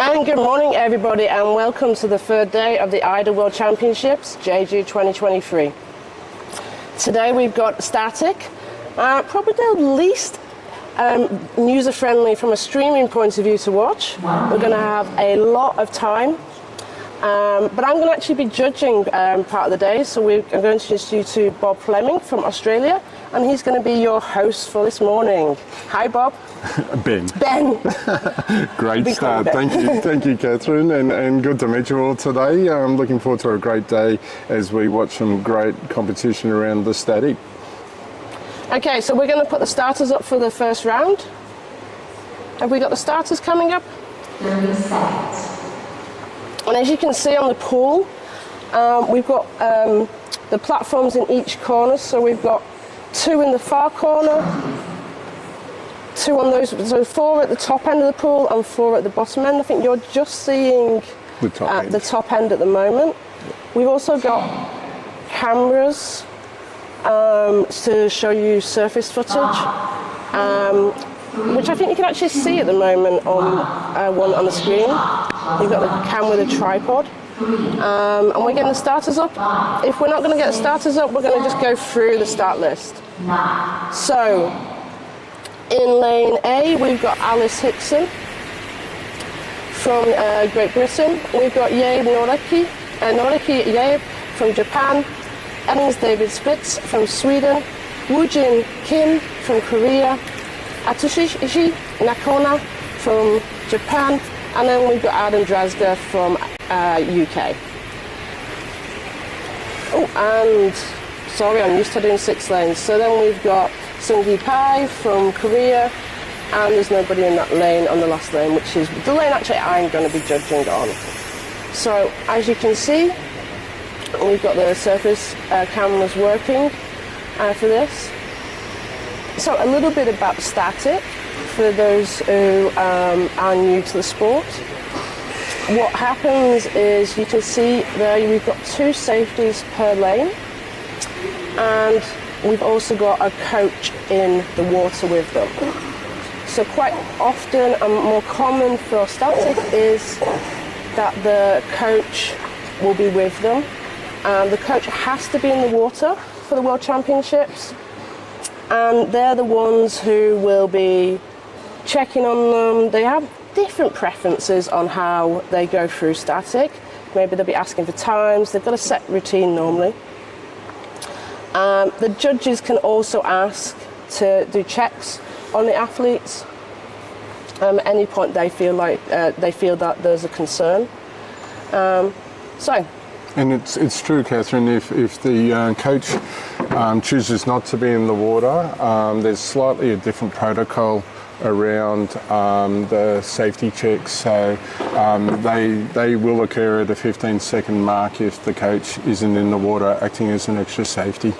And good morning everybody, and welcome to the third day of the AIDA World Championships, Jeju 2023. Today we've got static, probably the least user-friendly from a streaming point of view to watch. We're going to have a lot of time, but I'm going to actually be judging part of the day, so I'm going to introduce you to Bob Fleming from Australia, and he's going to be your host for this morning. Hi Bob. Ben. Great start. Thank you, Catherine, and good to meet you all today. I'm looking forward to a great day as we watch some great competition around the static. Okay, so we're going to put the starters up for the first round. Have we got the starters coming up? And as you can see on the pool, we've got the platforms in each corner. So we've got 2 in the far corner, 2 on those, so 4 at the top end of the pool and 4 at the bottom end. I think you're just seeing the top end at the moment. We've also got cameras to show you surface footage, which I think you can actually see at the moment on one on the screen. You've got the cam with a tripod. And we're getting the starters up. If we're not going to get the starters up, we're going to just go through the start list. So, in lane A, we've got Alice Hickson from Great Britain. We've got Noriyuki Yabe from Japan. Elings David Spreitz from Sweden. Woongjin Kim from Korea. Atsushi Nakano from Japan. And then we've got Drzazga from UK. Oh, and sorry, I'm used to doing 6 lanes. So then we've got Seunga Pi from Korea, and there's nobody in that lane on the last lane, which is the lane actually I'm going to be judging on. So as you can see, we've got the surface cameras working for this. So a little bit about static for those who are new to the sport. What happens is you can see there we've got 2 safeties per lane, and we've also got a coach in the water with them. So quite often and more common for static is that the coach will be with them. The coach has to be in the water for the World Championships, and they're the ones who will be checking on them. They have different preferences on how they go through static. Maybe they'll be asking for times. They've got a set routine normally. The judges can also ask to do checks on the athletes at any point they feel that there's a concern. And it's true, Catherine, if the coach chooses not to be in the water, there's slightly a different protocol around the safety checks. So they will occur at a 15-second mark if the coach isn't in the water, acting as an extra safety.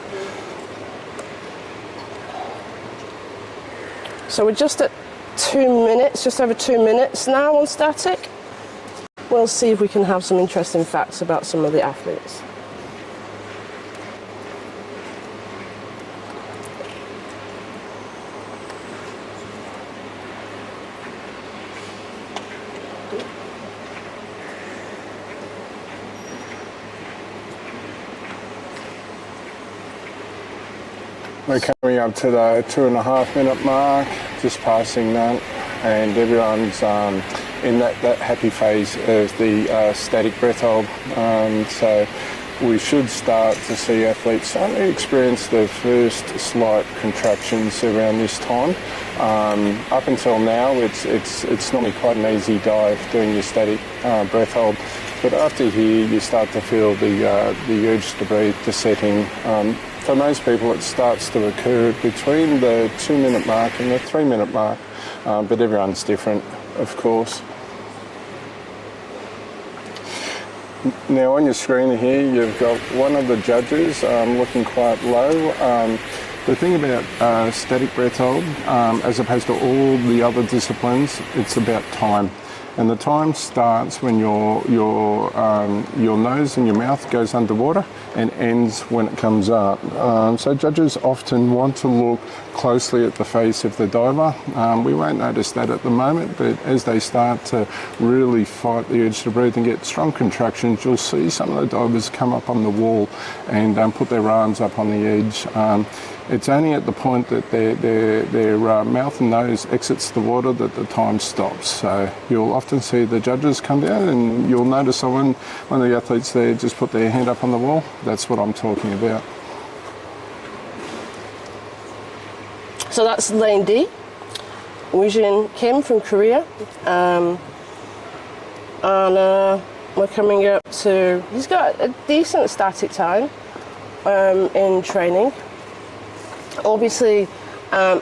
So we're just at 2 minutes, just over 2 minutes now on static. We'll see if we can have some interesting facts about some of the athletes. We're coming up to the 2.5 minute mark, just passing that, and everyone's in that happy phase of the static breath hold. So we should start to see athletes starting to experience the first slight contractions around this time. Up until now, it's normally quite an easy dive doing your static breath hold, but after here you start to feel the urge to breathe to set in. For most people, it starts to occur between the 2 minute mark and the 3 minute mark, but everyone's different, of course. Now on your screen here, you've got one of the judges looking quite low. The thing about static breath hold, as opposed to all the other disciplines, it's about time. and the time starts when your nose and your mouth goes underwater and ends when it comes up. So judges often want to look closely at the face of the diver. We won't notice that at the moment, but as they start to really fight the urge to breathe and get strong contractions, you'll see some of the divers come up on the wall and put their arms up on the edge. It's only at the point that their mouth and nose exits the water that the time stops. So you'll often see the judges come down, and you'll notice one of the athletes there just put their hand up on the wall. That's what I'm talking about. So that's lane D. Woongjin Kim from Korea. And we're coming up to, he's got a decent static time in training. Obviously,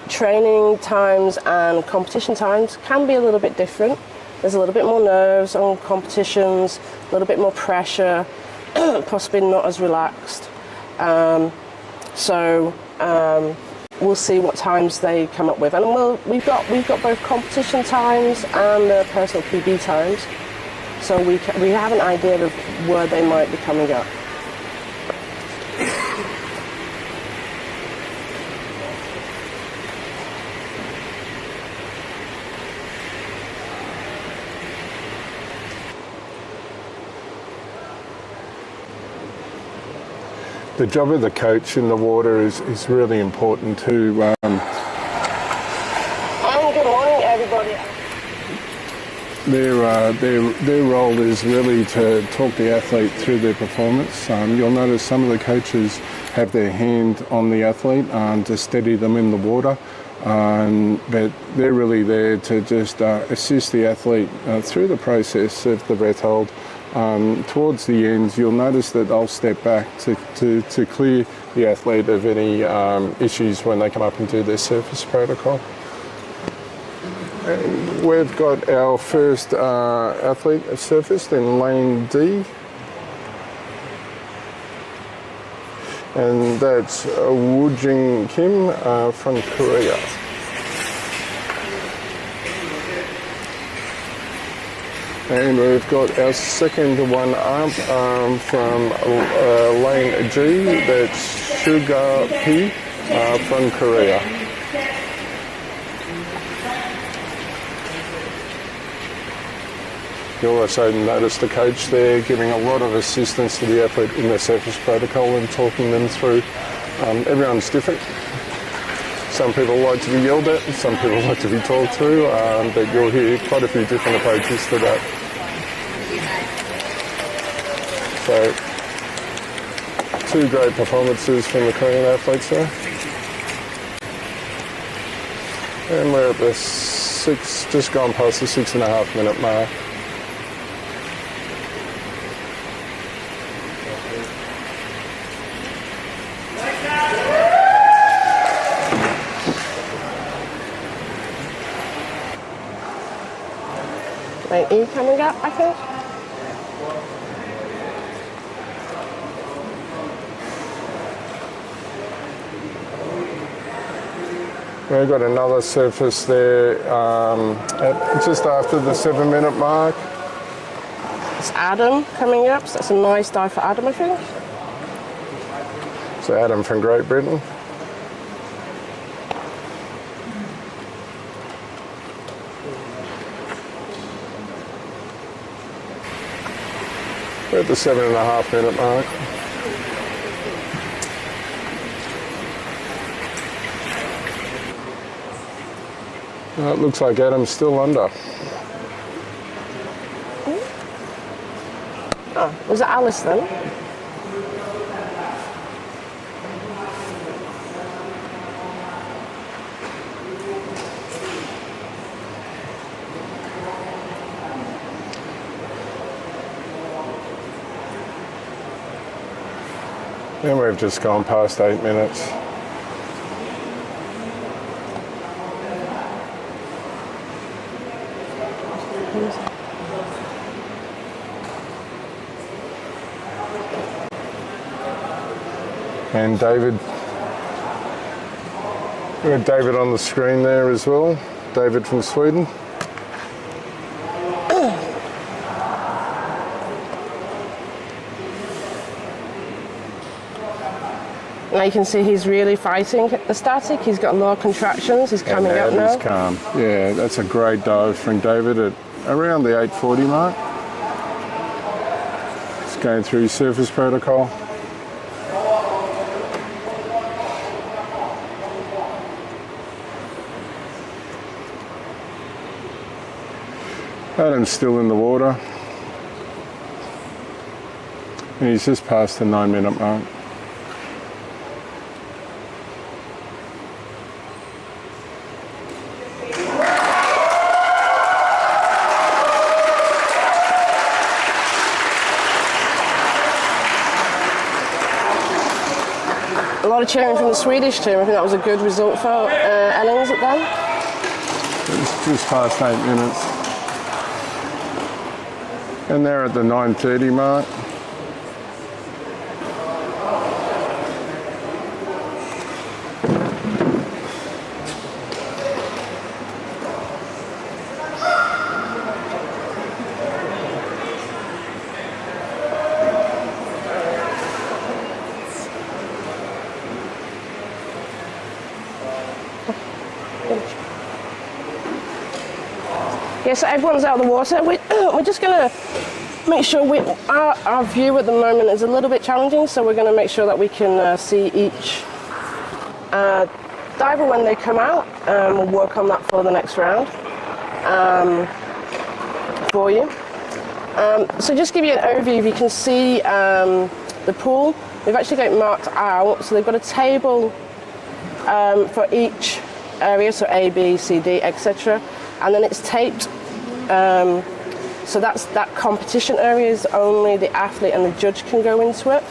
training times and competition times can be a little bit different. There's a little bit more nerves on competitions, a little bit more pressure, possibly not as relaxed. So we'll see what times they come up with, and we've got both competition times and personal PB times, so we have an idea of where they might be coming up. The job of the coach in the water is really important too. Good morning, everybody. Their role is really to talk the athlete through their performance. You'll notice some of the coaches have their hand on the athlete to steady them in the water, but they're really there to just assist the athlete through the process of the breath hold. Towards the end, you'll notice that they'll step back to clear the athlete of any issues when they come up and do their surface protocol. And we've got our first athlete surfaced in lane D, and that's Woongjin Kim from Korea. And we've got our second one up from lane G, that's Seunga Pi from Korea. You'll also notice the coach there giving a lot of assistance to the athlete in the surface protocol and talking them through. Everyone's different. Some people like to be yelled at, some people like to be talked through, but you'll hear quite a few different approaches to that. So, two great performances from the Korean athletes there. And we're at the just gone past the 6.5 minute mark. Lane E coming up, I think. We've got another surface there just after the 7 minute mark. It's Adam coming up, so that's a nice dive for Adam, I think. So Adam from Great Britain. We're at the 7.5 minute mark. It looks like Adam's still under. Oh, was it Alice then? And we've just gone past 8 minutes. And David, we have David on the screen there as well. David from Sweden. Now you can see he's really fighting the static. He's got a lot of contractions. He's coming up now. He's calm. Yeah, that's a great dive from David at around the 840 mark. He's going through surface protocol. Adam's still in the water. And he's just past the 9-minute mark. A lot of cheering from the Swedish team. I think that was a good result for Elings at them. It's just past 8 minutes. And they're at the 9:30 mark. Yeah, so everyone's out of the water. We're just going to make sure our view at the moment is a little bit challenging, so we're going to make sure that we can see each diver when they come out. We'll work on that for the next round for you. So just give you an overview, you can see the pool. We've actually got it marked out, so they've got a table for each area, so A, B, C, D, etc. And then it's taped. So that competition area is only the athlete and the judge can go into it.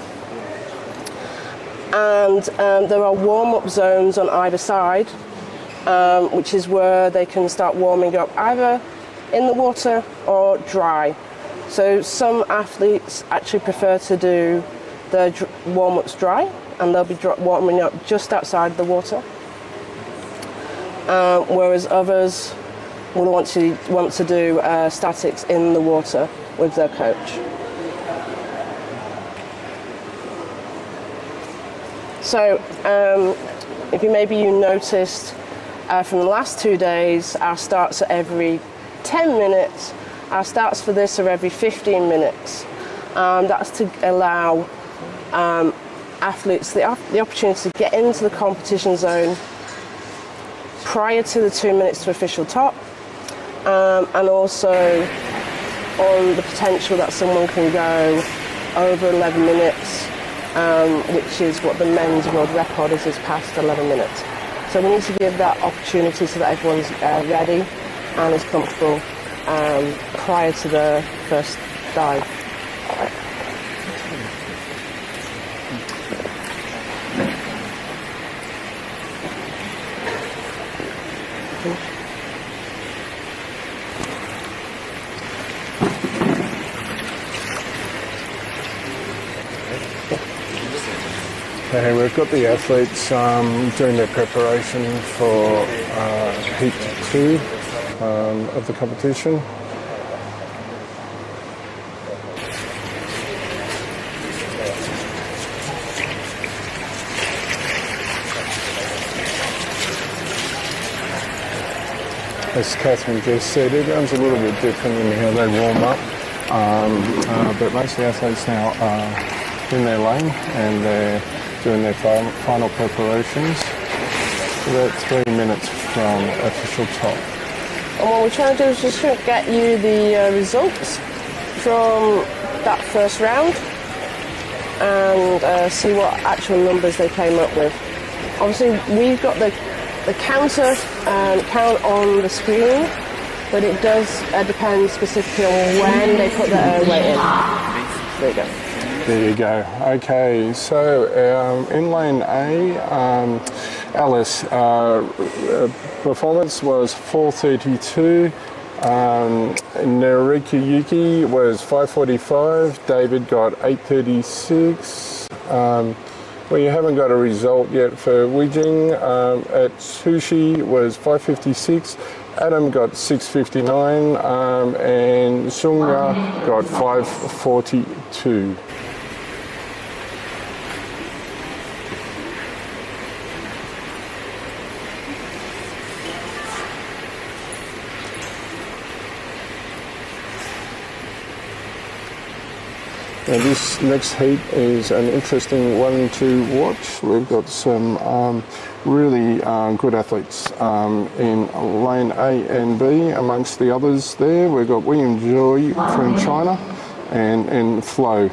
And there are warm-up zones on either side, which is where they can start warming up either in the water or dry. So some athletes actually prefer to do their warm-ups dry, and they'll be warming up just outside the water. Whereas others will want to do statics in the water with their coach. So if you noticed from the last 2 days, our starts are every 10 minutes. Our starts for this are every 15 minutes. That's to allow athletes the opportunity to get into the competition zone prior to the 2 minutes to official top. And also on the potential that someone can go over 11 minutes, which is what the men's world record is past 11 minutes. So we need to give that opportunity so that everyone's ready and is comfortable prior to the first dive. Okay, we've got the athletes doing their preparation for heat 2 of the competition. As Catherine just said, everyone's a little bit different in how they warm up, but most of the athletes now are in their lane and they're doing their final preparations. About 3 minutes from official top. And what we're trying to do is just get you the results from that first round and see what actual numbers they came up with. Obviously, we've got the counter count on the screen, but it does depend specifically on when they put their airway in. There you go. There you go. Okay, so in lane A, Alice, performance was 4:32. Noriyuki was 5:45. David got 8:36. We haven't got a result yet for Woongjin. Atsushi was 5:56. Adam got 6:59, and Seunga got 5:42. Now this next heat is an interesting one to watch. We've got some really good athletes in lane A and B. Amongst the others there, we've got William Joy from China and Flo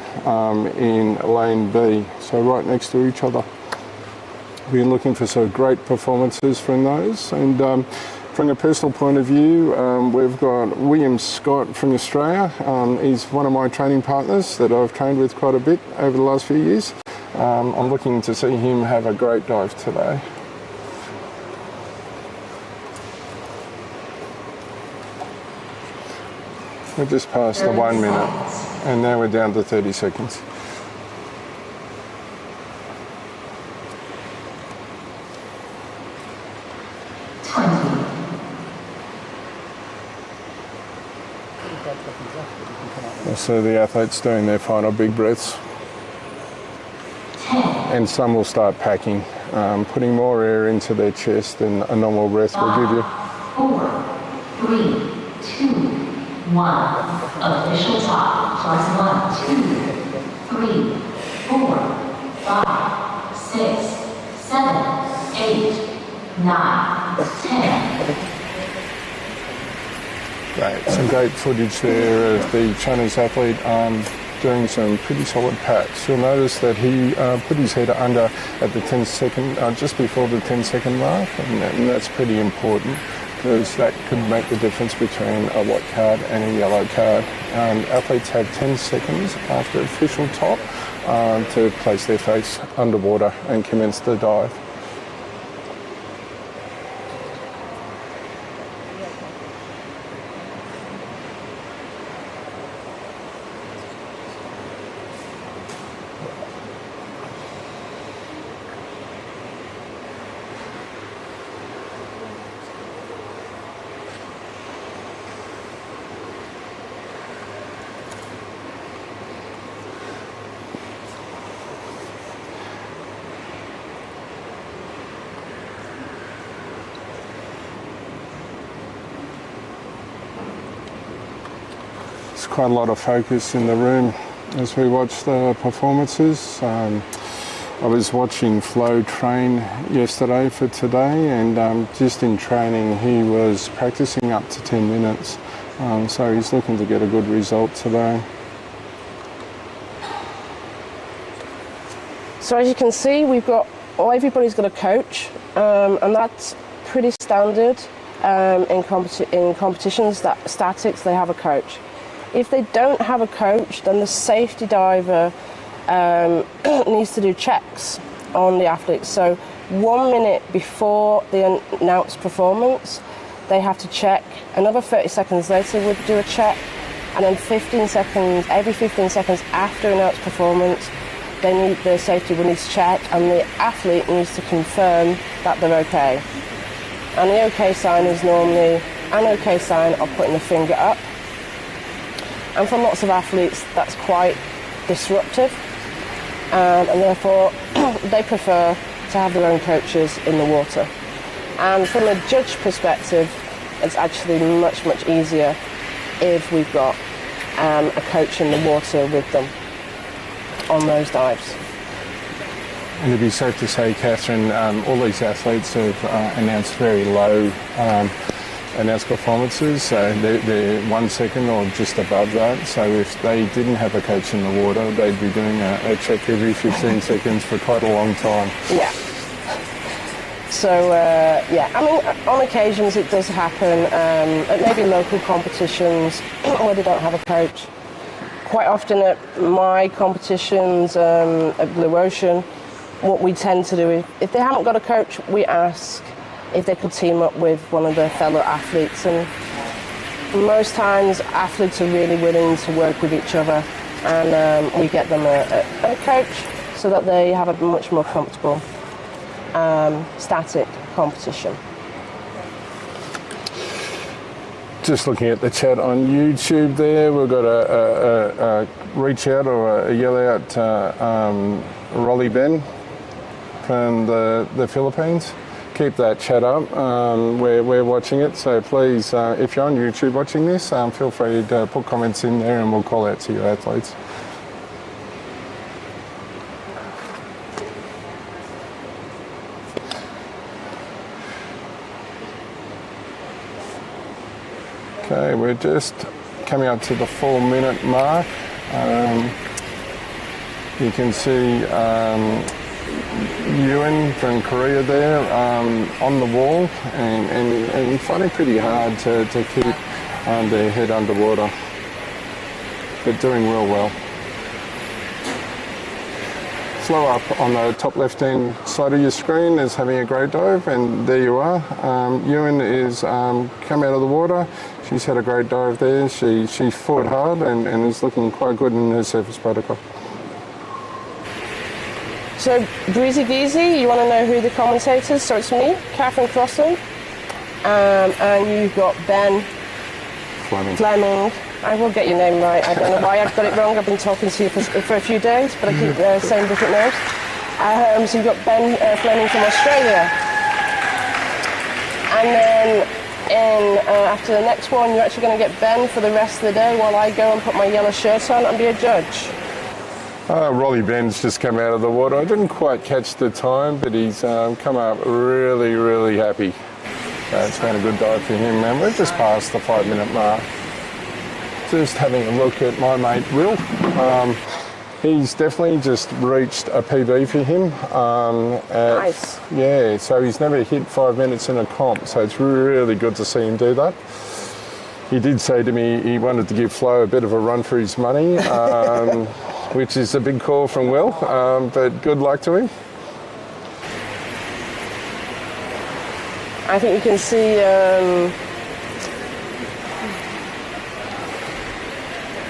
in lane B. So right next to each other. We're looking for some great performances from those. And from a personal point of view, we've got William Scott from Australia. He's one of my training partners that I've trained with quite a bit over the last few years. I'm looking to see him have a great dive today. We're just past the 1 minute and now we're down to 30 seconds. So the athletes doing their final big breaths. And some will start packing, putting more air into their chest than a normal breath will give you. 4, 3, 2, 1. Official top. Plus 1, 2, 3, 4, 5, 6, 7, 8, 9, 10. Great. Some great footage there of the Chinese athlete doing some pretty solid packs. You'll notice that he put his head under at the 10-second, just before the 10-second mark, and that's pretty important because that could make the difference between a white card and a yellow card. Athletes have 10 seconds after official top to place their face underwater and commence the dive. Quite a lot of focus in the room as we watch the performances. I was watching Flo train yesterday for today, and just in training he was practicing up to 10 minutes, so he's looking to get a good result today. So as you can see, everybody's got a coach, and that's pretty standard in competitions. That statics, they have a coach. If they don't have a coach, then the safety diver needs to do checks on the athletes. So 1 minute before the announced performance, they have to check. Another 30 seconds later, would do a check. And then every 15 seconds after announced performance, the safety will need to check, and the athlete needs to confirm that they're okay. And the okay sign is normally an okay sign of putting the finger up. And for lots of athletes, that's quite disruptive, and therefore they prefer to have their own coaches in the water. And from a judge perspective, it's actually much, much easier if we've got a coach in the water with them on those dives. And it'd be safe to say, Catherine, all these athletes have announced very low announced performances, so they're 1 second or just above that. So if they didn't have a coach in the water, they'd be doing a check every 15 seconds for quite a long time. Yeah. So, I mean, on occasions it does happen, at maybe local competitions where they don't have a coach. Quite often at my competitions at Blue Ocean, what we tend to do is, if they haven't got a coach, we ask if they could team up with one of their fellow athletes, and most times athletes are really willing to work with each other, and we get them a coach so that they have a much more comfortable static competition. Just looking at the chat on YouTube there, we've got a reach out or a yell out Rolly Ben from the Philippines. Keep that chat up. We're watching it, so please, if you're on YouTube watching this, feel free to put comments in there and we'll call out to your athletes. Okay, we're just coming up to the 4-minute mark. You can see Yinyun from Korea there on the wall and finding it pretty hard to keep their head underwater, but doing well. Flow up on the top left-hand side of your screen is having a great dive, and there you are. Yinyun is come out of the water. She's had a great dive there. She fought hard and is looking quite good in her surface protocol. So, Breezy Geezy, you want to know who the commentators? So it's me, Catherine Crossan, and you've got Ben Fleming. I will get your name right. I don't know why I've got it wrong. I've been talking to you for a few days, but I keep saying different names. So you've got Ben Fleming from Australia. And then after the next one, you're actually going to get Ben for the rest of the day while I go and put my yellow shirt on and be a judge. Rolly Ben's just come out of the water. I didn't quite catch the time, but he's come up really happy. It's been a good dive for him, and we're just past the 5-minute mark. Just having a look at my mate Will. He's definitely just reached a PB for him. Nice. Yeah, so he's never hit 5 minutes in a comp, so it's really good to see him do that. He did say to me he wanted to give Flo a bit of a run for his money, which is a big call from Will, but good luck to him. I think you can see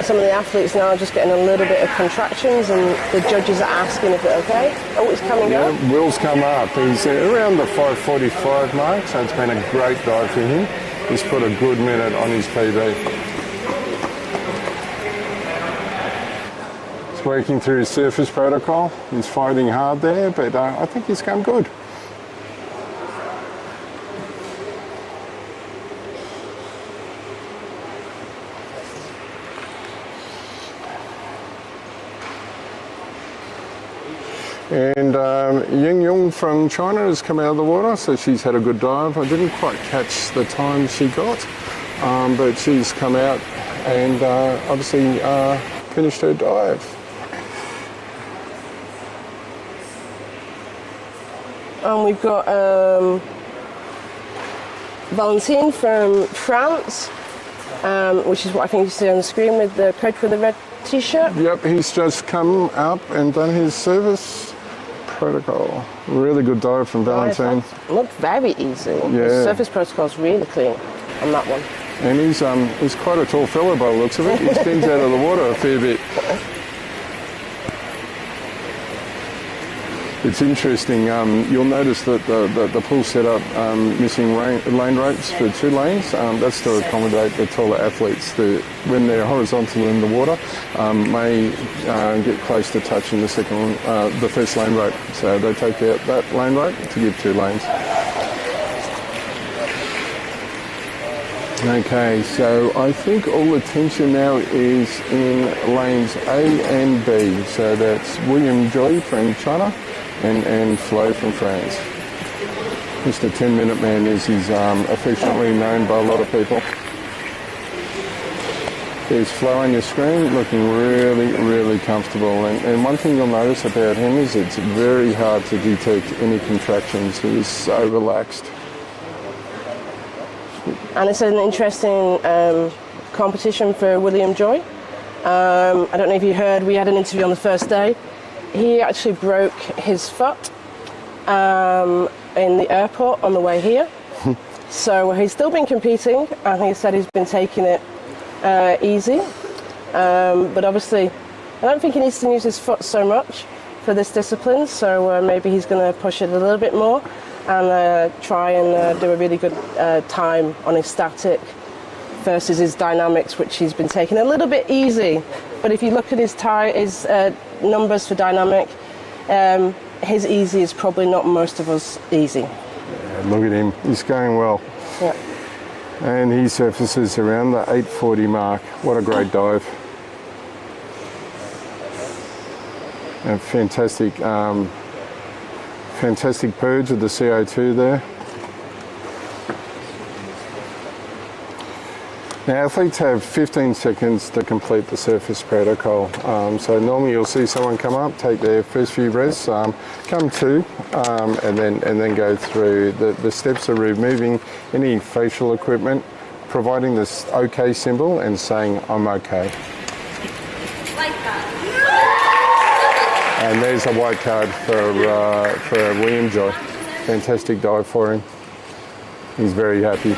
some of the athletes now are just getting a little bit of contractions, and the judges are asking if they're okay. Oh, it's coming up. Will's come up. He's around the 5:45 mark, so it's been a great dive for him. He's put a good minute on his PB. He's working through his surface protocol. He's fighting hard there, but I think he's come good. And Yinyun from China has come out of the water, so she's had a good dive. I didn't quite catch the time she got, but she's come out and obviously finished her dive. And we've got Valentin from France, which is what I think you see on the screen with the coach with the red t-shirt. Yep, he's just come up and done his service protocol. Really good dive from Valentin. Looked very easy. Yeah. The surface protocol is really clean on that one. And he's quite a tall fellow by the looks of it. He spins out of the water a fair bit. It's interesting, you'll notice that the pool set up missing lane ropes for 2 lanes. That's to accommodate the taller athletes that, when they're horizontal in the water, may get close to touching the first lane rope. So they take out that lane rope to give 2 lanes. Okay, so I think all the tension now is in lanes A and B. So that's William Joy from China and Flo from France. Mr. 10-minute man, as he's affectionately known by a lot of people. There's Flo on your screen, looking really comfortable. And one thing you'll notice about him is it's very hard to detect any contractions. He is so relaxed. And it's an interesting competition for William Joy. I don't know if you heard, we had an interview on the first day. He actually broke his foot in the airport on the way here. So he's still been competing, and he said he's been taking it easy. But obviously, I don't think he needs to use his foot so much for this discipline, so maybe he's going to push it a little bit more and try and do a really good time on his static versus his dynamics, which he's been taking a little bit easy. But if you look at his numbers for dynamic, his easy is probably not most of us easy. Yeah, look at him, he's going well. Yeah. And he surfaces around the 8:40 mark. What a great dive. A fantastic purge of the CO2 there. Now athletes have 15 seconds to complete the surface protocol. So normally you'll see someone come up, take their first few breaths, come to, and then go through. The steps are removing any facial equipment, providing this OK symbol and saying I'm OK. And there's a white card for William Joy. Fantastic dive for him. He's very happy.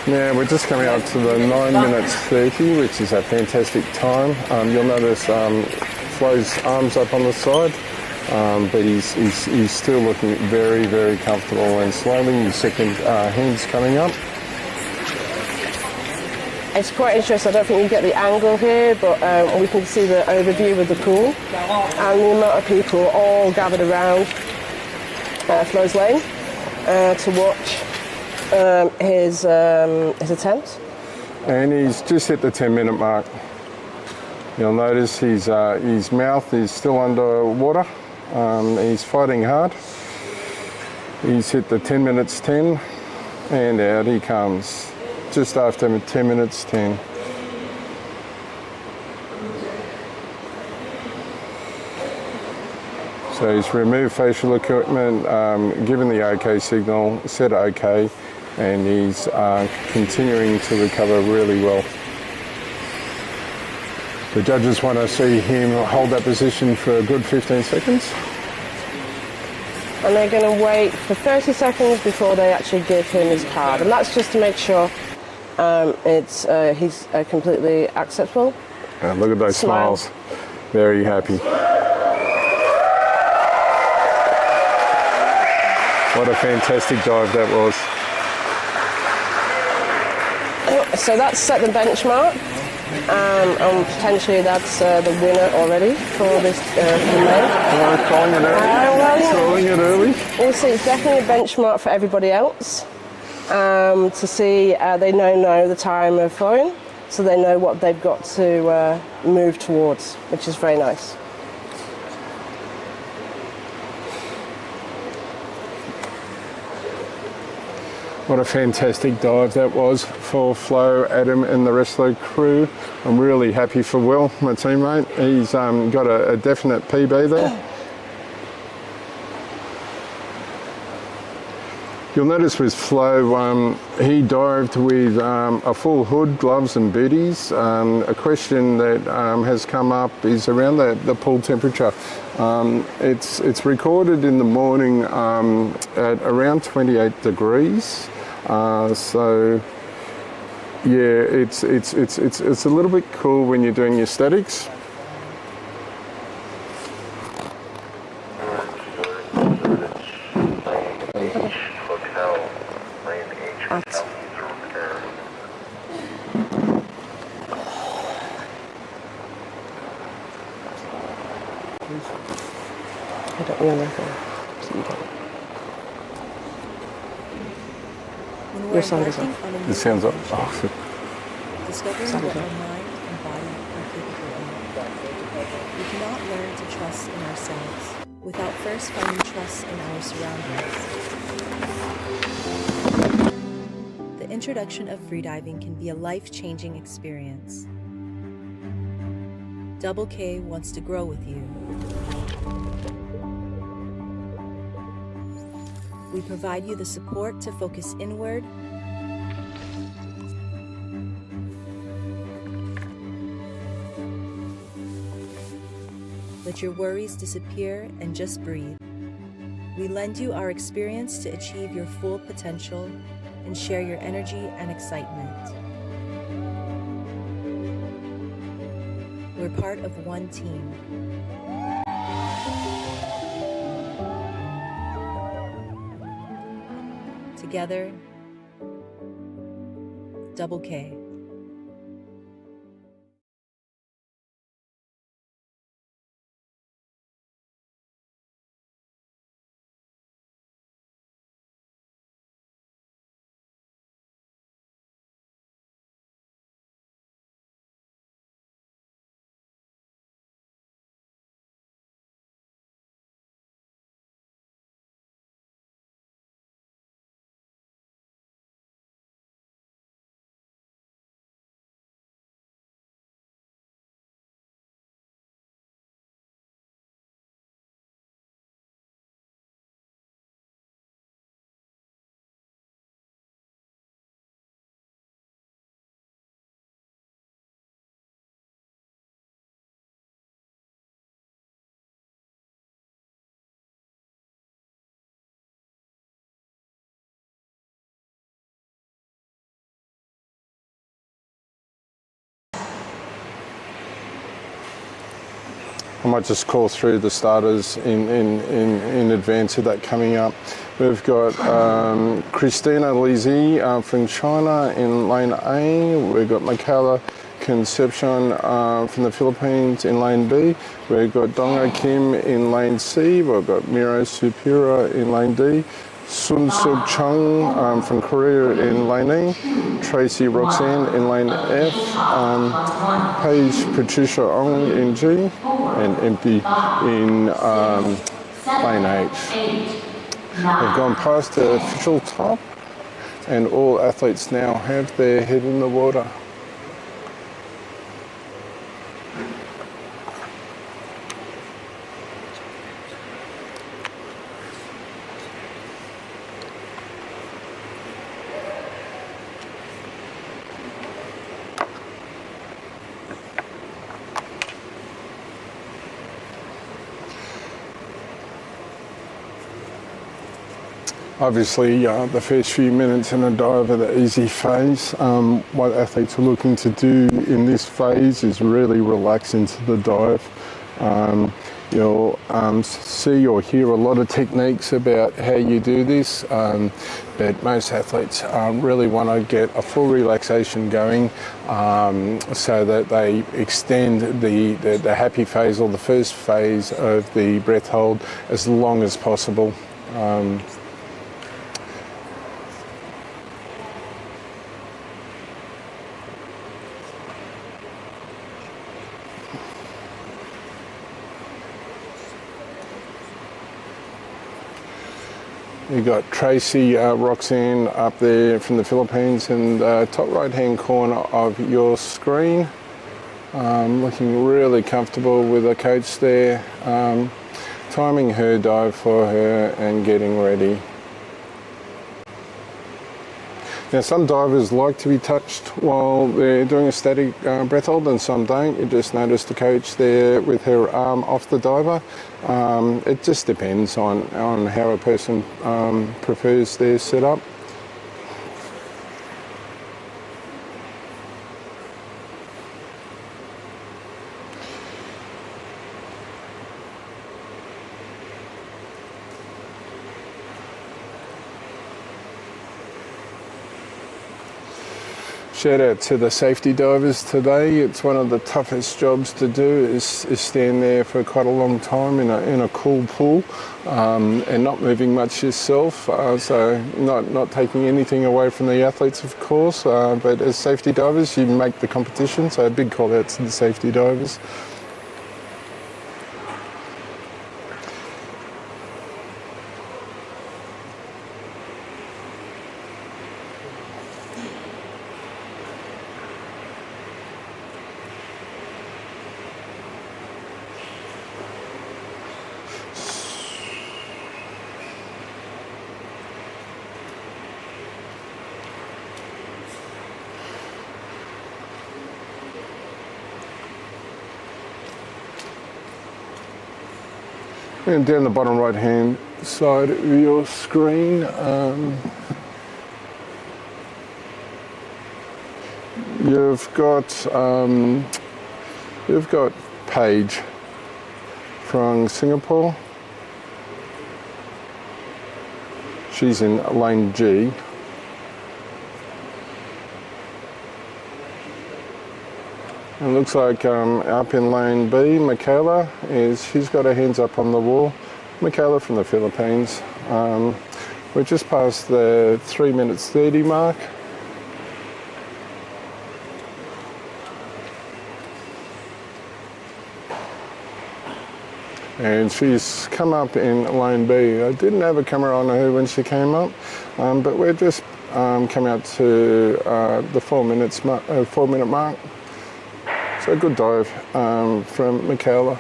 Now we're just coming up to the 9 minutes 30, which is a fantastic time. You'll notice Flo's arms up on the side, but he's still looking very, very comfortable. And slowly his second hand's coming up. It's quite interesting. I don't think you get the angle here, but we can see the overview of the pool and the amount of people all gathered around Flo's lane to watch his attempt. And he's just hit the 10-minute mark. You'll notice his mouth is still under water. He's fighting hard. He's hit the 10 minutes 10, and out he comes. Just after 10 minutes 10. So he's removed facial equipment, given the OK signal, said OK, and he's continuing to recover really well. The judges want to see him hold that position for a good 15 seconds. And they're going to wait for 30 seconds before they actually give him his card. And that's just to make sure he's completely acceptable. Look at those smiles. Very happy. What a fantastic dive that was. So that's set the benchmark, and potentially that's the winner already for this relay. Calling it early. Calling it early. Also, it's definitely a benchmark for everybody else. To see they know the time of flying, so they know what they've got to move towards, which is very nice. What a fantastic dive that was for Flo, Adam and the rest of the crew. I'm really happy for Will, my teammate. He's got a definite PB there. You'll notice with Flo, he dived with a full hood, gloves and booties. A question that has come up is around the pool temperature. It's recorded in the morning at around 28 degrees. So yeah, it's a little bit cool when you're doing your statics. I don't remember. So you don't. Your sound is off. It sounds off. Discovering what our mind and body are capable of. We cannot learn to trust in ourselves without first finding trust in our surroundings. The introduction of freediving can be a life-changing experience. Double K wants to grow with you. We provide you the support to focus inward, let your worries disappear and just breathe. We lend you our experience to achieve your full potential and share your energy and excitement. We're part of one team. Together, Double K. I might just call through the starters in advance of that coming up. We've got Christina Li from China in lane A. We've got Mikaela Concepcion from the Philippines in lane B. We've got Woongjin Kim in lane C. We've got Miro Supura in lane D. Sun Suk Chung from Korea in lane E. Tracy Roxanne in lane F. Paige Patricia Ong in G. And Empty in lane H. We've gone past the official top, and all athletes now have their head in the water. Obviously, the first few minutes in a dive are the easy phase. What athletes are looking to do in this phase is really relax into the dive. You'll see or hear a lot of techniques about how you do this, but most athletes really want to get a full relaxation going so that they extend the happy phase or the first phase of the breath hold as long as possible. You've got Tracy Roxanne up there from the Philippines in the top right hand corner of your screen, looking really comfortable with the coach there, timing her dive for her and getting ready. Now, some divers like to be touched while they're doing a static breath hold and some don't. You just notice the coach there with her arm off the diver. It just depends on how a person prefers their setup. Shout out to the safety divers today. It's one of the toughest jobs to do is stand there for quite a long time in a cool pool and not moving much yourself. So not taking anything away from the athletes, of course, but as safety divers, you make the competition. So a big call out to the safety divers. And down the bottom right hand side of your screen, you've got Paige from Singapore. She's in lane G. It looks like up in lane B, Mikaela she's got her hands up on the wall. Mikaela from the Philippines. We're just past the 3 minutes 30 mark. And she's come up in lane B. I didn't have a camera on her when she came up, but we're just come out to the 4 minute mark. So a good dive from Mikaela.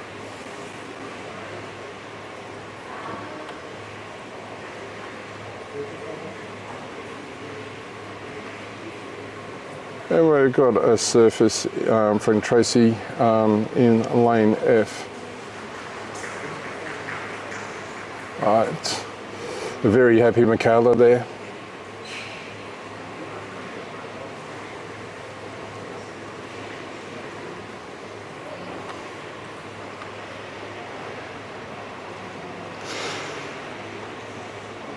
And we've got a surface from Tracy in lane F. Right, a very happy Mikaela there.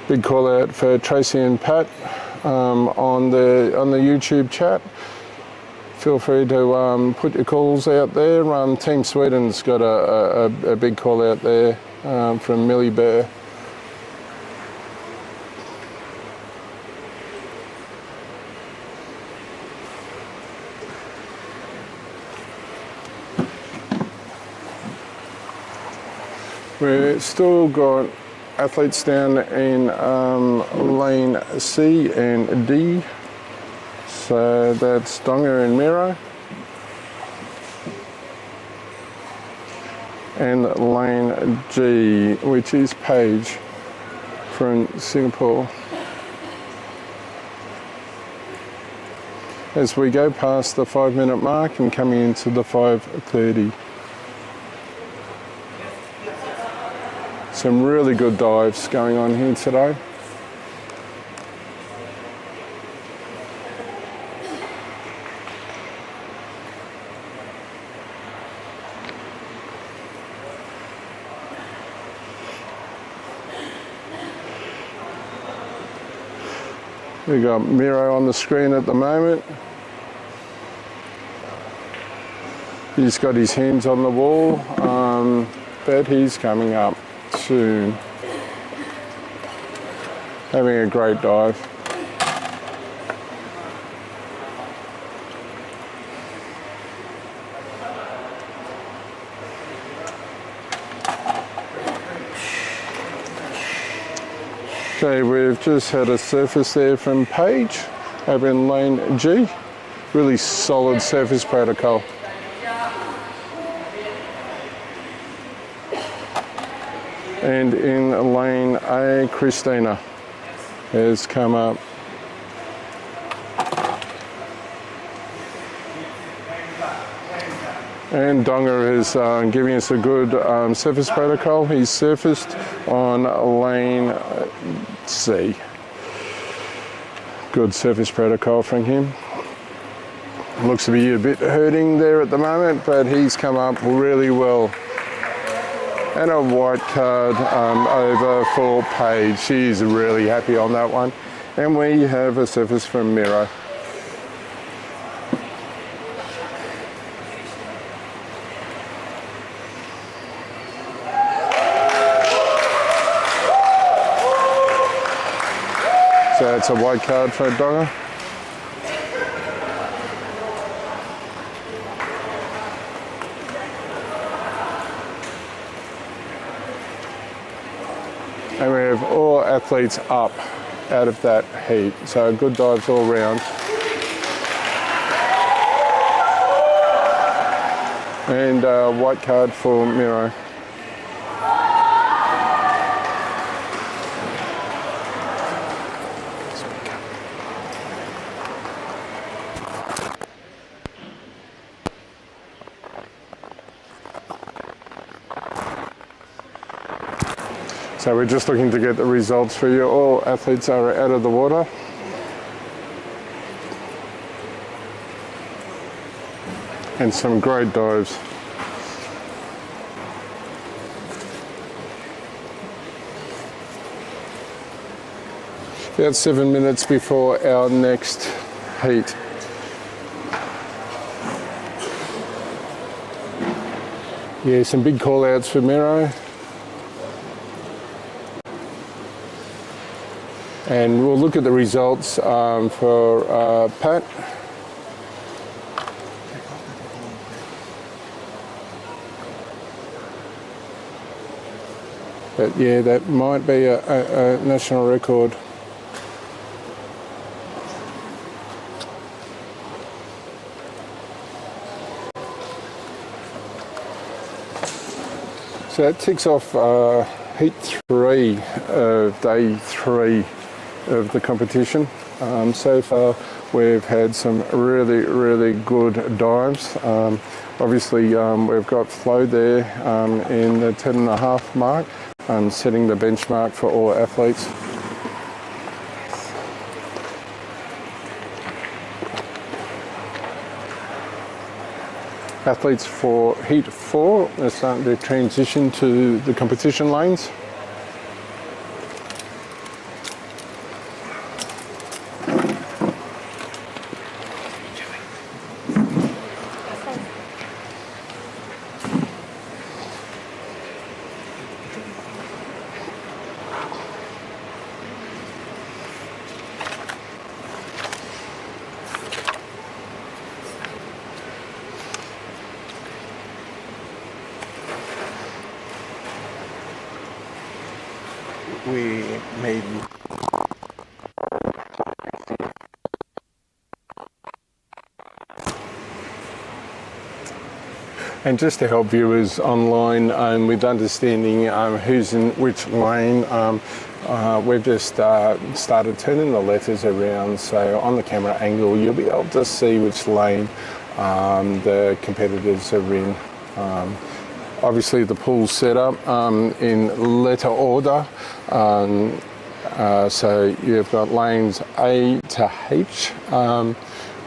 Big call out for Tracy and Pat on the YouTube chat. Feel free to put your calls out there. Team Sweden's got a big call out there from Millie Bear. We've still got athletes down in lane C and D. So that's Donga and Miro. And lane G, which is Paige from Singapore. As we go past the 5-minute mark and coming into the 5:30. Some really good dives going on here today. We've got Miro on the screen at the moment. He's got his hands on the wall, but he's coming up soon. Having a great dive. Okay, we've just had a surface there from Paige over in lane G. Really solid surface protocol. And in lane A, Christina has come up. And Donga is giving us a good surface protocol. He's surfaced on lane C. Good surface protocol from him. Looks to be a bit hurting there at the moment, but he's come up really well. And a white card over for Paige. She's really happy on that one. And we have a surface from Miro. So it's a white card for Donga. And we have all athletes up out of that heat. So good dives all round. And white card for Miro. So we're just looking to get the results for you. All athletes are out of the water. And some great dives. About 7 minutes before our next heat. Yeah, some big call outs for Miro. And we'll look at the results for Pat. But yeah, that might be a national record. So that ticks off heat 3 of day 3 of the competition. So far we've had some really good dives. Obviously we've got Flo there in the 10.5 mark, setting the benchmark for all athletes. Athletes for heat 4 are starting to transition to the competition lanes. we made. And just to help viewers online with understanding who's in which lane, we've just started turning the letters around, so on the camera angle you'll be able to see which lane the competitors are in. Obviously the pool's set up in letter order, so you've got lanes A to H.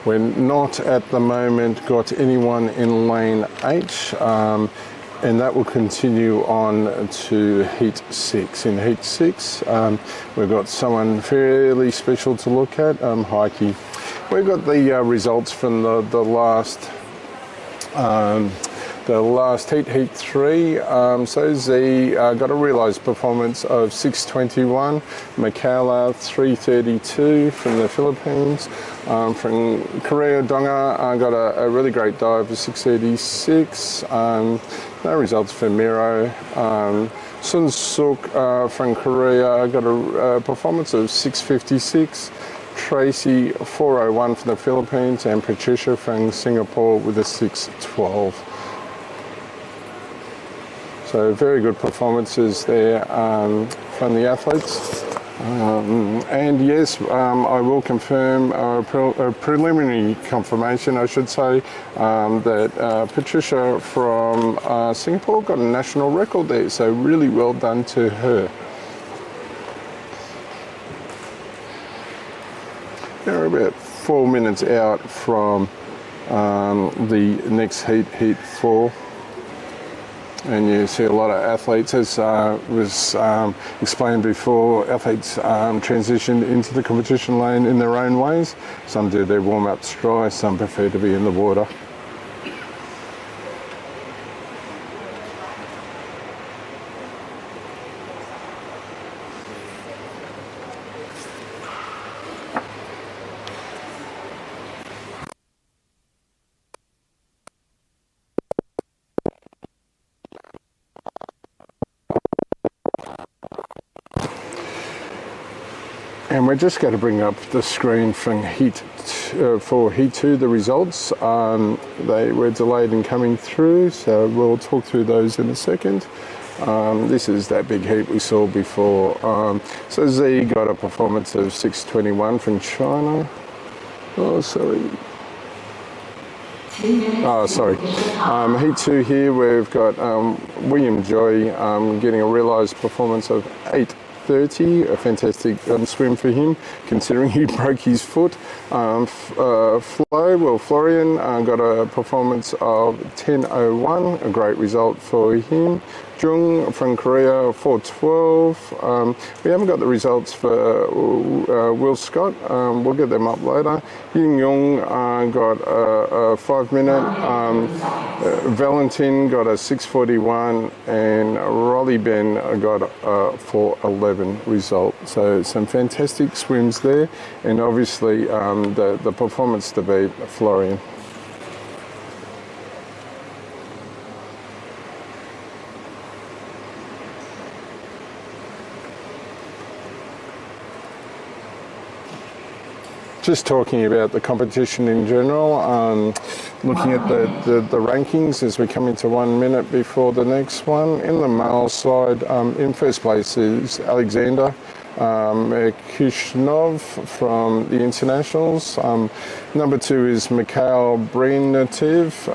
We're not at the moment got anyone in lane H, and that will continue on to heat 6. In heat 6, we've got someone fairly special to look at, Heike. We've got the results from the last heat 3. So Zhi got a realised performance of 6:21. Mikaela 3:32 from the Philippines. From Korea, Donga got a really great dive of 6:36. No results for Miro. Sun Suk from Korea got a performance of 6:56. Tracy 4:01 from the Philippines, and Patricia from Singapore with a 6:12. So very good performances there from the athletes. And yes, I will confirm a preliminary confirmation, I should say, that Patricia from Singapore got a national record there. So really well done to her. We're about 4 minutes out from the next heat, heat 4. And you see a lot of athletes, as was explained before, athletes transition into the competition lane in their own ways. Some do their warm-ups dry, some prefer to be in the water. And we're just going to bring up the screen from for heat 2, the results. They were delayed in coming through, so we'll talk through those in a second. This is that big heat we saw before. So Zhi got a performance of 6:21 from China. Oh, sorry. Oh, sorry. Heat 2 here, we've got William Joy getting a realised performance of 8:30, a fantastic swim for him, considering he broke his foot. Florian got a performance of 10:01, a great result for him. Jung from Korea, 4:12. We haven't got the results for Will Scott. We'll get them up later. Yinyun Qu got a 5-minute. Valentin got a 6:41, and Rolly Ben got a 4:11 result. So some fantastic swims there, and obviously the performance to beat Florian. Just talking about the competition in general, looking at the rankings as we come into 1 minute before the next one. In the male side, in first place is Alexander Kushnov from the internationals. Number 2 is Mikhail Brinativ,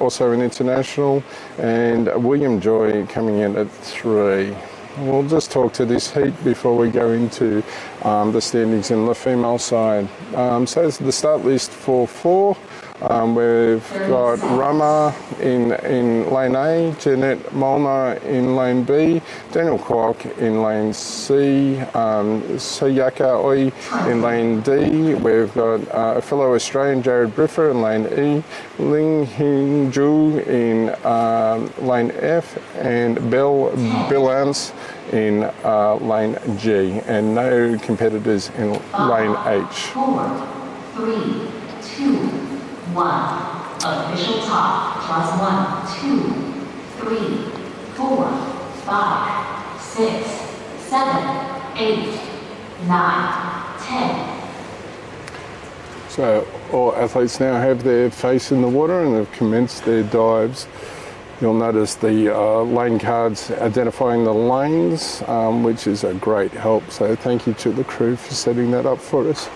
also an international, and William Joy coming in at 3. We'll just talk to this heat before we go into the standings in the female side. So the start list for 4. We've got Rama in lane A, Jeanette Molnar in lane B, Daniel Kwok in lane C, Sayaka Oi in lane D. We've got a fellow Australian, Jared Briffer, in lane E, Ling Hin Ju in lane F, and Bill Ance in lane G, and no competitors in lane H. 4, 3, 2, 1. Official top. Plus 1, 2, 3, 4, 5, 6, 7, 8, 9, 10. So all athletes now have their face in the water and have commenced their dives. You'll notice the lane cards identifying the lanes, which is a great help. So thank you to the crew for setting that up for us.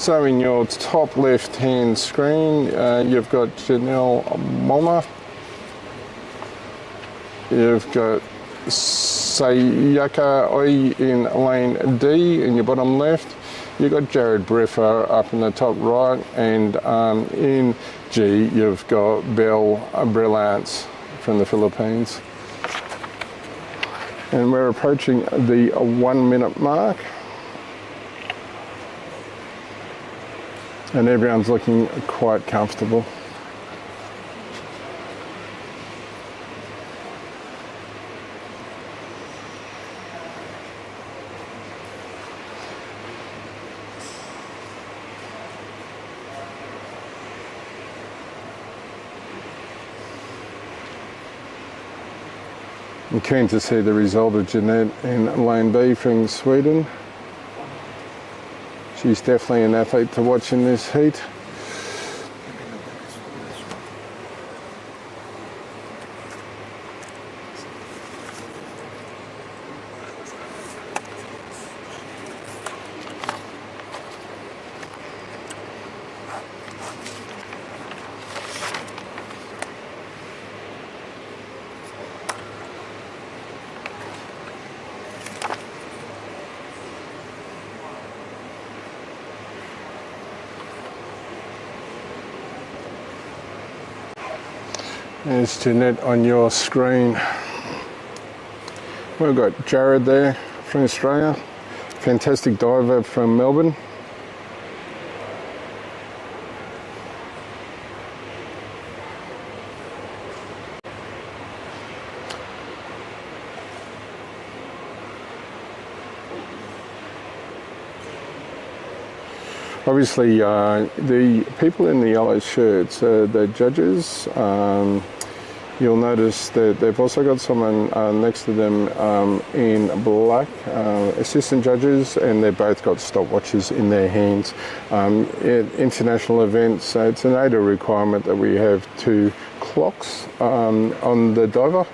So in your top left-hand screen, you've got Janelle Molnar. You've got Sayaka Oi in lane D in your bottom left. You've got Jared Breffer up in the top right, and in G you've got Belle Brillance from the Philippines. And we're approaching the 1 minute mark. And everyone's looking quite comfortable. I'm keen to see the result of Jeanette in lane B from Sweden. She's definitely an athlete to watch in this heat. There's Jeanette on your screen. We've got Jared there from Australia, fantastic diver from Melbourne. Obviously, the people in the yellow shirts are the judges. You'll notice that they've also got someone next to them in black, assistant judges, and they've both got stopwatches in their hands. At international events, it's an AIDA requirement that we have 2 clocks on the diver.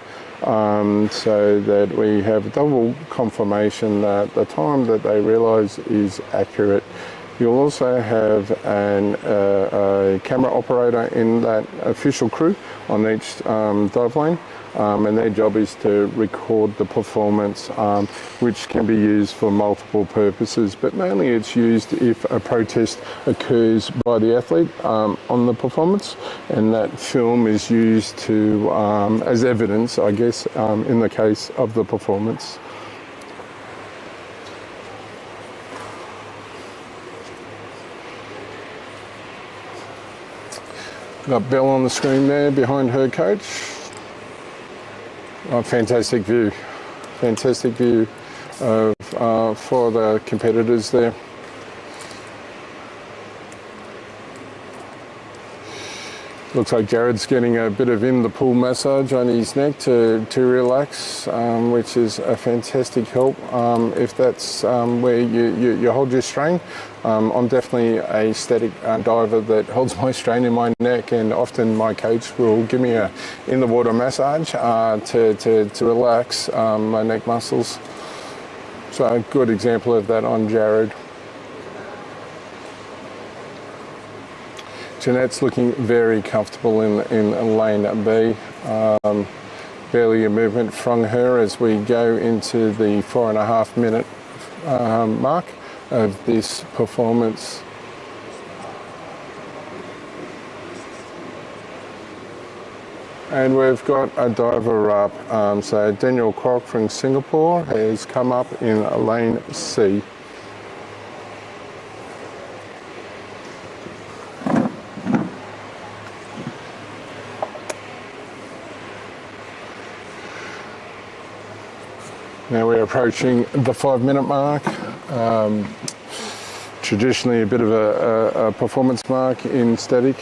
So that we have double confirmation that the time that they realise is accurate. You'll also have a camera operator in that official crew on each dive lane, and their job is to record the performance, which can be used for multiple purposes, but mainly it's used if a protest occurs by the athlete on the performance, and that film is used to as evidence, I guess, in the case of the performance. Got Belle on the screen there behind her coach. Oh, fantastic view of for the competitors there. Looks like Jared's getting a bit of in the pool massage on his neck to relax, which is a fantastic help if that's where you hold your strain. I'm definitely a static diver that holds my strain in my neck, and often my coach will give me a in the water massage to relax my neck muscles. So a good example of that on Jared. Jeanette's looking very comfortable in lane B. Barely a movement from her as we go into the 4.5 minute mark of this performance. And we've got a diver up. So Daniel Kwok from Singapore has come up in lane C. Now we're approaching the 5 minute mark. Traditionally a bit of a performance mark in static.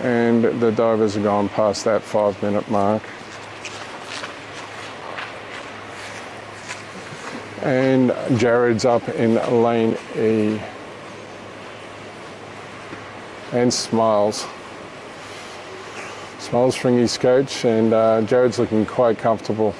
and the divers have gone past that 5-minute mark. And Jared's up in lane E. And smiles. Smiles from his coach, and Jared's looking quite comfortable.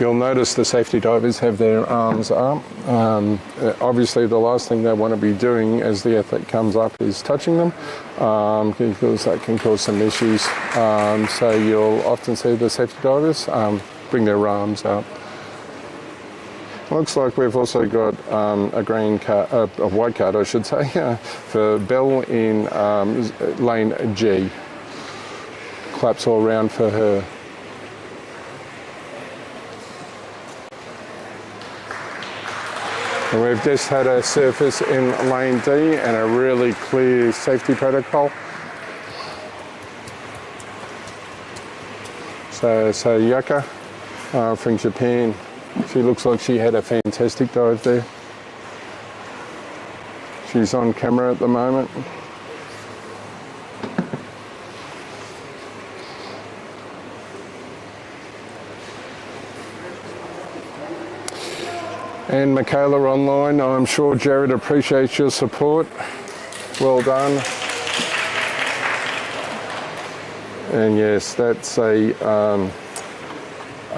You'll notice the safety divers have their arms up. Obviously the last thing they want to be doing as the athlete comes up is touching them, because that can cause some issues. So you'll often see the safety divers bring their arms up. Looks like we've also got a green card, a white card I should say, for Belle in lane G. Claps all round for her. And we've just had a surface in lane D and a really clear safety protocol. So Sayaka from Japan, she looks like she had a fantastic dive there. She's on camera at the moment. And Mikaela online, I'm sure Jared appreciates your support. Well done. And yes, that's a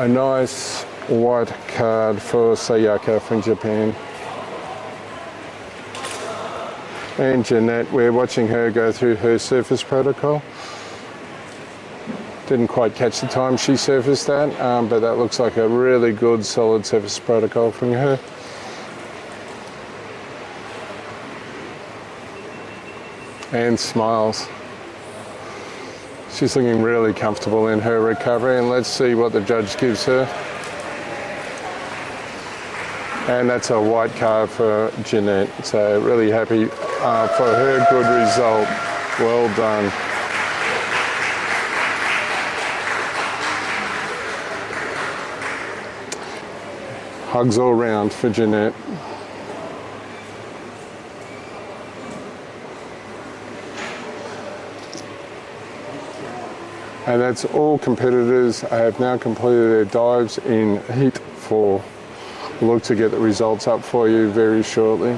nice white card for Sayaka from Japan. And Jeanette, we're watching her go through her surface protocol. Didn't quite catch the time she surfaced that, but that looks like a really good solid surface protocol from her. And smiles. She's looking really comfortable in her recovery, and let's see what the judge gives her. And that's a white card for Jeanette, so really happy for her good result. Well done. Hugs all round for Jeanette. And that's all competitors have now completed their dives in Heat 4. We'll look to get the results up for you very shortly.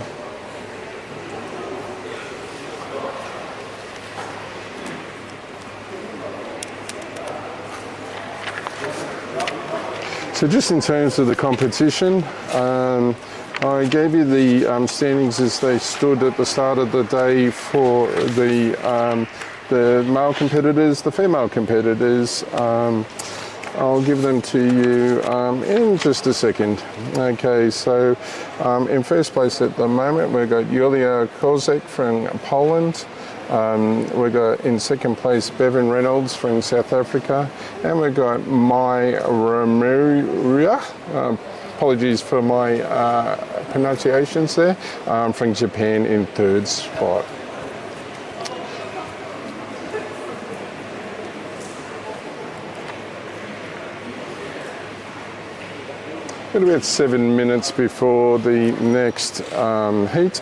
So just in terms of the competition, I gave you the standings as they stood at the start of the day for the male competitors. The female competitors, I'll give them to you in just a second. Okay, so in first place at the moment we've got Julia Kozek from Poland. We've got in second place Bevan Reynolds from South Africa, and we've got Mai Ramuria, apologies for my pronunciations there, from Japan in third spot. About 7 minutes before the next heat.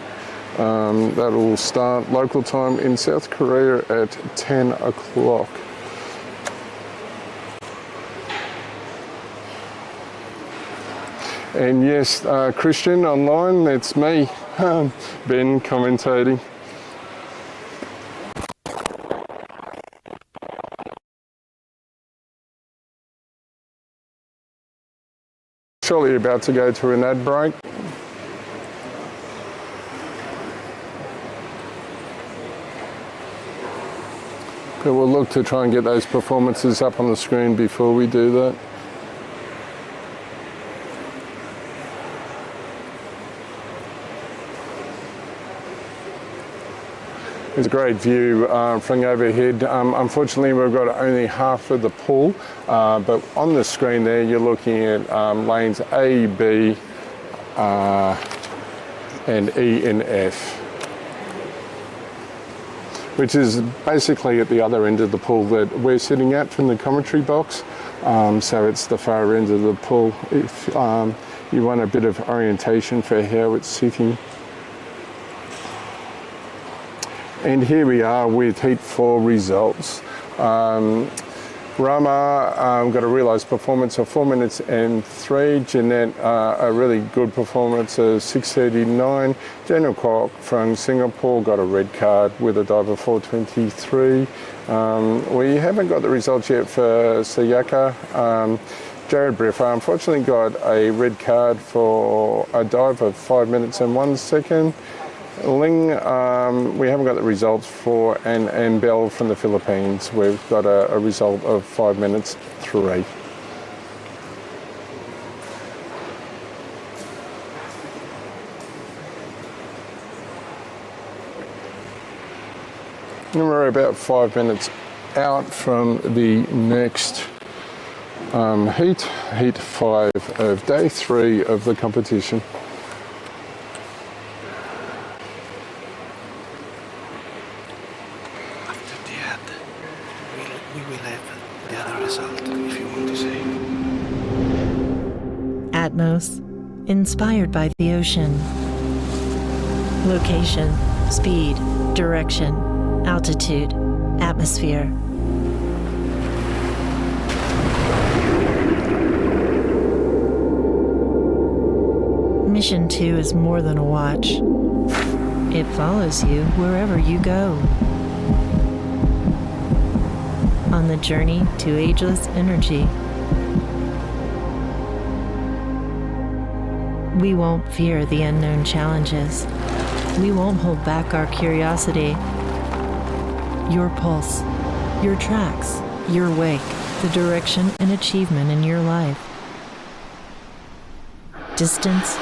That will start local time in South Korea at 10 o'clock. And yes, Christian online, that's me, Ben commentating. Surely about to go to an ad break. But we'll look to try and get those performances up on the screen before we do that. It's a great view from overhead. Unfortunately, we've got only half of the pool, but on the screen there, you're looking at lanes A, B, and E and F, which is basically at the other end of the pool that we're sitting at from the commentary box. So it's the far end of the pool. If you want a bit of orientation for how it's sitting. And here we are with Heat 4 results. Rama got a realised performance of 4 minutes and 3. Jeanette, a really good performance of 6:39. Jieun Hwang from Singapore got a red card with a dive of 4:23. We haven't got the results yet for Sayaka. Jared Breffer unfortunately got a red card for a dive of 5 minutes and 1 second. Ling, we haven't got the results for, and Bell from the Philippines. We've got a result of 5 minutes 3. And we're about 5 minutes out from the next heat 5 of day 3 of the competition. Atmos, inspired by the ocean. Location, speed, direction, altitude, atmosphere. Mission 2 is more than a watch. It follows you wherever you go. On the journey to ageless energy. We won't fear the unknown challenges. We won't hold back our curiosity. Your pulse, your tracks, your wake, the direction and achievement in your life. Distance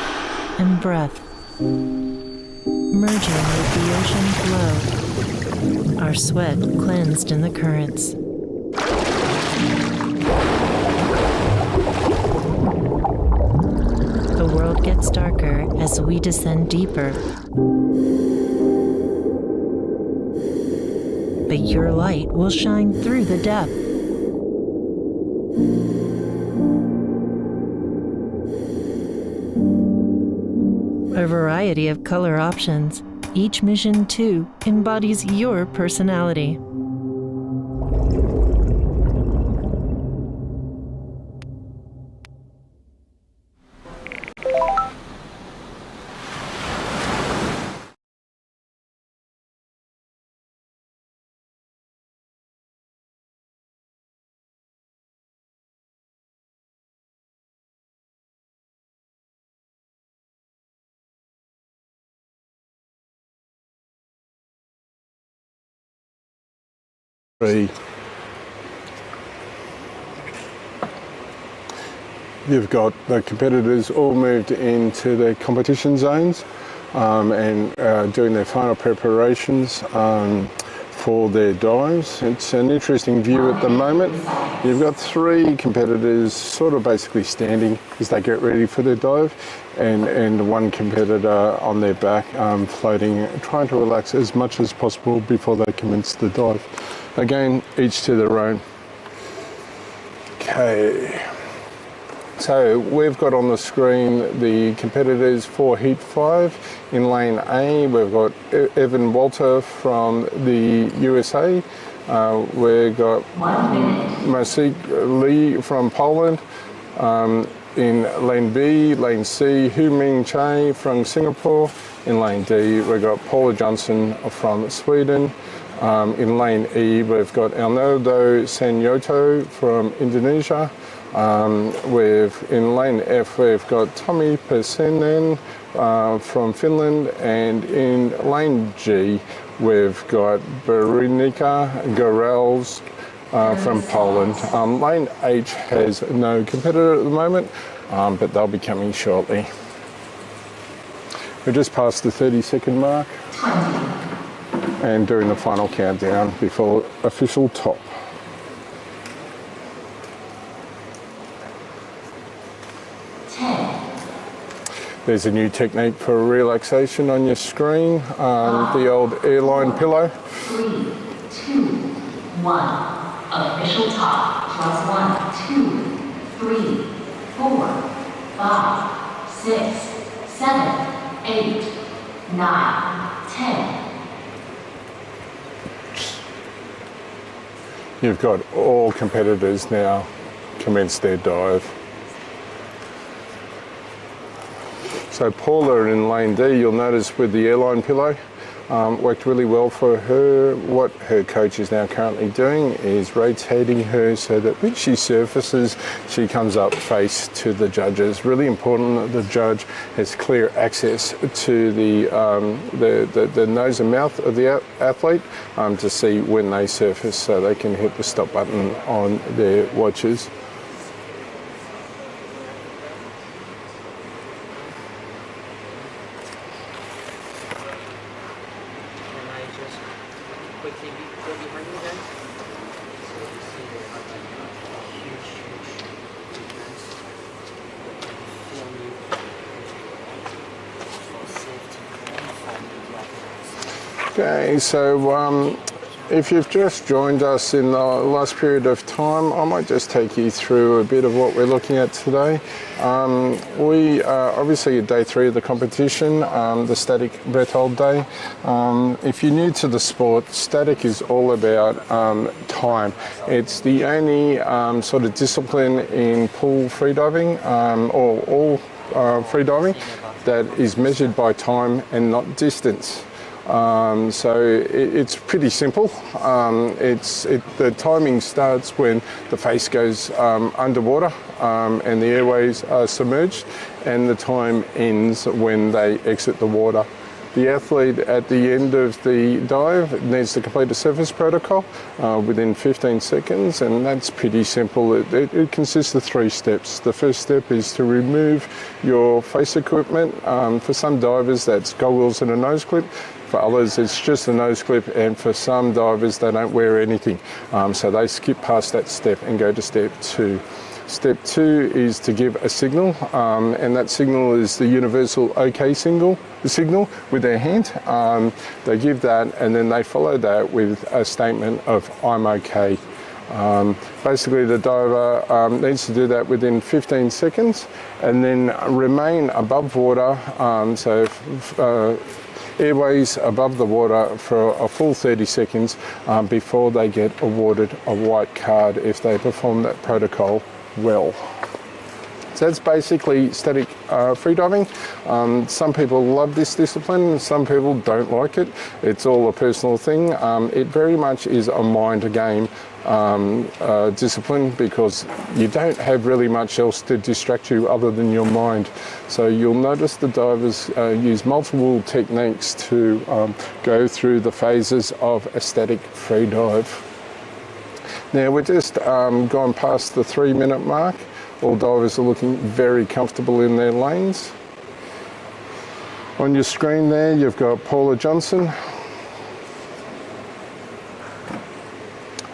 and breath, merging with the ocean flow, our sweat cleansed in the currents. The world gets darker as we descend deeper. But your light will shine through the depth. A variety of color options. Each Mission 2 embodies your personality. You've got the competitors all moved into their competition zones and doing their final preparations for their dives. It's an interesting view at the moment. You've got 3 competitors sort of basically standing as they get ready for their dive, and 1 competitor on their back floating, trying to relax as much as possible before they commence the dive. Again, each to their own. Okay. So we've got on the screen the competitors for Heat 5. In lane A, we've got Evan Walter from the USA. We've got Masik Lee from Poland. In lane B, lane C, Ming Chai from Singapore. In lane D, we've got Paula Johnson from Sweden. In lane E, we've got Arnoldo Sanyoto from Indonesia. In lane F, we've got Tommy Persinen from Finland, and in lane G, we've got Veronika Gorels from Poland. Lane H has no competitor at the moment, but they'll be coming shortly. We're just past the 30-second mark and doing the final countdown before official top. There's a new technique for relaxation on your screen, the old airline pillow. 3, 2, 1, official top. plus 1, 2, 3, 4, 5, 6, 7, 8, 9, 10. You've got all competitors now commence their dive. So Paula in lane D, you'll notice with the airline pillow, worked really well for her. What her coach is now currently doing is rotating her so that when she surfaces, she comes up face to the judges. Really important that the judge has clear access to the nose and mouth of the athlete to see when they surface so they can hit the stop button on their watches. Okay, so if you've just joined us in the last period of time, I might just take you through a bit of what we're looking at today. We are obviously at day 3 of the competition, the static breath hold day. If you're new to the sport, static is all about time. It's the only sort of discipline in pool freediving or all freediving that is measured by time and not distance. So it's pretty simple. The timing starts when the face goes underwater and the airways are submerged, and the time ends when they exit the water. The athlete at the end of the dive needs to complete a surface protocol within 15 seconds, and that's pretty simple. It consists of 3 steps. The first step is to remove your face equipment. For some divers, that's goggles and a nose clip. For others, it's just a nose clip, and for some divers, they don't wear anything. So they skip past that step and go to step 2. Step 2 is to give a signal, and that signal is the universal OK signal with their hand. They give that, and then they follow that with a statement of I'm OK. Basically, the diver needs to do that within 15 seconds and then remain above water, airways above the water for a full 30 seconds before they get awarded a white card if they perform that protocol well. So that's basically static freediving. Some people love this discipline, some people don't like it. It's all a personal thing. It very much is a mind game discipline because you don't have really much else to distract you other than your mind. So you'll notice the divers use multiple techniques to go through the phases of a static free dive. Now we're just gone past the 3-minute mark. All divers are looking very comfortable in their lanes. On your screen there, you've got Paula Johnson.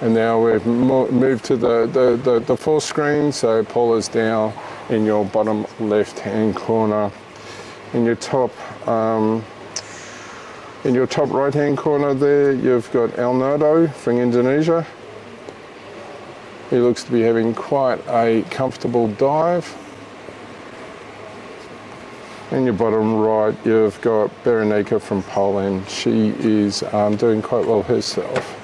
And now we've moved to the full screen, so Paula's down in your bottom left-hand corner. In your top right-hand corner there, you've got Alnardo from Indonesia. He looks to be having quite a comfortable dive. In your bottom right, you've got Berenika from Poland. She is doing quite well herself.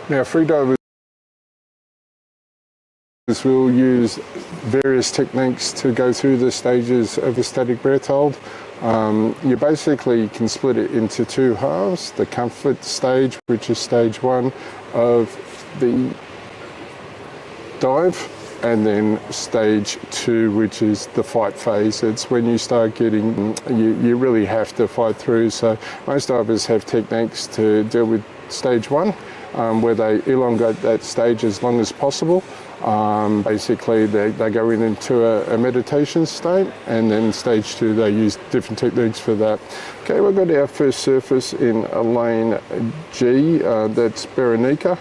Now, freedivers will use various techniques to go through the stages of a static breath hold. You basically can split it into 2 halves. The comfort stage, which is stage 1 of the dive, and then stage 2, which is the fight phase. It's when you start getting, you really have to fight through. So most divers have techniques to deal with stage 1, where they elongate that stage as long as possible. Basically, they go into a meditation state, and then stage 2, they use different techniques for that. Okay, we've got our first surface in lane G. That's Berenika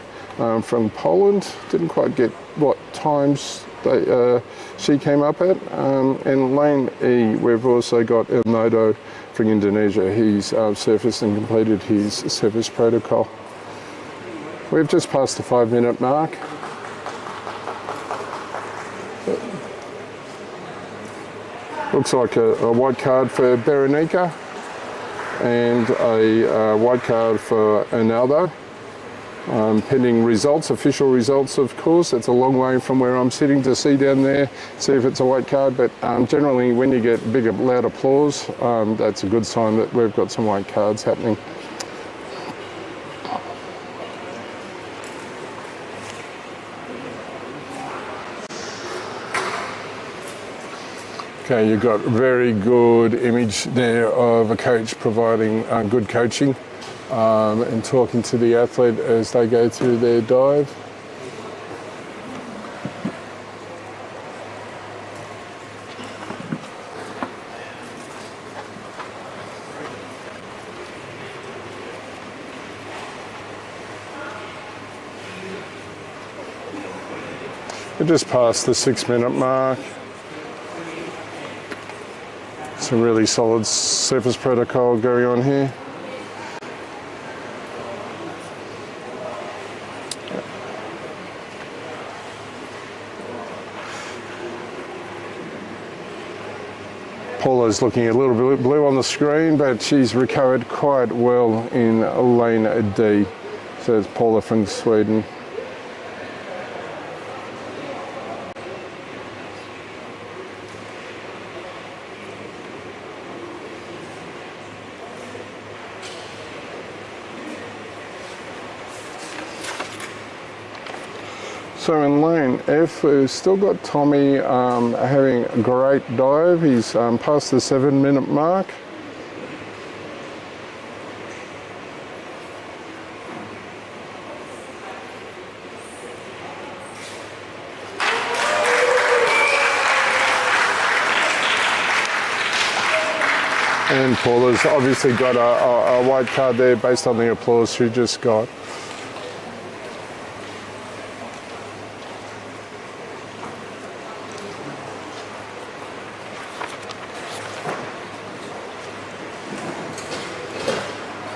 from Poland. Didn't quite get what times she came up at. In lane E, we've also got El Nodo from Indonesia. He's surfaced and completed his surface protocol. We've just passed the 5-minute mark. Looks like a white card for Berenica and a white card for Arnaldo. Pending results, official results of course. It's a long way from where I'm sitting to see down there, see if it's a white card, but generally when you get big loud applause, that's a good sign that we've got some white cards happening. Okay, you've got very good image there of a coach providing good coaching and talking to the athlete as they go through their dive. We just passed the 6-minute mark. Some really solid surface protocol going on here. Paula's looking a little bit blue on the screen, but she's recovered quite well in lane D. So it's Paula from Sweden. So in lane F, we've still got Tommy having a great dive. He's past the 7-minute mark. And Paula's obviously got a white card there based on the applause she just got.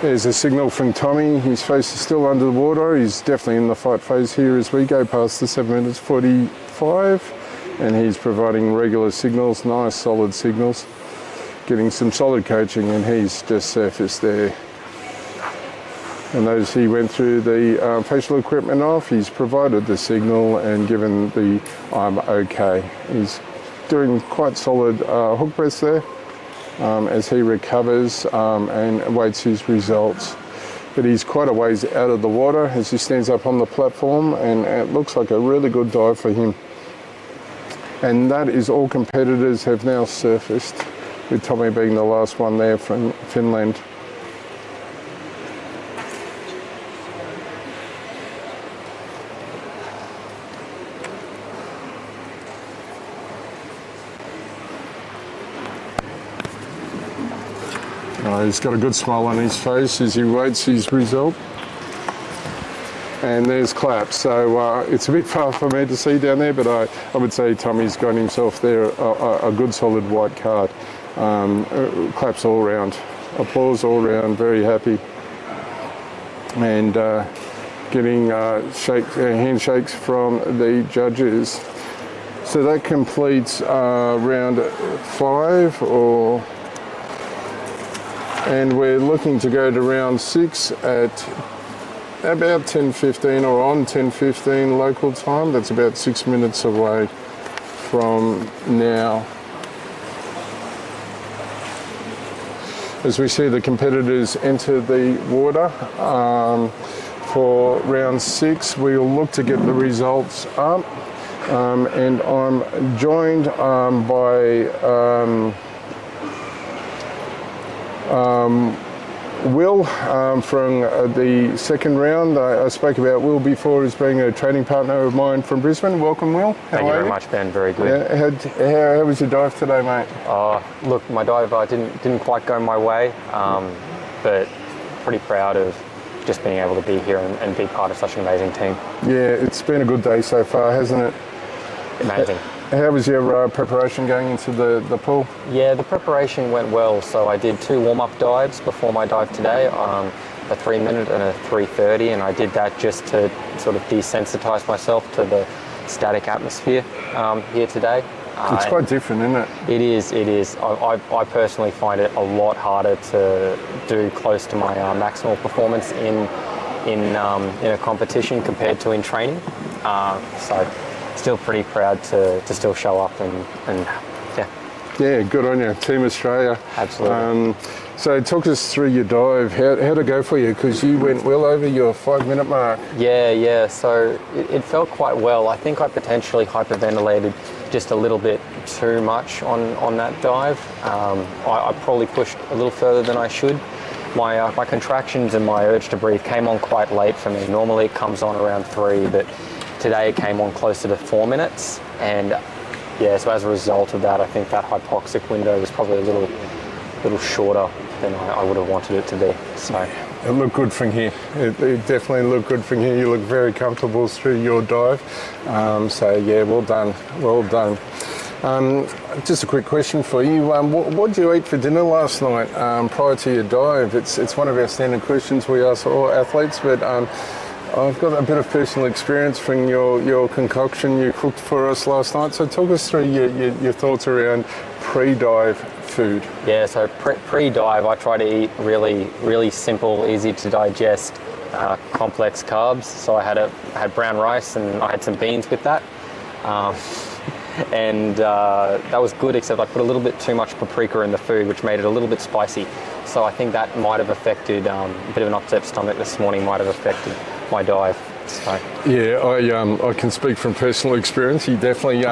There's a signal from Tommy. His face is still under the water. He's definitely in the fight phase here as we go past the 7 minutes 45, and he's providing regular signals, nice solid signals, getting some solid coaching, and he's just surfaced there. And as he went through the facial equipment off, he's provided the signal and given the I'm okay. He's doing quite solid hook breaths there. As he recovers and awaits his results. But he's quite a ways out of the water as he stands up on the platform, and it looks like a really good dive for him. And that is all competitors have now surfaced, with Tommy being the last one there from Finland. He's got a good smile on his face as he waits his result. And there's claps. So it's a bit far for me to see down there, but I would say Tommy's got himself there a good solid white card. Claps all round. Applause all round, very happy. And getting handshakes from the judges. So that completes round 5 and we're looking to go to round 6 at about 10:15 or on 10:15 local time. That's about 6 minutes away from now. As we see the competitors enter the water for round 6, we'll look to get the results up. And I'm joined by Will from the second round. I spoke about Will before as being a training partner of mine from Brisbane. Welcome, Will. Thank you very much, Ben. Very good. Yeah, how was your dive today, mate? Look, my dive didn't quite go my way, but pretty proud of just being able to be here and be part of such an amazing team. Yeah, it's been a good day so far, hasn't it? amazing. How was your preparation going into the pool? Yeah, the preparation went well. So I did 2 warm-up dives before my dive today, a 3-minute and a 3:30, and I did that just to sort of desensitize myself to the static atmosphere here today. It's quite different, isn't it? It is. I personally find it a lot harder to do close to my maximal performance in a competition compared to in training. So still pretty proud to still show up and yeah. Yeah, good on you, Team Australia. Absolutely. So talk us through your dive. How'd it go for you? Because you went well over your 5-minute mark. Yeah. So it felt quite well. I think I potentially hyperventilated just a little bit too much on that dive. I probably pushed a little further than I should. My contractions and my urge to breathe came on quite late for me. Normally it comes on around 3, but today it came on closer to 4 minutes. And yeah, so as a result of that, I think that hypoxic window was probably a little shorter than I would have wanted it to be. So it looked good from here. It definitely looked good from here. You look very comfortable through your dive. So yeah, well done. Just a quick question for you. What did you eat for dinner last night prior to your dive? It's one of our standard questions we ask all athletes, but I've got a bit of personal experience from your concoction you cooked for us last night. So talk us through your thoughts around pre-dive food. Yeah, so pre-dive I try to eat really simple, easy to digest, complex carbs. So I had brown rice and I had some beans with that. And that was good, except I put a little bit too much paprika in the food, which made it a little bit spicy. So I think that might have affected, a bit of an upset stomach this morning might have affected my dive. So. Yeah, I can speak from personal experience. He definitely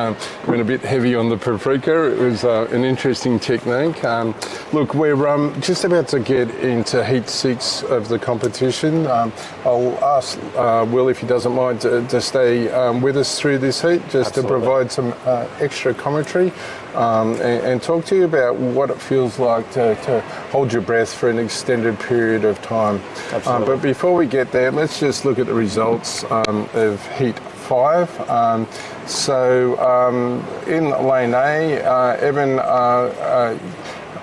went a bit heavy on the paprika. It was an interesting technique. Look, we're just about to get into heat 6 of the competition. I'll ask Will, if he doesn't mind, to stay with us through this heat, just Absolutely. To provide some extra commentary and talk to you about what it feels like to hold your breath for an extended period of time. But before we get there, let's just look at the results of heat 5. In lane A, Evan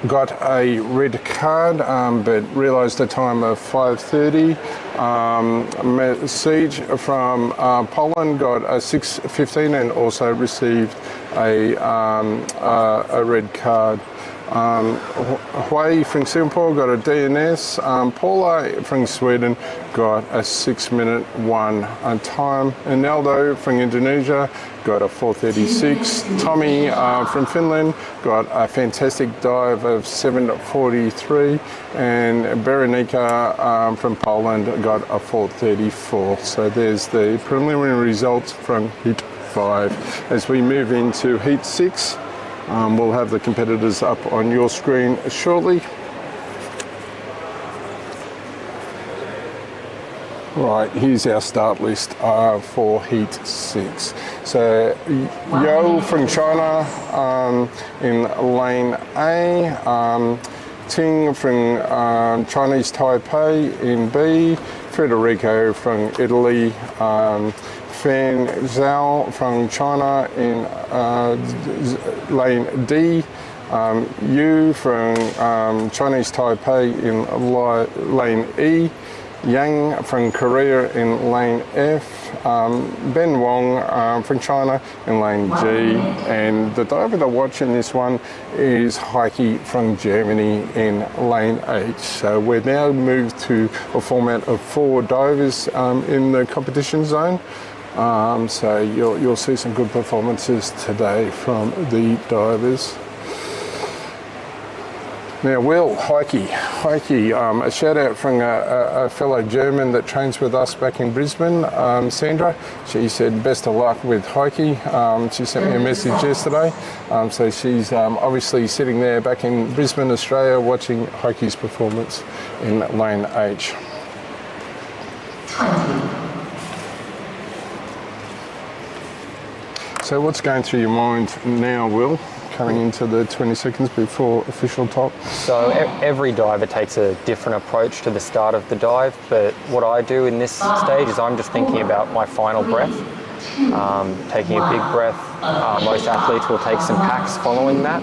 got a red card, but realised a time of 5:30. Mifsud from Poland got a 6:15 and also received a red card. Hui from Singapore got a DNS. Paula from Sweden got a 6-minute 1 time. Naldo from Indonesia got a 4:36. Tommy from Finland got a fantastic dive of 7:43, and Berenika from Poland got a 4:34. So there's the preliminary results from heat 5. As we move into heat 6, we'll have the competitors up on your screen shortly. Right, here's our start list for heat 6. So Yo from China in lane A, Ting from Chinese Taipei in B, Federico from Italy, Fan Zhao from China in lane D, Yu from Chinese Taipei in lane E, Yang from Korea in lane F, Ben Wong from China in lane G, and the diver to watch in this one is Heike from Germany in lane H. So we're now moved to a format of 4 divers in the competition zone. So you'll see some good performances today from the divers. Now, Will, Heike, a shout out from a fellow German that trains with us back in Brisbane, Sandra. She said best of luck with Heike. She sent me a message yesterday. So she's obviously sitting there back in Brisbane, Australia, watching Heike's performance in lane H. 20. So what's going through your mind now, Will, coming into the 20 seconds before official top? So every diver takes a different approach to the start of the dive, but what I do in this stage is I'm just thinking about my final breath. taking a big breath. Most athletes will take some packs following that.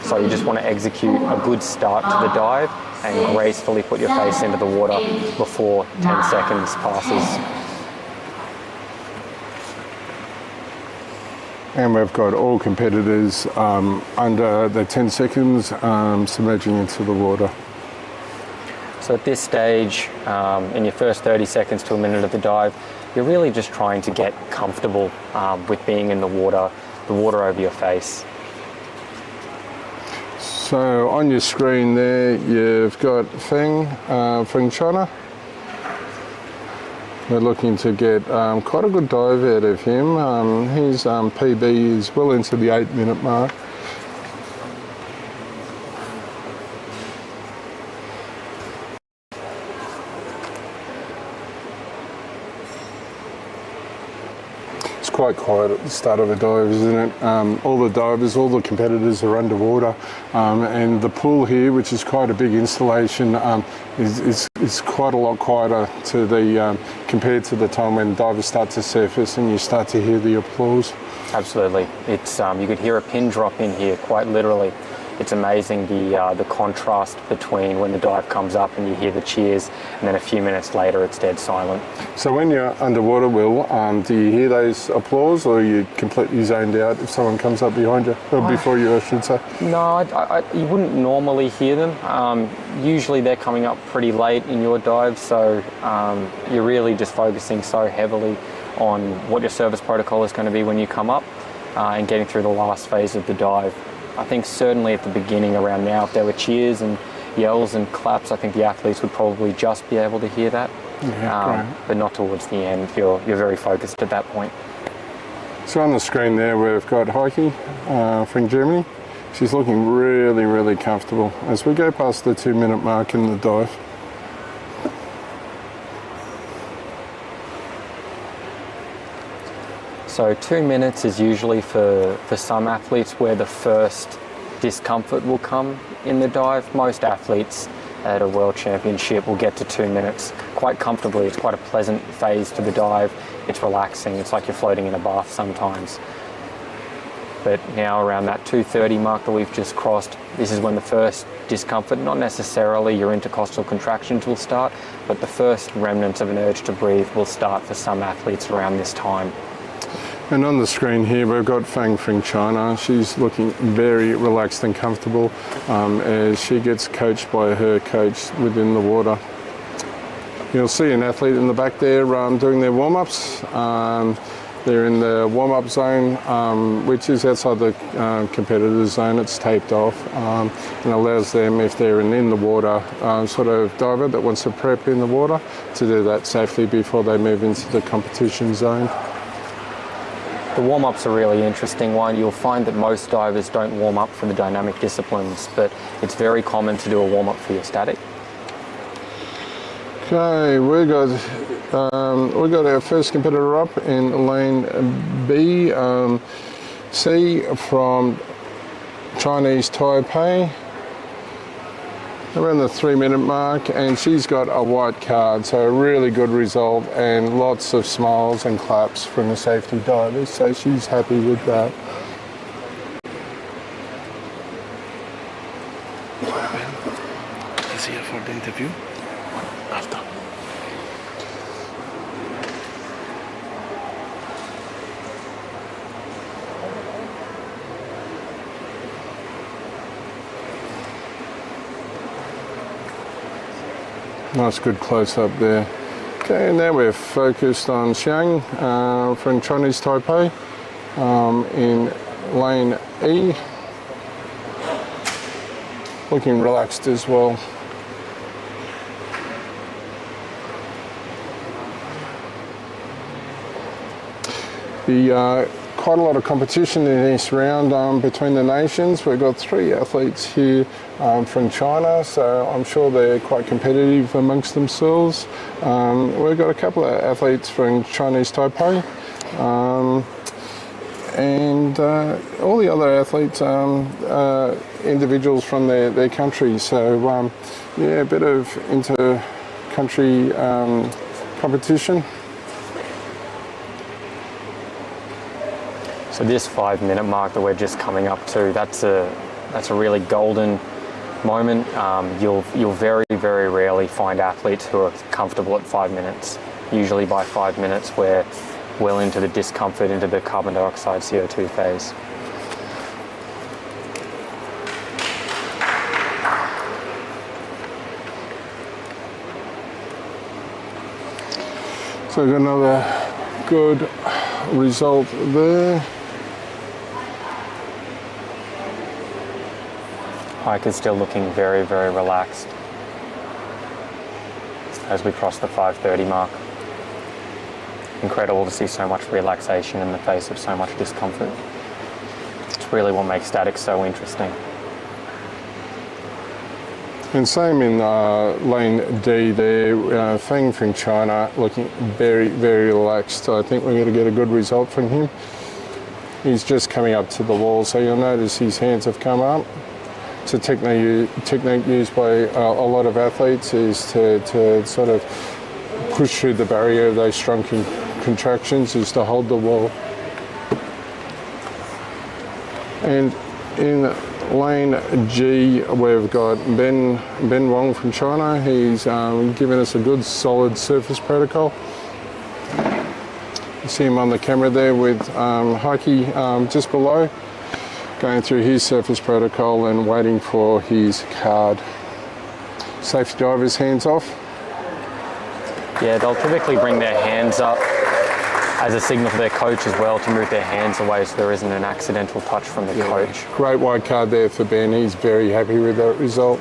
So you just want to execute a good start to the dive and gracefully put your face into the water before 10 seconds passes. And we've got all competitors under the 10 seconds submerging into the water. So at this stage, in your first 30 seconds to a minute of the dive, you're really just trying to get comfortable with being in the water over your face. So on your screen there, you've got Feng China. We're looking to get quite a good dive out of him. His PB is well into the 8-minute mark. It's quite quiet at the start of a dive, isn't it? All the divers, all the competitors are underwater, and the pool here, which is quite a big installation, is quite a lot quieter to the compared to the time when divers start to surface and you start to hear the applause. Absolutely, it's you could hear a pin drop in here, quite literally. It's amazing the contrast between when the dive comes up and you hear the cheers, and then a few minutes later it's dead silent. So when you're underwater, Will, do you hear those applause, or are you completely zoned out if someone comes up behind you, or before you, I should say? No, you wouldn't normally hear them. Usually they're coming up pretty late in your dive, so you're really just focusing so heavily on what your service protocol is going to be when you come up and getting through the last phase of the dive. I think certainly at the beginning around now, if there were cheers and yells and claps, I think the athletes would probably just be able to hear that. Yeah, but not towards the end. You're very focused at that point. So on the screen there, we've got Heike from Germany. She's looking really, really comfortable as we go past the 2-minute mark in the dive. So 2 minutes is usually for some athletes where the first discomfort will come in the dive. Most athletes at a World Championship will get to 2 minutes quite comfortably. It's quite a pleasant phase to the dive. It's relaxing. It's like you're floating in a bath sometimes. But now around that 2:30 mark that we've just crossed, this is when the first discomfort, not necessarily your intercostal contractions will start, but the first remnants of an urge to breathe will start for some athletes around this time. And on the screen here, we've got Feng China. She's looking very relaxed and comfortable as she gets coached by her coach within the water. You'll see an athlete in the back there doing their warm-ups. They're in the warm-up zone, which is outside the competitor zone. It's taped off and allows them, if they're in the water, sort of diver that wants to prep in the water, to do that safely before they move into the competition zone. The warm-up's a really interesting one. You'll find that most divers don't warm up for the dynamic disciplines, but it's very common to do a warm-up for your static. Okay, we got our first competitor up in lane B, C from Chinese Taipei, around the 3-minute mark, and she's got a white card, so a really good result and lots of smiles and claps from the safety divers, so she's happy with that. Is here for the interview? After. Nice good close-up there. Okay, now we're focused on Xiang from Chinese Taipei in lane E. Looking relaxed as well. Quite a lot of competition in this round between the nations. We've got 3 athletes here from China, so I'm sure they're quite competitive amongst themselves. We've got a couple of athletes from Chinese Taipei, and all the other athletes individuals from their country. So yeah, a bit of inter-country competition. So this 5 minute mark that we're just coming up to, that's a really golden moment. You'll very, very rarely find athletes who are comfortable at 5 minutes. Usually by 5 minutes we're well into the discomfort, into the carbon dioxide CO2 phase. So we've got another good result there. Hiker's still looking very, very relaxed as we cross the 5:30 mark. Incredible to see so much relaxation in the face of so much discomfort. It's really what makes statics so interesting. And same in lane D there, Feng from China looking very, very relaxed. I think we're going to get a good result from him. He's just coming up to the wall, so you'll notice his hands have come up. It's a technique used by a lot of athletes, is to sort of push through the barrier of those strong contractions, is to hold the wall. And in lane G, we've got Ben Wong from China. He's given us a good solid surface protocol. You see him on the camera there with Heike just below, going through his surface protocol and waiting for his card. Safety divers hands off. Yeah, they'll typically bring their hands up as a signal for their coach as well, to move their hands away so there isn't an accidental touch from the coach. Great white card there for Ben. He's very happy with that result.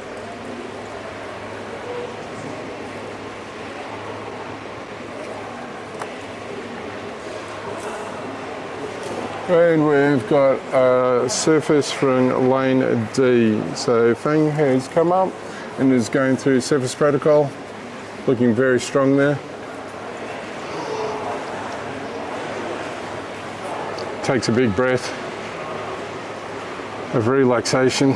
And we've got a surface from lane D. So Feng has come up and is going through surface protocol, looking very strong there. Takes a big breath of relaxation,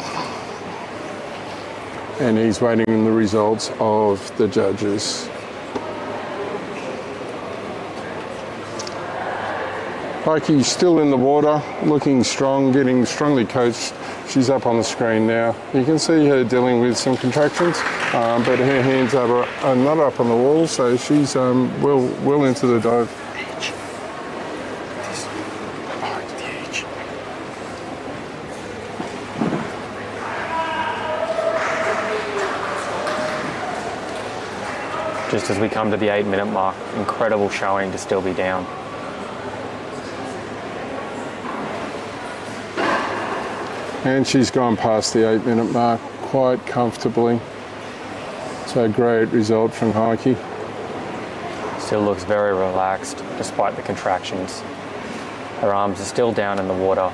and he's waiting on the results of the judges. Heike's still in the water, looking strong, getting strongly coached. She's up on the screen now. You can see her dealing with some contractions, but her hands are not up on the wall, so she's well into the dive. Just as we come to the 8 minute mark, incredible showing to still be down. And she's gone past the 8 minute mark quite comfortably. So great result from Heike. Still looks very relaxed despite the contractions. Her arms are still down in the water.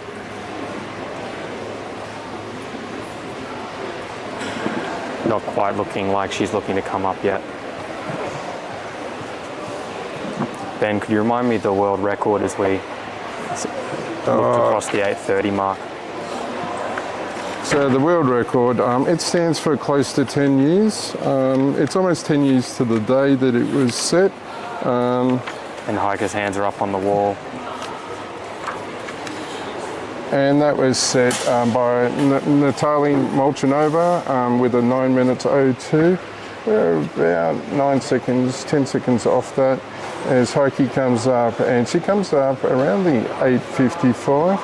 Not quite looking like she's looking to come up yet. Ben, could you remind me of the world record as we looked across the 8:30 mark? So the world record, it stands for close to 10 years. It's almost 10 years to the day that it was set. And Heike's hands are up on the wall. And that was set by Natalia Molchanva with a 9 minutes 02. We're about 9 seconds, 10 seconds off that as Heike comes up, and she comes up around the 8:55.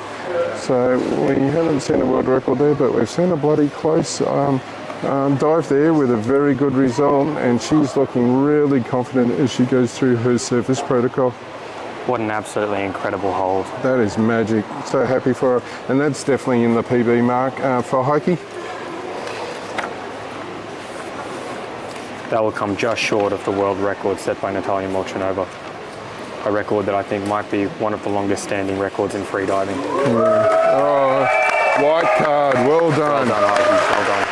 So we haven't seen a world record there, but we've seen a bloody close dive there with a very good result, and she's looking really confident as she goes through her surface protocol. What an absolutely incredible hold. That is magic. So happy for her. And that's definitely in the PB mark for Heike. That will come just short of the world record set by Natalia Molchanva. A record that I think might be one of the longest standing records in freediving. Oh, white card, well done. Well done, Heike, well done.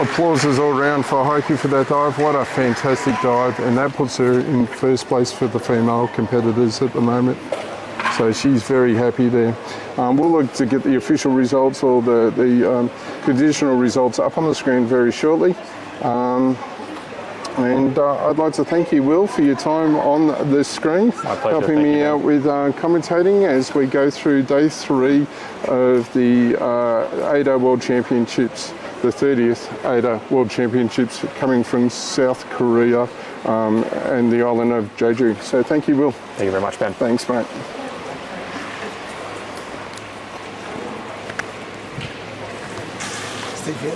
Applauses all round for Heike for that dive. What a fantastic dive, and that puts her in first place for the female competitors at the moment. So she's very happy there. We'll look to get the official results or the conditional results up on the screen very shortly. And I'd like to thank you, Will, for your time on the screen, My pleasure. helping Thank me you, out with commentating as we go through day 3 of the AIDA World Championships, the 30th AIDA World Championships coming from South Korea and the island of Jeju. So thank you, Will. Thank you very much, Ben. Thanks, mate. Stay here.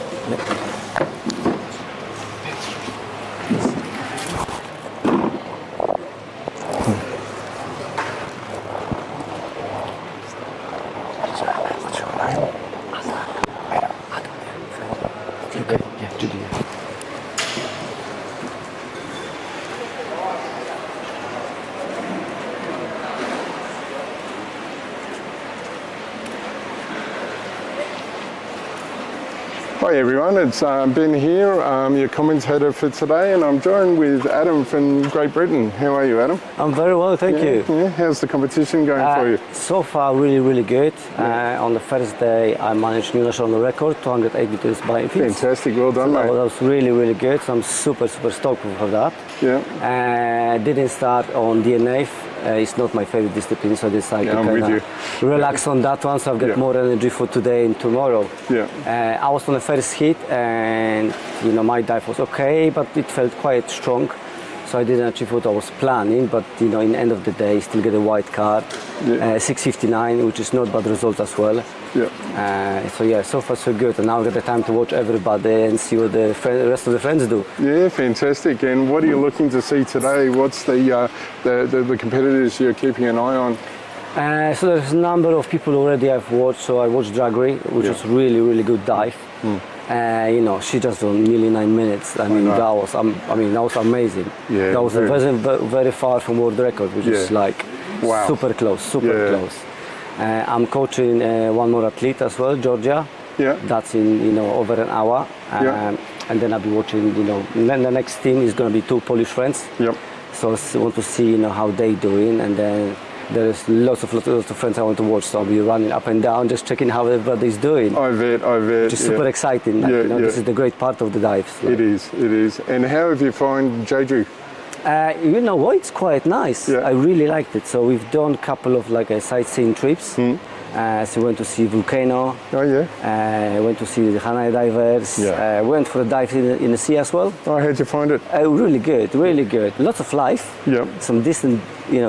Hi everyone, it's Ben here, your commentator for today, and I'm joined with Adam from Great Britain. How are you, Adam? I'm very well, thank you. Yeah. How's the competition going for you? So far, really, really good. On the first day, I managed new national record, 208 meters by feet. Fantastic, well done, That mate. was really, really good. So I'm super stoked for that. Yeah. Didn't start on DNA. It's not my favorite discipline, so I decided I'm to with kind of relax on that one, so I've got more energy for today and tomorrow. Yeah. I was on the first hit, and my dive was okay, but it felt quite strong. So I didn't achieve what I was planning, but in the end of the day, still get a white card, 6:59, which is not bad result as well. Yeah. So far so good, and now I get the time to watch everybody and see what the rest of the friends do. Yeah, fantastic. And what are you looking to see today? What's the competitors you're keeping an eye on? So there's a number of people already I've watched. So I watched Dagoury, which was really, really good dive. She just done nearly 9 minutes. I mean, that was amazing. Yeah, that was very far from world record, which is like super close, close. I'm coaching one more athlete as well, Georgia. Yeah. That's in over an hour. And then I'll be watching. Then the next team is going to be 2 Polish friends. Yep. So I want to see how they doing, and then there's lots of friends I want to watch. So I'll be running up and down, just checking how everybody's doing. I bet. Which is super exciting. This is the great part of the dives. It is. And how have you found Jeju? You know what? It's quite nice. Yeah. I really liked it. So we've done a couple of sightseeing trips. So we went to see volcano. Oh yeah. Went to see the Hanai divers. Yeah. Went for a dive in the sea as well. Oh, how'd you find it? Really good, really good. Lots of life. Yep. Some decent,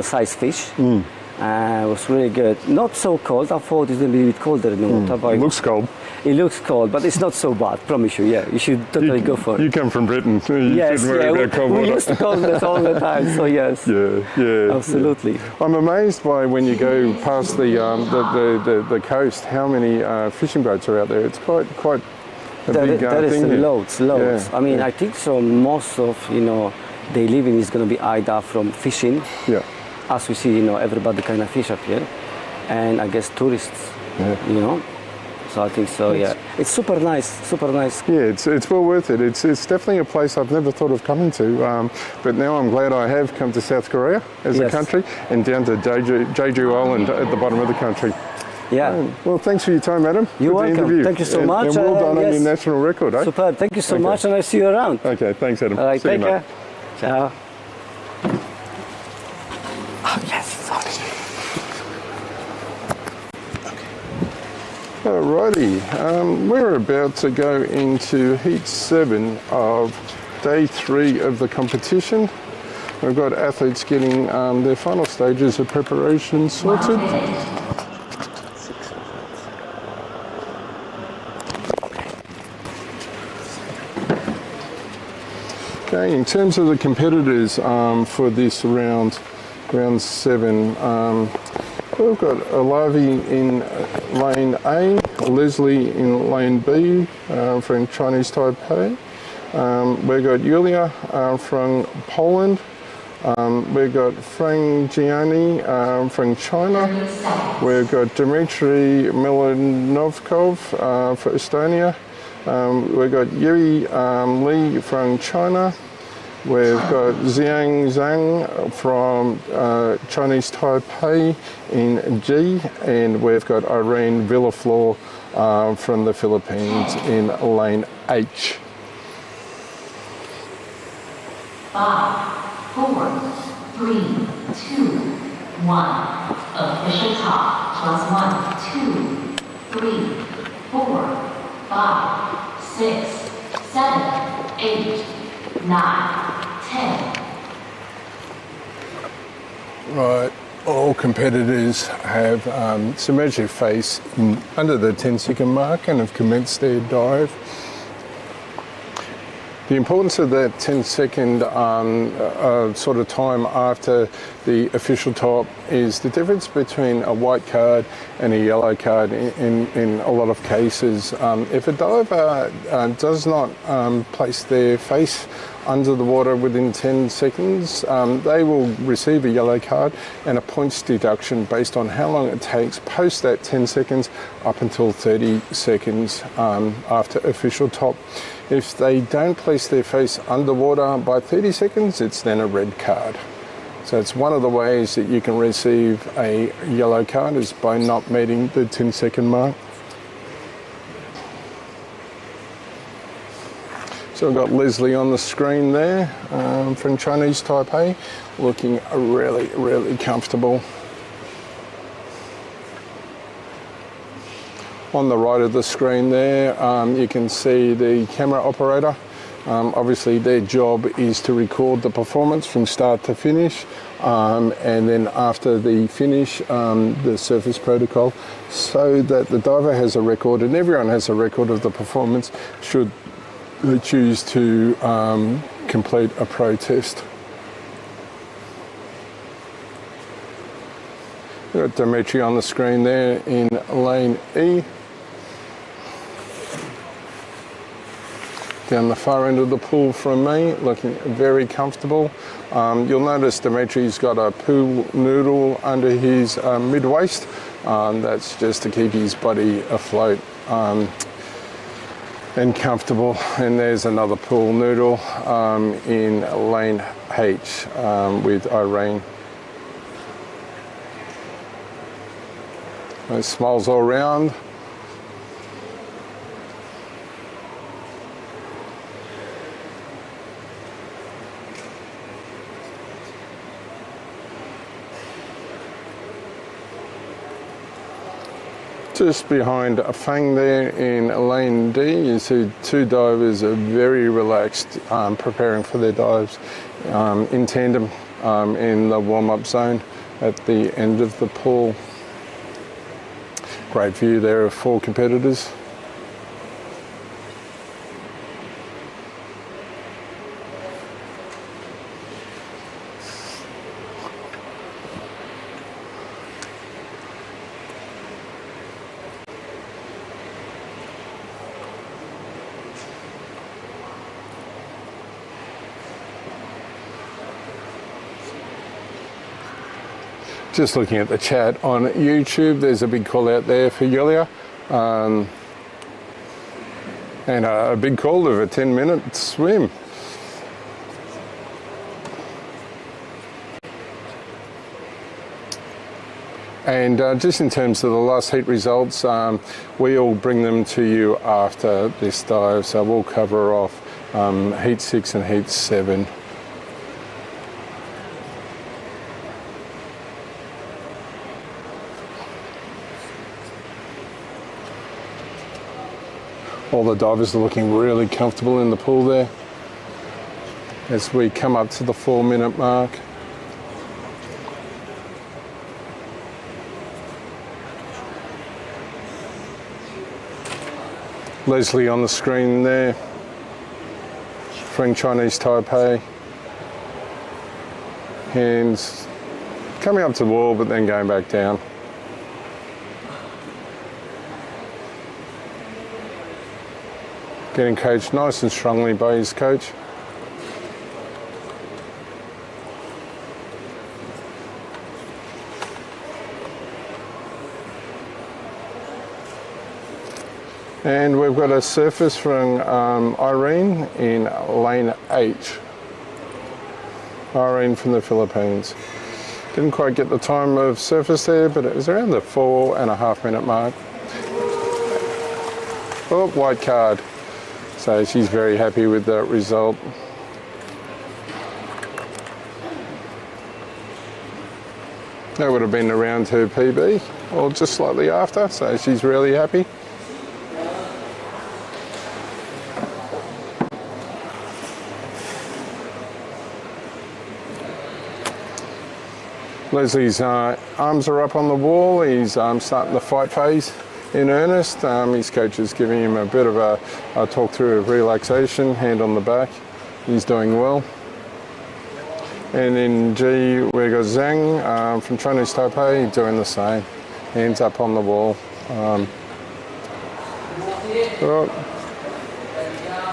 size fish. It was really good. Not so cold. I thought it was going to be a bit colder in the water. But Looks cold. It looks cold, but it's not so bad. Promise you. Yeah, you should totally go for it. You come from Britain. You Yes, shouldn't worry about cold we water. used to coldness all the time. So yes. Yeah. Absolutely. I'm amazed by when you go past the coast, how many fishing boats are out there. It's quite a big There is thing here. loads. Yeah, I mean, I think so. Most of their living is going to be AIDA from fishing. Yeah. As we see, everybody kind of fish up here, and I guess tourists. Yeah. So I think so. Yeah. It's super nice. Yeah, it's well worth it. It's definitely a place I've never thought of coming to, but now I'm glad I have come to South Korea as a country and down to Jeju Island at the bottom of the country. Yeah. Well, thanks for your time, Adam. You're Good welcome. interview. Thank you so much. And well done on yes. your national record, eh? Super. Thank you so much, and I'll see you around. Okay, thanks, Adam. All right. See you, Take mate. care. Ciao. Oh, yes, sorry. Alrighty, we're about to go into heat 7 of day 3 of the competition. We've got athletes getting their final stages of preparation sorted. Okay, in terms of the competitors for this round 7, we've got Alavi in lane A, Leslie in lane B from Chinese Taipei. We've got Yulia from Poland. We've got Frank Gianni from China. We've got Dmitry Milanovkov for Estonia. We've got Yui Li from China. We've got Xiang Zhang from Chinese Taipei in G, and we've got Irene Villaflor from the Philippines in lane H. 5, 4, 3, 2, 1. Official top +1, 2, 3, 4, 5, 6, 7, 8, 9, 10. Right, all competitors have submerged their face under the 10-second mark and have commenced their dive. The importance of that 10-second sort of time after the official top is the difference between a white card and a yellow card in a lot of cases. If a diver does not place their face under the water within 10 seconds, they will receive a yellow card and a points deduction based on how long it takes post that 10 seconds up until 30 seconds after official top. If they don't place their face underwater by 30 seconds, it's then a red card. So it's one of the ways that you can receive a yellow card is by not meeting the 10-second mark. So we've got Leslie on the screen there from Chinese Taipei, looking really, really comfortable. On the right of the screen there, you can see the camera operator. Obviously their job is to record the performance from start to finish, and then after the finish, the surface protocol, so that the diver has a record and everyone has a record of the performance should they choose to complete a pro test. We've got Dimitri on the screen there in lane E. Down the far end of the pool from me, looking very comfortable. You'll notice Dimitri's got a pool noodle under his mid-waist. That's just to keep his body afloat and comfortable. And there's another pool noodle in lane H with Irene. And smiles all around. Just behind Fang there in lane D, you see two divers are very relaxed, preparing for their dives in tandem in the warm-up zone at the end of the pool. Great view there of 4 competitors. Just looking at the chat on YouTube, there's a big call out there for Yulia. And a big call of a 10-minute swim. And just in terms of the last heat results, we'll bring them to you after this dive. So we'll cover off heat 6 and heat 7. All the divers are looking really comfortable in the pool there as we come up to the 4-minute mark. Leslie on the screen there from Chinese Taipei. Hands coming up to the wall but then going back down. Getting coached nice and strongly by his coach. And we've got a surface from Irene in lane H. Irene from the Philippines. Didn't quite get the time of surface there, but it was around the 4.5-minute mark. Oh, white card. So she's very happy with that result. That would have been around her PB, or just slightly after, so she's really happy. Leslie's arms are up on the wall. He's starting the fight phase in earnest. His coach is giving him a bit of a talk through of relaxation, hand on the back. He's doing well. And in G, we've got Zhang from Chinese Taipei doing the same. Hands up on the wall.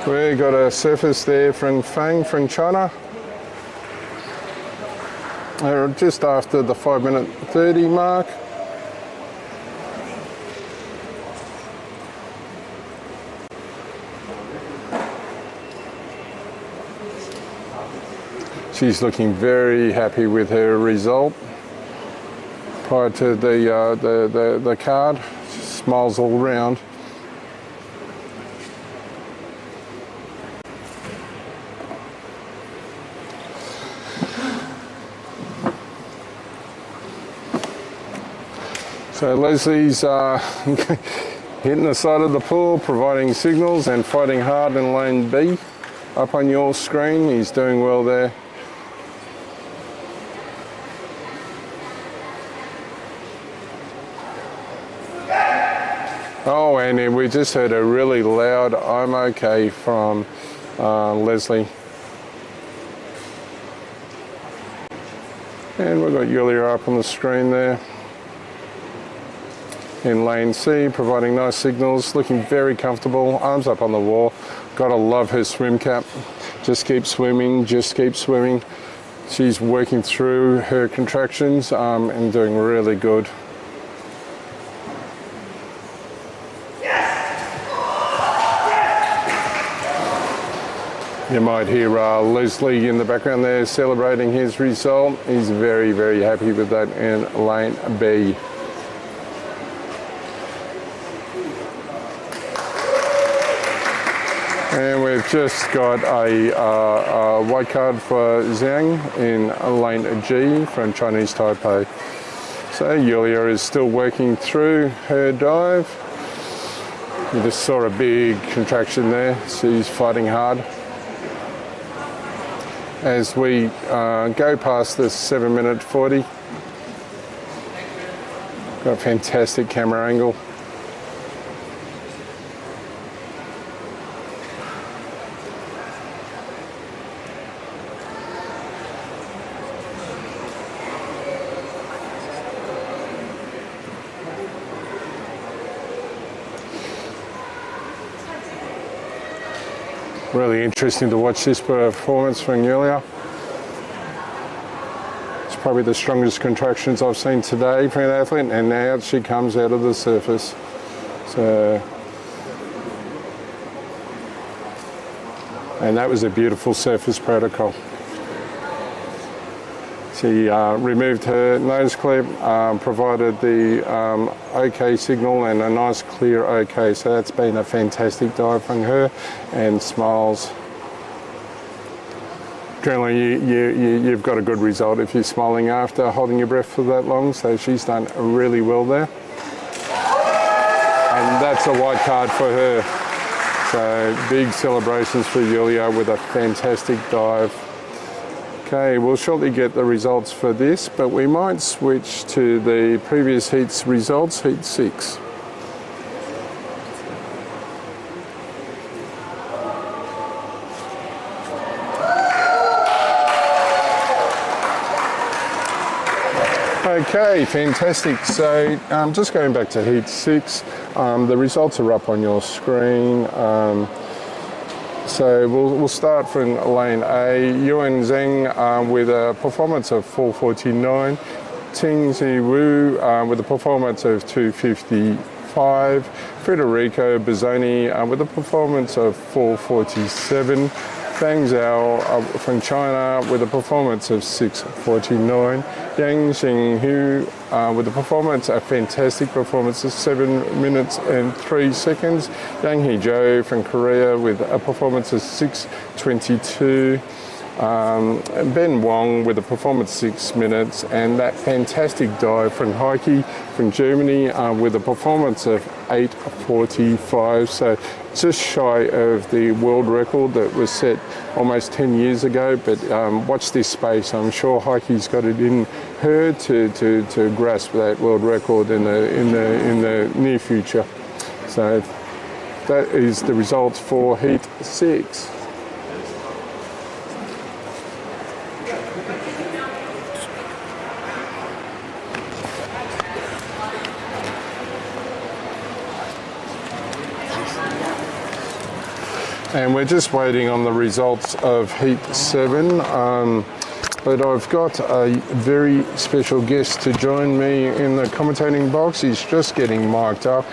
We've got a surface there from Fang from China. Just after the 5:30 mark. She's looking very happy with her result. Prior to the card, she smiles all round. So Leslie's hitting the side of the pool, providing signals and fighting hard in lane B. Up on your screen, he's doing well there. Oh, and we just heard a really loud "I'm okay" from Leslie. And we've got Yulia up on the screen there. In lane C, providing nice signals, looking very comfortable, arms up on the wall. Gotta love her swim cap. Just keep swimming, just keep swimming. She's working through her contractions and doing really good. You might hear Leslie in the background there celebrating his result. He's very, very happy with that in lane B. And we've just got a white card for Zhang in lane G from Chinese Taipei. So Yulia is still working through her dive. You just saw a big contraction there. She's fighting hard. As we go past this 7:40, got a fantastic camera angle. Really interesting to watch this performance from Yulia. It's probably the strongest contractions I've seen today from an athlete, and now she comes out of the surface. So, and that was a beautiful surface protocol. She removed her nose clip, provided the OK signal and a nice clear OK. So that's been a fantastic dive from her, and smiles. Generally, you've got a good result if you're smiling after holding your breath for that long. So she's done really well there. And that's a white card for her. So big celebrations for Yulia with a fantastic dive. Okay, we'll shortly get the results for this, but we might switch to the previous heat's results, heat 6. Okay, fantastic. So just going back to heat 6, the results are up on your screen. So we'll start from lane A. Yuan Zheng with a performance of 4:49. Ting Zi Wu with a performance of 2:55. Federico Bozzoni with a performance of 4:47. Fang Zhao from China with a performance of 6:49. Yang Xinghu with a fantastic performance of 7 minutes and 3 seconds. Yang Hee-jo from Korea with a performance of 6:22. Ben Wong with a performance 6 minutes, and that fantastic dive from Heike from Germany with a performance of 8:45, so just shy of the world record that was set almost 10 years ago. But watch this space. I'm sure Heike's got it in her to grasp that world record in the near future. So that is the results for Heat 6. And we're just waiting on the results of Heat 7. But I've got a very special guest to join me in the commentating box. He's just getting mic'd up.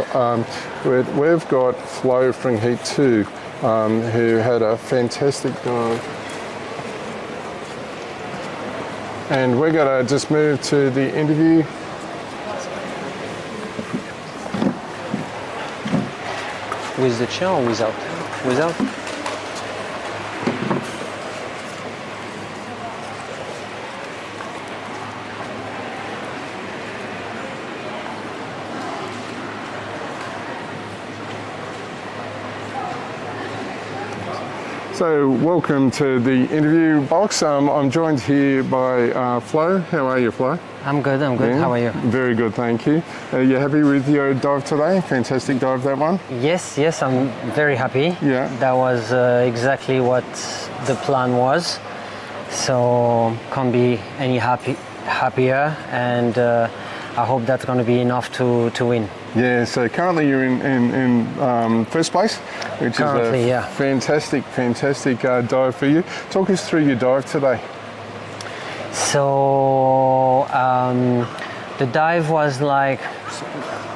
We've got Flo from Heat 2, who had a fantastic dive. And we're going to just move to the interview. With the chair or without? Without? So welcome to the interview box. I'm joined here by Flo. How are you, Flo? I'm good. Yeah. How are you? Very good, thank you. Are you happy with your dive today? Fantastic dive, that one? Yes, I'm very happy. Yeah. That was exactly what the plan was. So can't be any happier, and I hope that's going to be enough to win. Yeah, so currently you're in first place, which Currently, is a yeah. fantastic dive for you. Talk us through your dive today. So the dive was like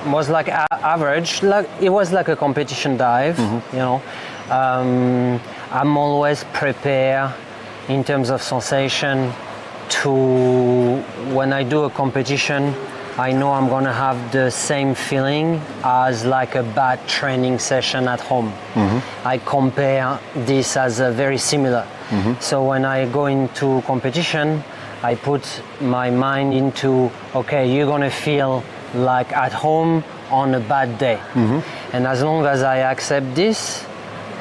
average. Like it was like a competition dive, you know. I'm always prepared in terms of sensation to when I do a competition. I know I'm gonna have the same feeling as like a bad training session at home. I compare this as a very similar. So when I go into competition, I put my mind into, okay, you're gonna feel like at home on a bad day. And as long as I accept this,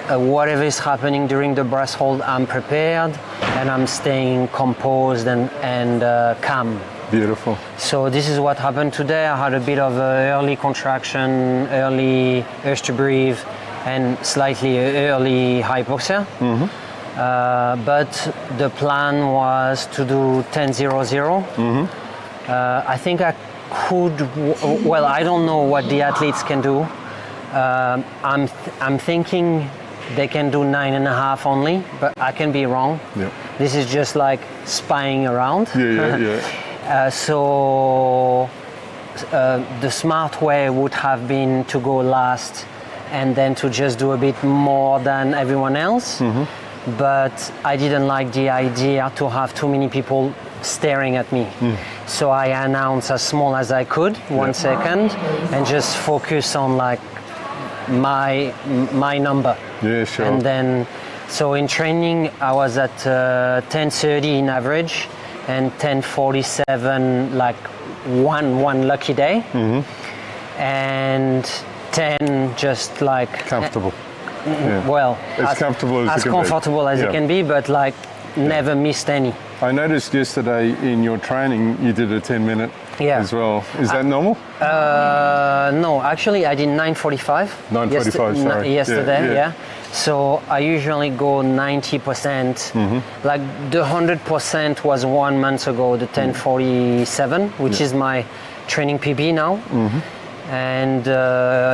whatever is happening during the breath hold, I'm prepared and I'm staying composed and calm. Beautiful. So this is what happened today. I had a bit of early contraction, early urge to breathe, and slightly early hypoxia. But the plan was to do 10:00. I think I could. Well, I don't know what the athletes can do. I'm thinking they can do 9.5 only, but I can be wrong. Yeah. This is just like spying around. Yeah. So the smart way would have been to go last and then to just do a bit more than everyone else. But I didn't like the idea to have too many people staring at me. So I announced as small as I could, 1 second, and just focus on like my number. Yeah, sure. And then, so in training, I was at 10:30 in average, and 10:47 like one lucky day, and 10 just like Comfortable. well, as comfortable as it can comfortable be. as it can be, but like never missed any. I noticed yesterday in your training you did a 10-minute as well. Is that normal? No, actually I did 9:45. 9:45, sorry. Yesterday, yeah. So I usually go 90%. Like the 100% was 1 month ago, the 10:47, which is my training PB now. And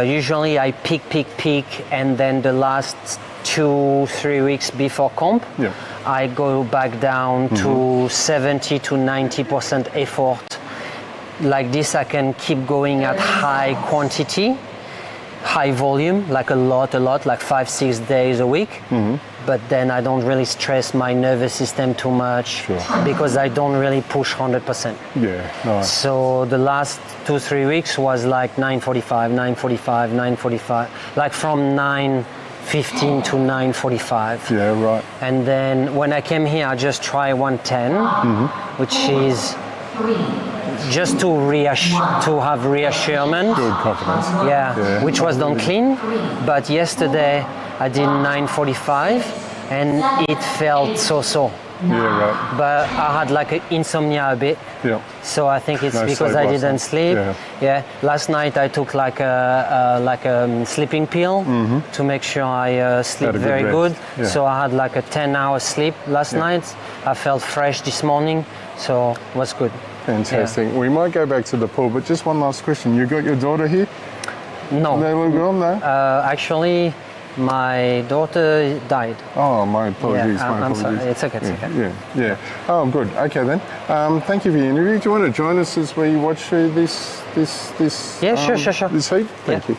usually I peak, and then the last 2-3 weeks before comp, I go back down to 70 to 90% effort. Like this, I can keep going at high quantity, high volume, like a lot, like 5-6 days a week. But then I don't really stress my nervous system too much because I don't really push 100%. Yeah, nice. So the last 2-3 weeks was like 9:45, like from 9 15 to 9:45. Yeah, right. And then when I came here, I just tried 110, which is just to have reassurance. Good confidence. Yeah, which was done clean. But yesterday I did 9:45, and it felt so. Yeah, right. But I had like insomnia a bit. Yeah. So I think it's No because sleep I last didn't night. sleep. Yeah. Last night I took like a sleeping pill to make sure I sleep Had a good very rest. good. Yeah. So I had like a 10-hour sleep last night. I felt fresh this morning, so it was good. Fantastic. We might go back to the pool, but just one last question. You got your daughter here? No, They were gone, no? actually, my daughter died. Oh, my apologies. Yeah, my I'm apologies. sorry. It's okay. It's okay. Yeah. Oh, good. Okay then. Thank you for the interview. Do you want to join us as we watch through this? Yeah, sure. This heat. Thank you.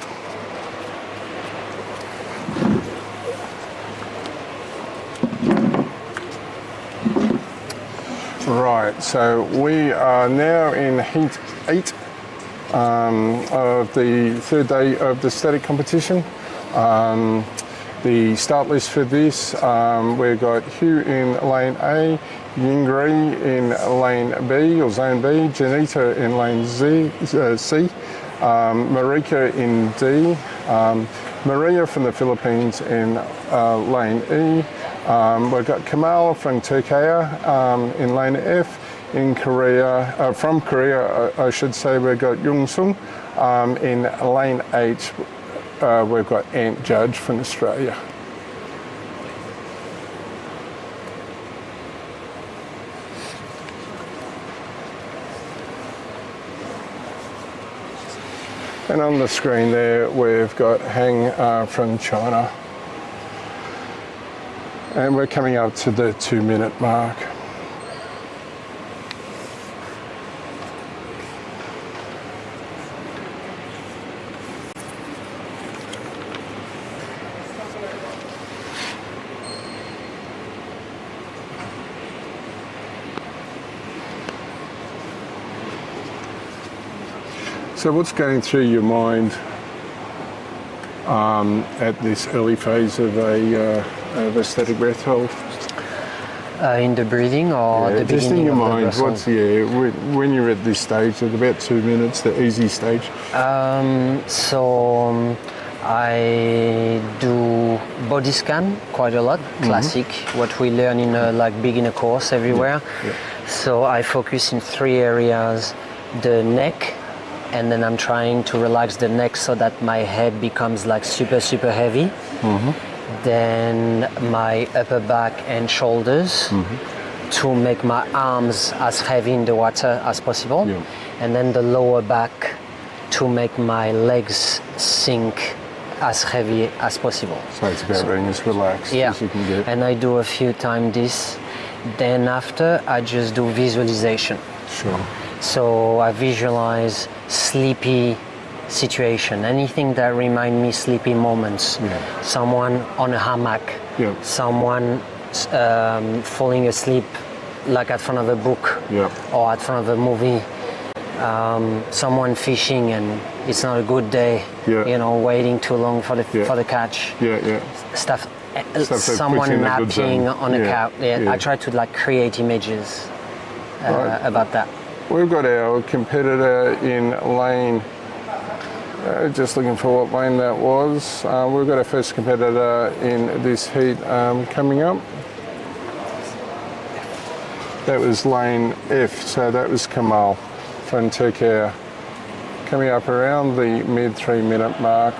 Right. So we are now in heat 8 of the third day of the static competition. The start list for this, we've got Hugh in lane A, Yingri in lane B or zone B, Janita in lane C, Marika in D, Maria from the Philippines in lane E. We've got Kamal from Turkey in lane F. In Korea, from Korea, I should say, we've got Jung Sung in lane H. We've got Ant Judge from Australia. And on the screen there, we've got Hang from China. And we're coming up to the 2-minute mark. So what's going through your mind at this early phase of a static breath hold? In the breathing or the just in beginning your of mind, the breath hold? when you're at this stage, at about 2 minutes, the easy stage? I do body scan quite a lot, classic, what we learn in a beginner course everywhere. Yeah. So I focus in 3 areas: the neck, and then I'm trying to relax the neck so that my head becomes super heavy. Then my upper back and shoulders to make my arms as heavy in the water as possible. Yeah. And then the lower back to make my legs sink as heavy as possible. So it's about being as relaxed as you can get. And I do a few times this. Then after, I just do visualization. Sure. So I visualize sleepy situation, anything that remind me sleepy moments. Yeah. Someone on a hammock, someone falling asleep like at front of a book or at front of a movie, someone fishing and it's not a good day, waiting too long for the catch. Stuff someone napping on a couch. I try to create images about that. We've got our competitor in lane, just looking for what lane that was. We've got our first competitor in this heat coming up. That was lane F, so that was Kamal from Turkey, coming up around the mid 3-minute mark.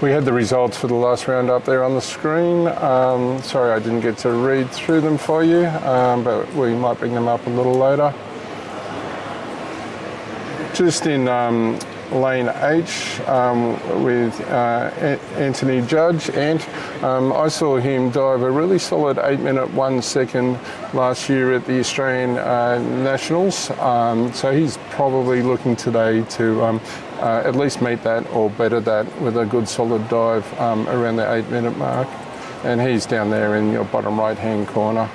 We had the results for the last round up there on the screen. Sorry I didn't get to read through them for you, but we might bring them up a little later. Just in lane H with Anthony Judge. I saw him dive a really solid 8-minute 1 second last year at the Australian Nationals. So he's probably looking today to at least meet that or better that with a good solid dive around the 8-minute mark. And he's down there in your bottom right hand corner.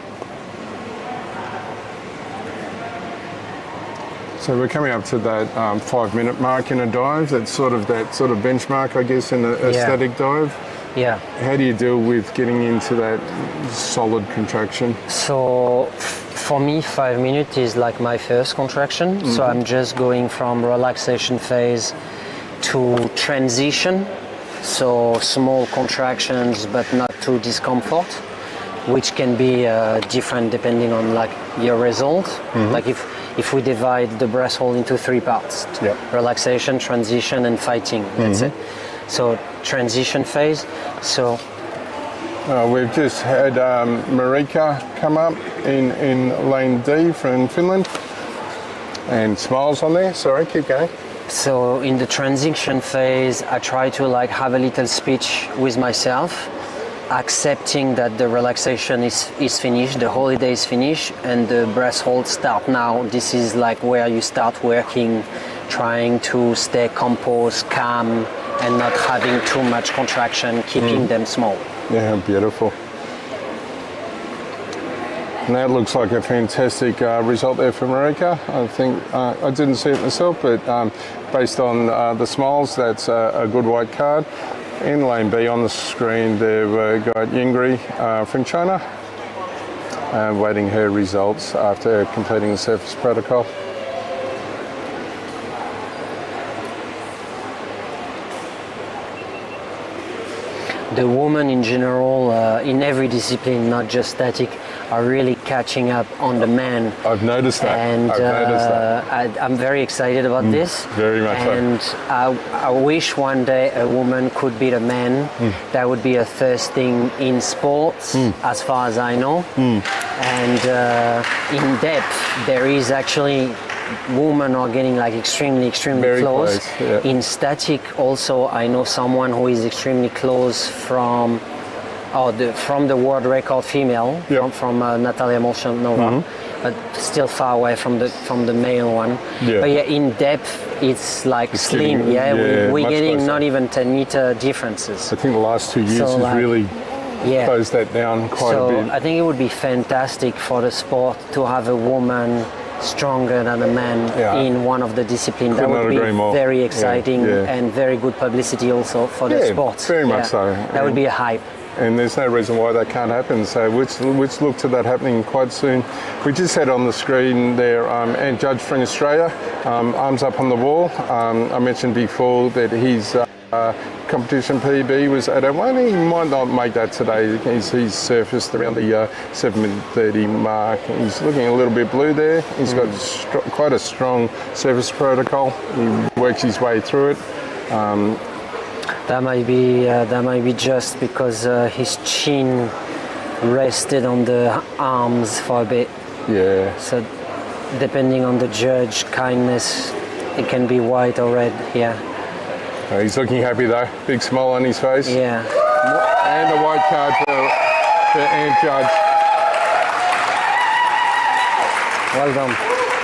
So we're coming up to that 5-minute mark in a dive. That's sort of benchmark, I guess, in a static dive. Yeah. How do you deal with getting into that solid contraction? So for me, 5 minutes is like my first contraction. So I'm just going from relaxation phase to transition. So small contractions, but not too discomfort, which can be different depending on like your result. Like if we divide the breath hold into 3 parts, relaxation, transition, and fighting, let's say. So transition phase. So we've just had Marika come up in lane D from Finland, and smiles on there. Sorry, keep going. So in the transition phase, I try to like have a little speech with myself, accepting that the relaxation is finished, the holiday is finished, and the breath hold start now. This is like where you start working, trying to stay composed, calm, and not having too much contraction, keeping them small. Yeah, beautiful. And that looks like a fantastic result there for Marika. I think I didn't see it myself, but based on the smiles, that's a good white card. In lane B on the screen, there we've got Yingri from China, waiting her results after completing the surface protocol. The women in general, in every discipline, not just static, are really catching up on the men. I've noticed that. And I'm very excited about this. Very much and so. I wish one day a woman could beat a man. That would be a first thing in sports, as far as I know. And in depth, there is actually women are getting like extremely very close. Yeah. In static also, I know someone who is extremely close from the world record female, from Natalia Molchanva, but still far away from the male one. Yeah. But yeah, in depth, it's like it's slim. We're getting closer. not even 10-meter differences. I think the last 2 years has really closed that down quite a bit. So I think it would be fantastic for the sport to have a woman stronger than a man in one of the disciplines. That would be very exciting and very good publicity also for the sport. Very much so. That would be a hype. And there's no reason why that can't happen. So let's look to that happening quite soon. We just had on the screen there Ant Judge from Australia, arms up on the wall. I mentioned before that his competition PB was 8:01. He might not make that today. He's surfaced around the 7:30 mark. He's looking a little bit blue there. He's got quite a strong surface protocol. He works his way through it. That might be just because his chin rested on the arms for a bit. Yeah. So depending on the judge kindness, it can be white or red. Yeah. He's looking happy though. Big smile on his face. Yeah. And a white card for Ant Judge. Well done.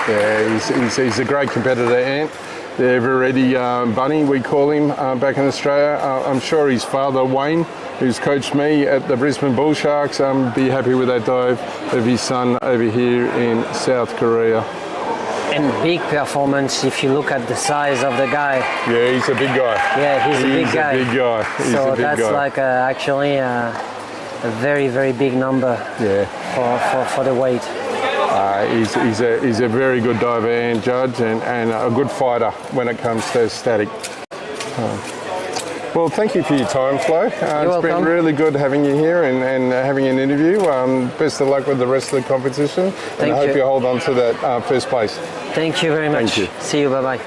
Yeah, he's a great competitor, Ant. The ever-ready bunny, we call him back in Australia. I'm sure his father, Wayne, who's coached me at the Brisbane Bull Sharks, be happy with that dive of his son over here in South Korea. And big performance if you look at the size of the guy. Yeah, he's a big guy. Yeah, he's a big guy. He's a big guy. So that's like actually a very, very big number for the weight. He's a very good diver and judge and a good fighter when it comes to static. Well, thank you for your time, Flo. It's been really good having you here and having an interview. Best of luck with the rest of the competition. And I hope you hold on to that first place. Thank you very much. Thank you. See you. Bye-bye.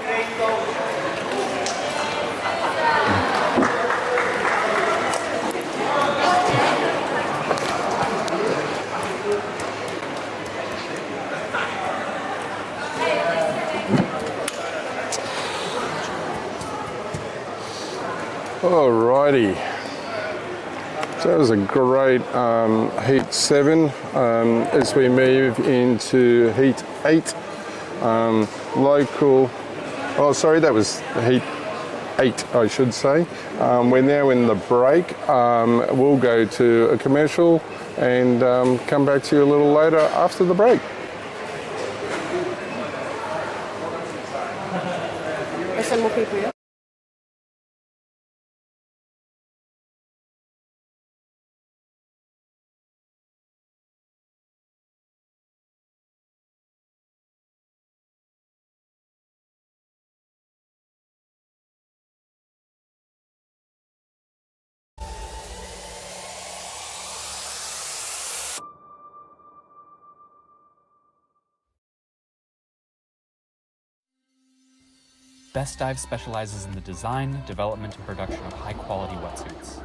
Alrighty. So that was a great heat 7 as we move into heat 8. That was heat 8, I should say. We're now in the break. We'll go to a commercial and come back to you a little later after the break. Best Dive specializes in the design, development, and production of high-quality wetsuits.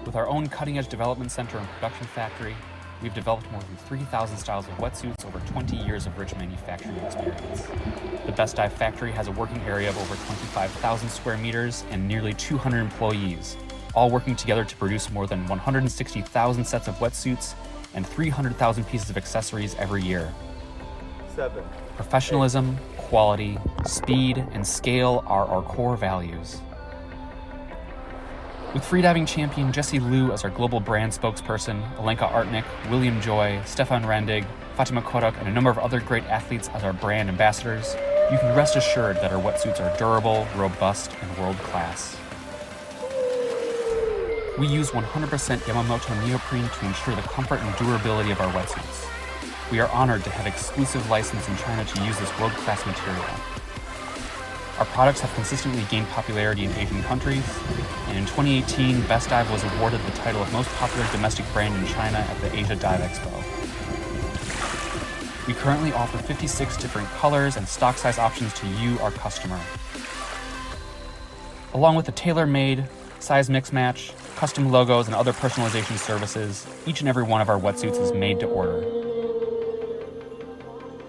With our own cutting-edge development center and production factory, we've developed more than 3,000 styles of wetsuits over 20 years of rich manufacturing experience. The Best Dive factory has a working area of over 25,000 square meters and nearly 200 employees, all working together to produce more than 160,000 sets of wetsuits and 300,000 pieces of accessories every year. 7. Professionalism, quality, speed, and scale are our core values. With freediving champion Jessie Liu as our global brand spokesperson, Alenka Artnik, William Joy, Stéphane Randig, Fatima Kodak, and a number of other great athletes as our brand ambassadors, you can rest assured that our wetsuits are durable, robust, and world-class. We use 100% Yamamoto neoprene to ensure the comfort and durability of our wetsuits. We are honored to have exclusive license in China to use this world-class material. Our products have consistently gained popularity in Asian countries, and in 2018, Best Dive was awarded the title of most popular domestic brand in China at the Asia Dive Expo. We currently offer 56 different colors and stock size options to you, our customer. Along with the tailor-made, size mix-match, custom logos, and other personalization services, each and every one of our wetsuits is made to order.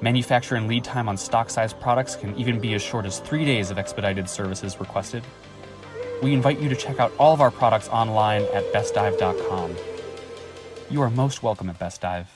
Manufacture and lead time on stock size products can even be as short as 3 days if expedited services requested. We invite you to check out all of our products online at bestdive.com. You are most welcome at Best Dive.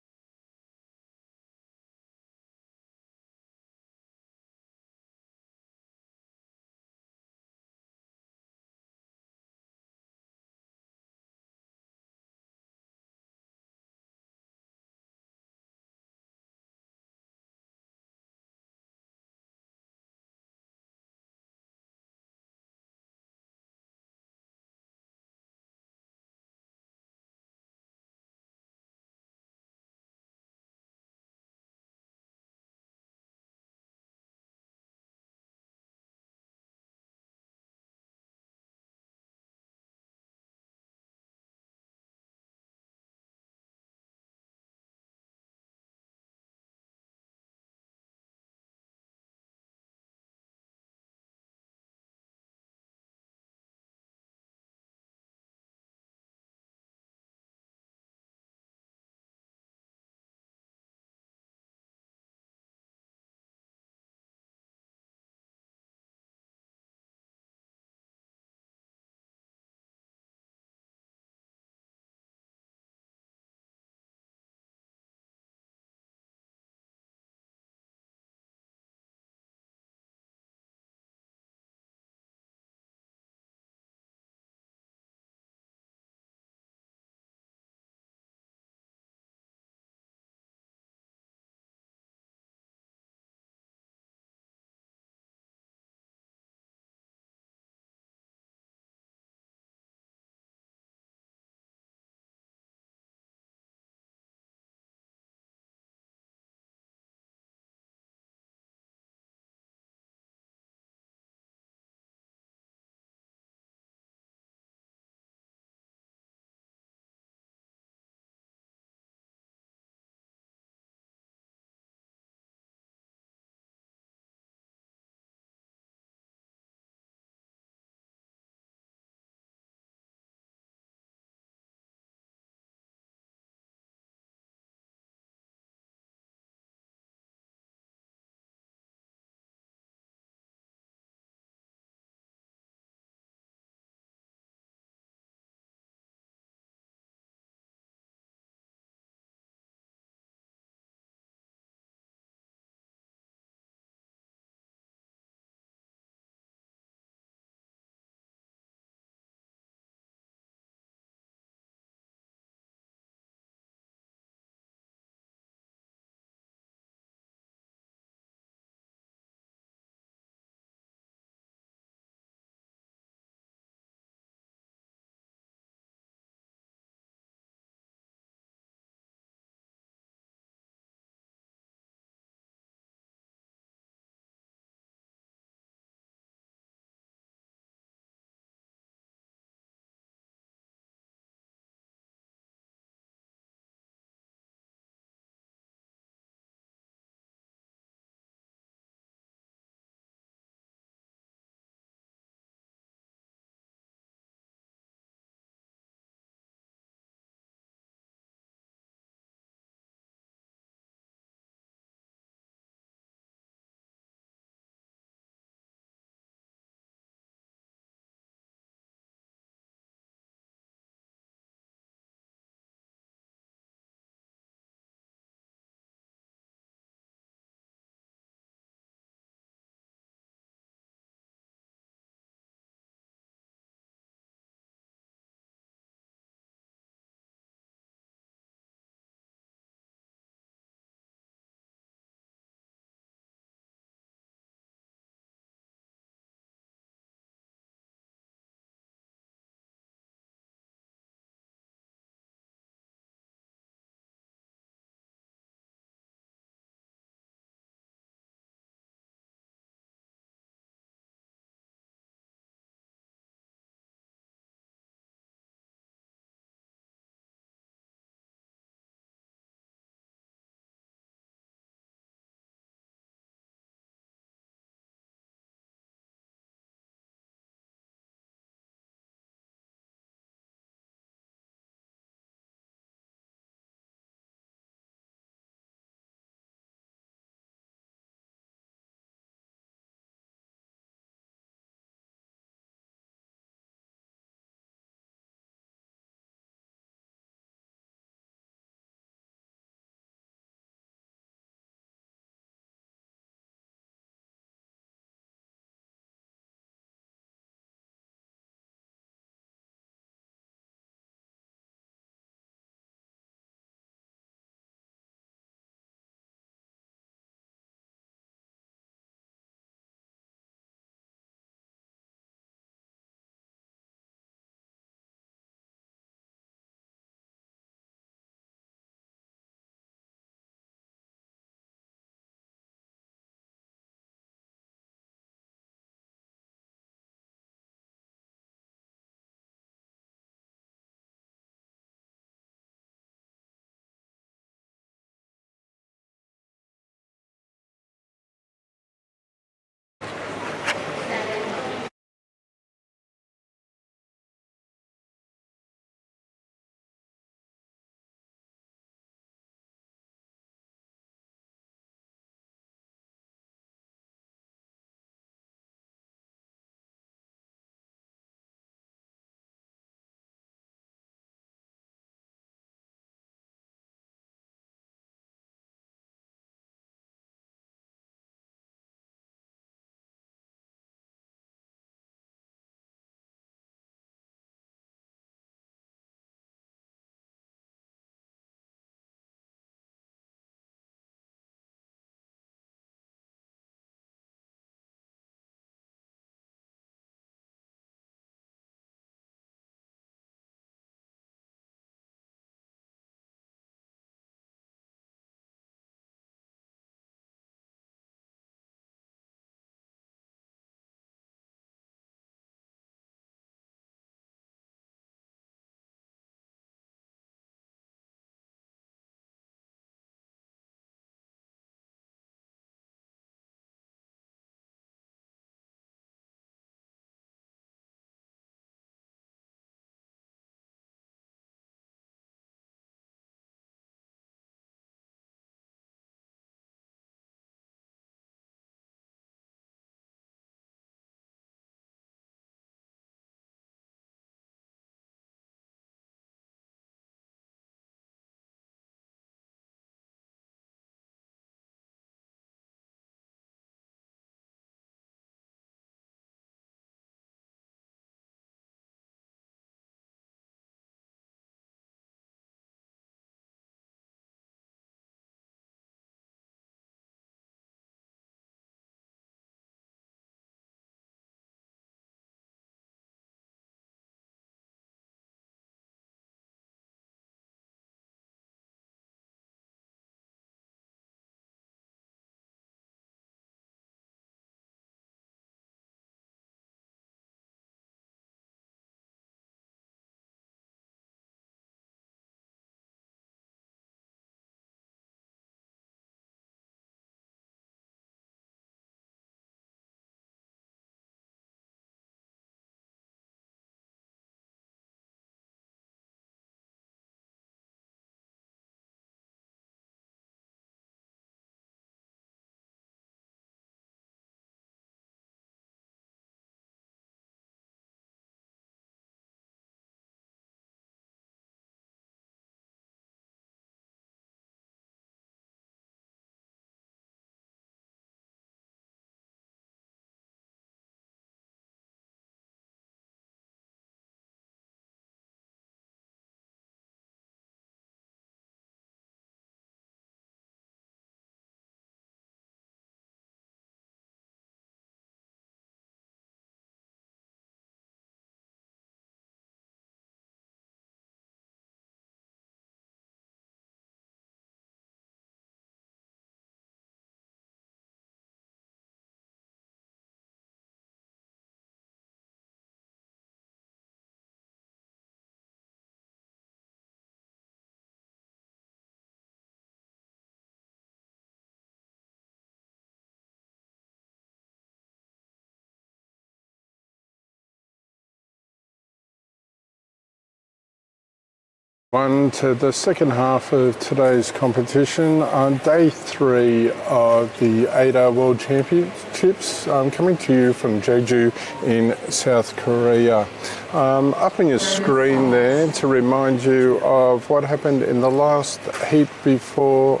On to the second half of today's competition on day 3 of the AIDA World Championships, coming to you from Jeju in South Korea. Up on your screen there to remind you of what happened in the last heat before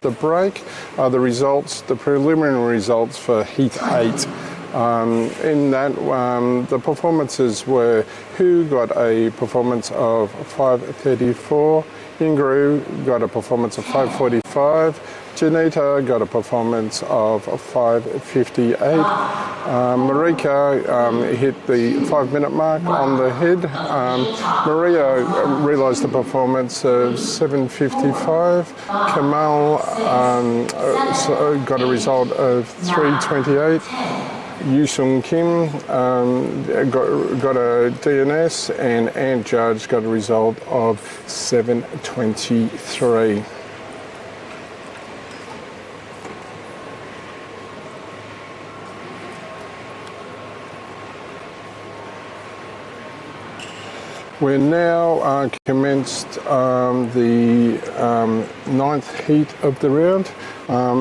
the break, the results, the preliminary results for heat 8. In that, the performances were Hu got a performance of 5:34, Yinyun Qu got a performance of 5:45, Janita got a performance of 5:58, Marika hit the 5-minute mark on the head, Maria realised a performance of 7:55, Kamal got a result of 3:28, Woongjin Kim got a DNS, and Ant Judge got a result of 7:23. We're now commenced the 9th heat of the round.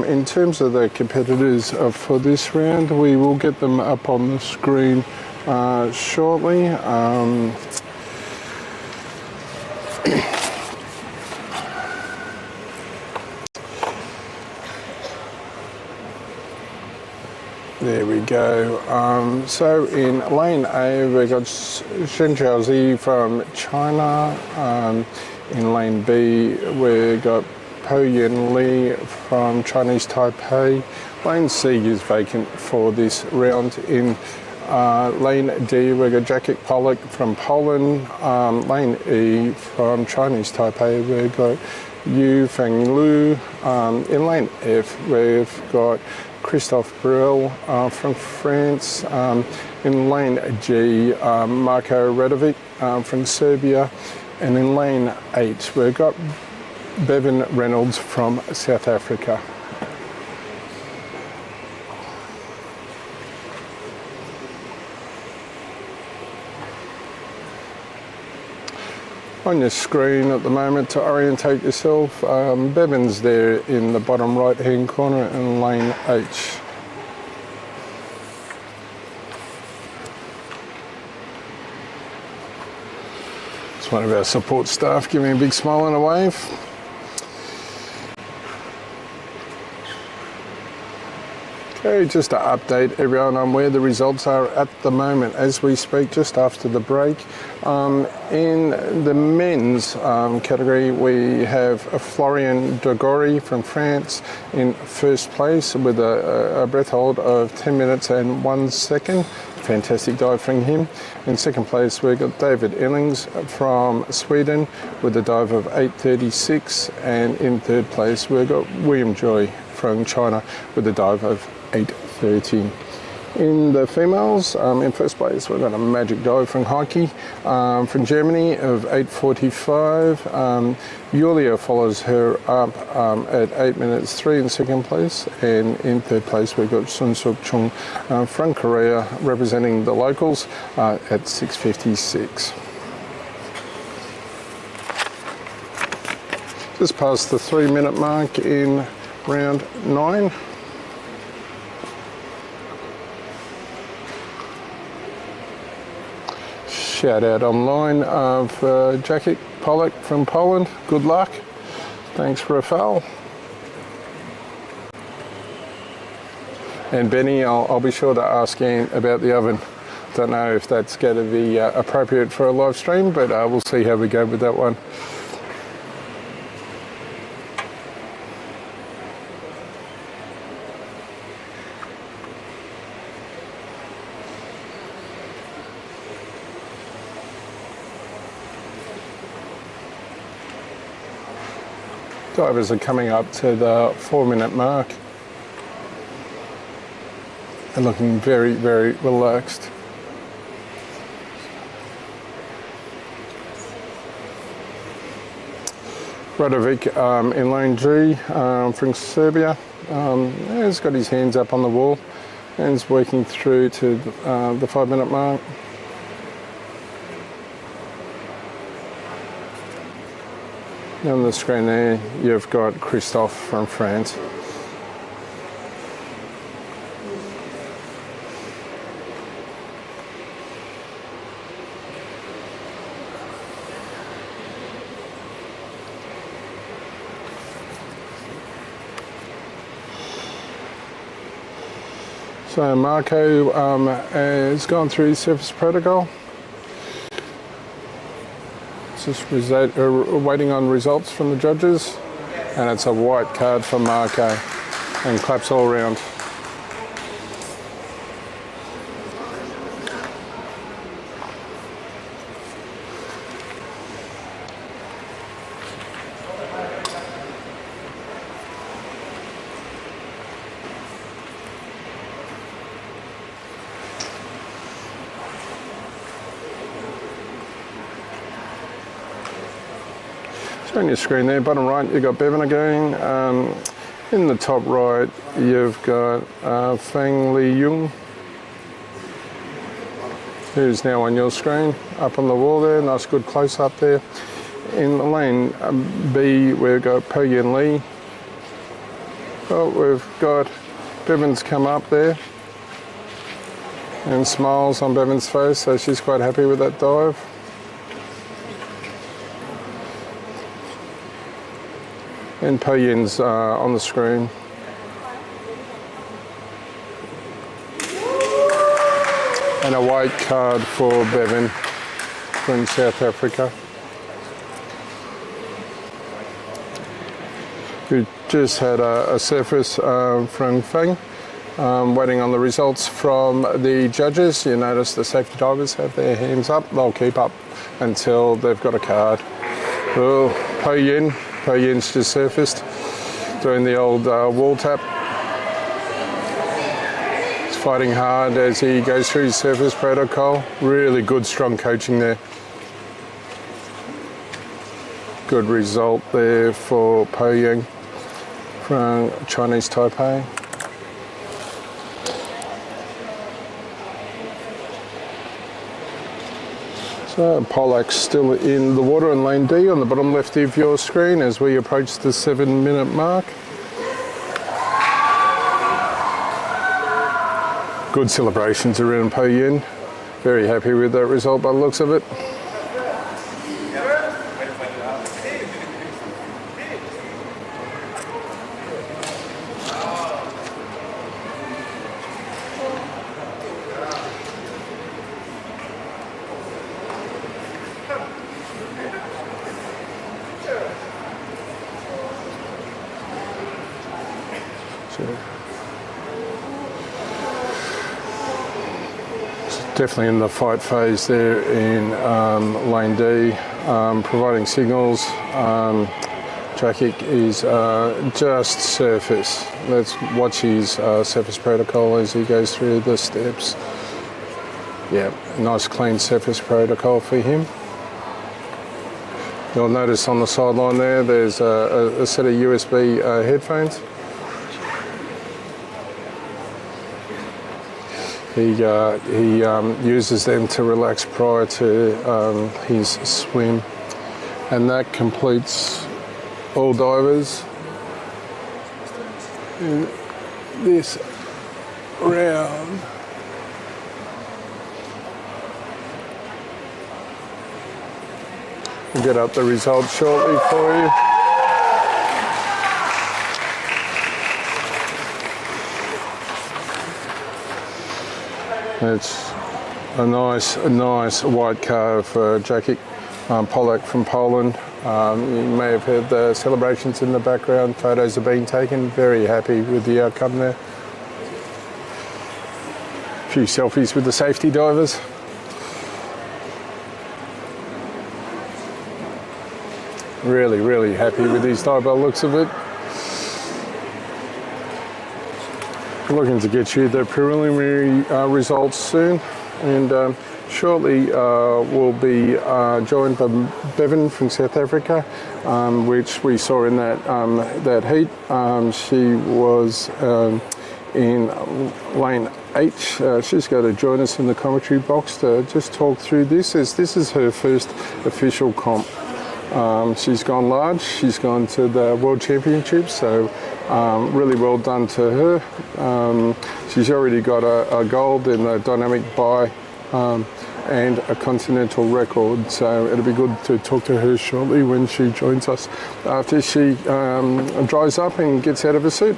In terms of the competitors for this round, we will get them up on the screen shortly. There we go. So in lane A, we've got Shen Xiaozi from China. In lane B, we've got Po Yen Li from Chinese Taipei. Lane C is vacant for this round. In lane D, we've got Jacek Polak from Poland. Lane E, from Chinese Taipei, we've got Yu Fenglu. In lane F, we've got Christophe Bril from France. In lane G, Marko Radovic from Serbia. And in lane H, we've got Bevan Reynolds from South Africa. On your screen at the moment to orientate yourself, Bevan's there in the bottom right hand corner in lane H. It's one of our support staff giving a big smile and a wave. Okay, just to update everyone on where the results are at the moment as we speak, just after the break. In the men's category, we have Florian Dagoury from France in first place with a breath hold of 10 minutes and 1 second. Fantastic dive from him. In second place, we've got David Elings from Sweden with a dive of 8:36, and in third place, we've got William Joy from China with a dive of 8:30. In the females, in first place, we've got a magic dive from Heike from Germany of 8:45. Yulia follows her up at 8 minutes 3 in second place. And in third place, we've got Sun Suk Chung from Korea representing the locals at 6:56. Just past the 3-minute mark in round 9. Shout out online of Jacek Polak from Poland. Good luck. Thanks, Rafael. And Benny, I'll be sure to ask Anne about the oven. Don't know if that's going to be appropriate for a live stream, but we'll see how we go with that one. Divers are coming up to the 4-minute mark and looking very, very relaxed. Radovic in lane G from Serbia. He's got his hands up on the wall and is working through to the 5-minute mark. On the screen there, you've got Christophe from France. So Marco has gone through his surface protocol. Just waiting on results from the judges, and it's a white card for Marco, and claps all around. On your screen there, bottom right, you've got Bevan again. In the top right, you've got Feng Li Yung, who's now on your screen, up on the wall there. Nice good close up there. In lane B, we've got Po Yin Lee. Oh, we've got Bevan's come up there and smiles on Bevan's face, so she's quite happy with that dive. And Po Yin's on the screen. And a white card for Bevan from South Africa. We just had a surface from Feng, waiting on the results from the judges. You notice the safety divers have their hands up. They'll keep up until they've got a card. Oh, Po Yin's just surfaced, doing the old wall tap. He's fighting hard as he goes through his surface protocol. Really good, strong coaching there. Good result there for Po Yin from Chinese Taipei. So Pollack's still in the water in lane D on the bottom left of your screen as we approach the 7-minute mark. Good celebrations around Po Yin. Very happy with that result by the looks of it. Definitely in the fight phase there in lane D, providing signals. Jakic is just surface. Let's watch his surface protocol as he goes through the steps. Yeah, nice clean surface protocol for him. You'll notice on the sideline there, there's a set of USB headphones. He uses them to relax prior to his swim, and that completes all divers in this round. We'll get up the results shortly for you. It's a nice white card for Jakic Pollack from Poland. You may have heard the celebrations in the background. Photos are being taken. Very happy with the outcome there. A few selfies with the safety divers. Really happy with these dive by the looks of it. Looking to get you the preliminary results soon, and shortly we'll be joined by Bevan from South Africa, which we saw in that heat. She was in lane H. She's going to join us in the commentary box to just talk through this, as this is her first official comp She's gone large. She's gone to the World Championship, so really well done to her. She's already got a gold in the dynamic buy and a continental record, so it'll be good to talk to her shortly when she joins us after she dries up and gets out of her suit.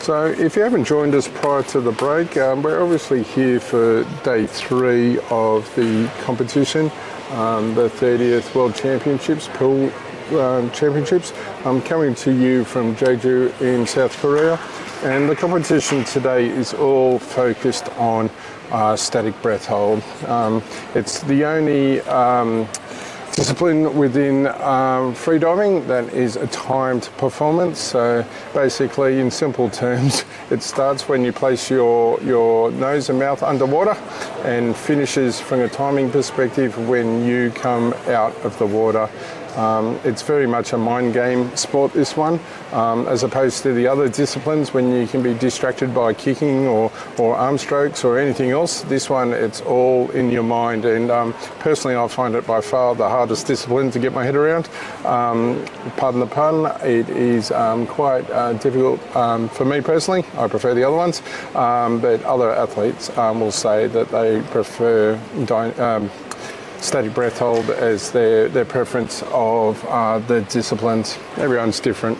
So if you haven't joined us prior to the break, we're obviously here for day 3 of the competition, the 30th World Championships, Pool Championships. I'm coming to you from Jeju in South Korea, and the competition today is all focused on static breath hold. It's the only discipline within freediving that is a timed performance. So basically, in simple terms, it starts when you place your nose and mouth underwater and finishes from a timing perspective when you come out of the water. It's very much a mind game sport, this one, as opposed to the other disciplines when you can be distracted by kicking or arm strokes or anything else. This one, it's all in your mind, and personally I find it by far the hardest discipline to get my head around. Pardon the pun, it is quite difficult for me personally. I prefer the other ones, but other athletes will say that they prefer static breath hold as their preference of the disciplines. Everyone's different.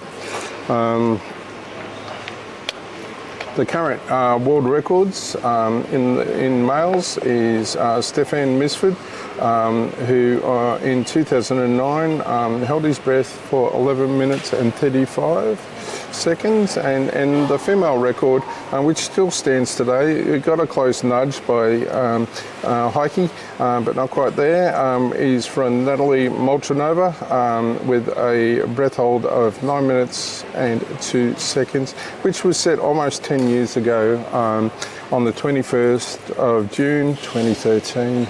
The current world records in males is Stéphane Mifsud, who in 2009 held his breath for 11 minutes and 35 seconds, and the female record, which still stands today, it got a close nudge by Heike, but not quite there, is from Natalia Molchanva with a breath hold of 9 minutes and 2 seconds, which was set almost 10 years ago on the 21st of June 2013.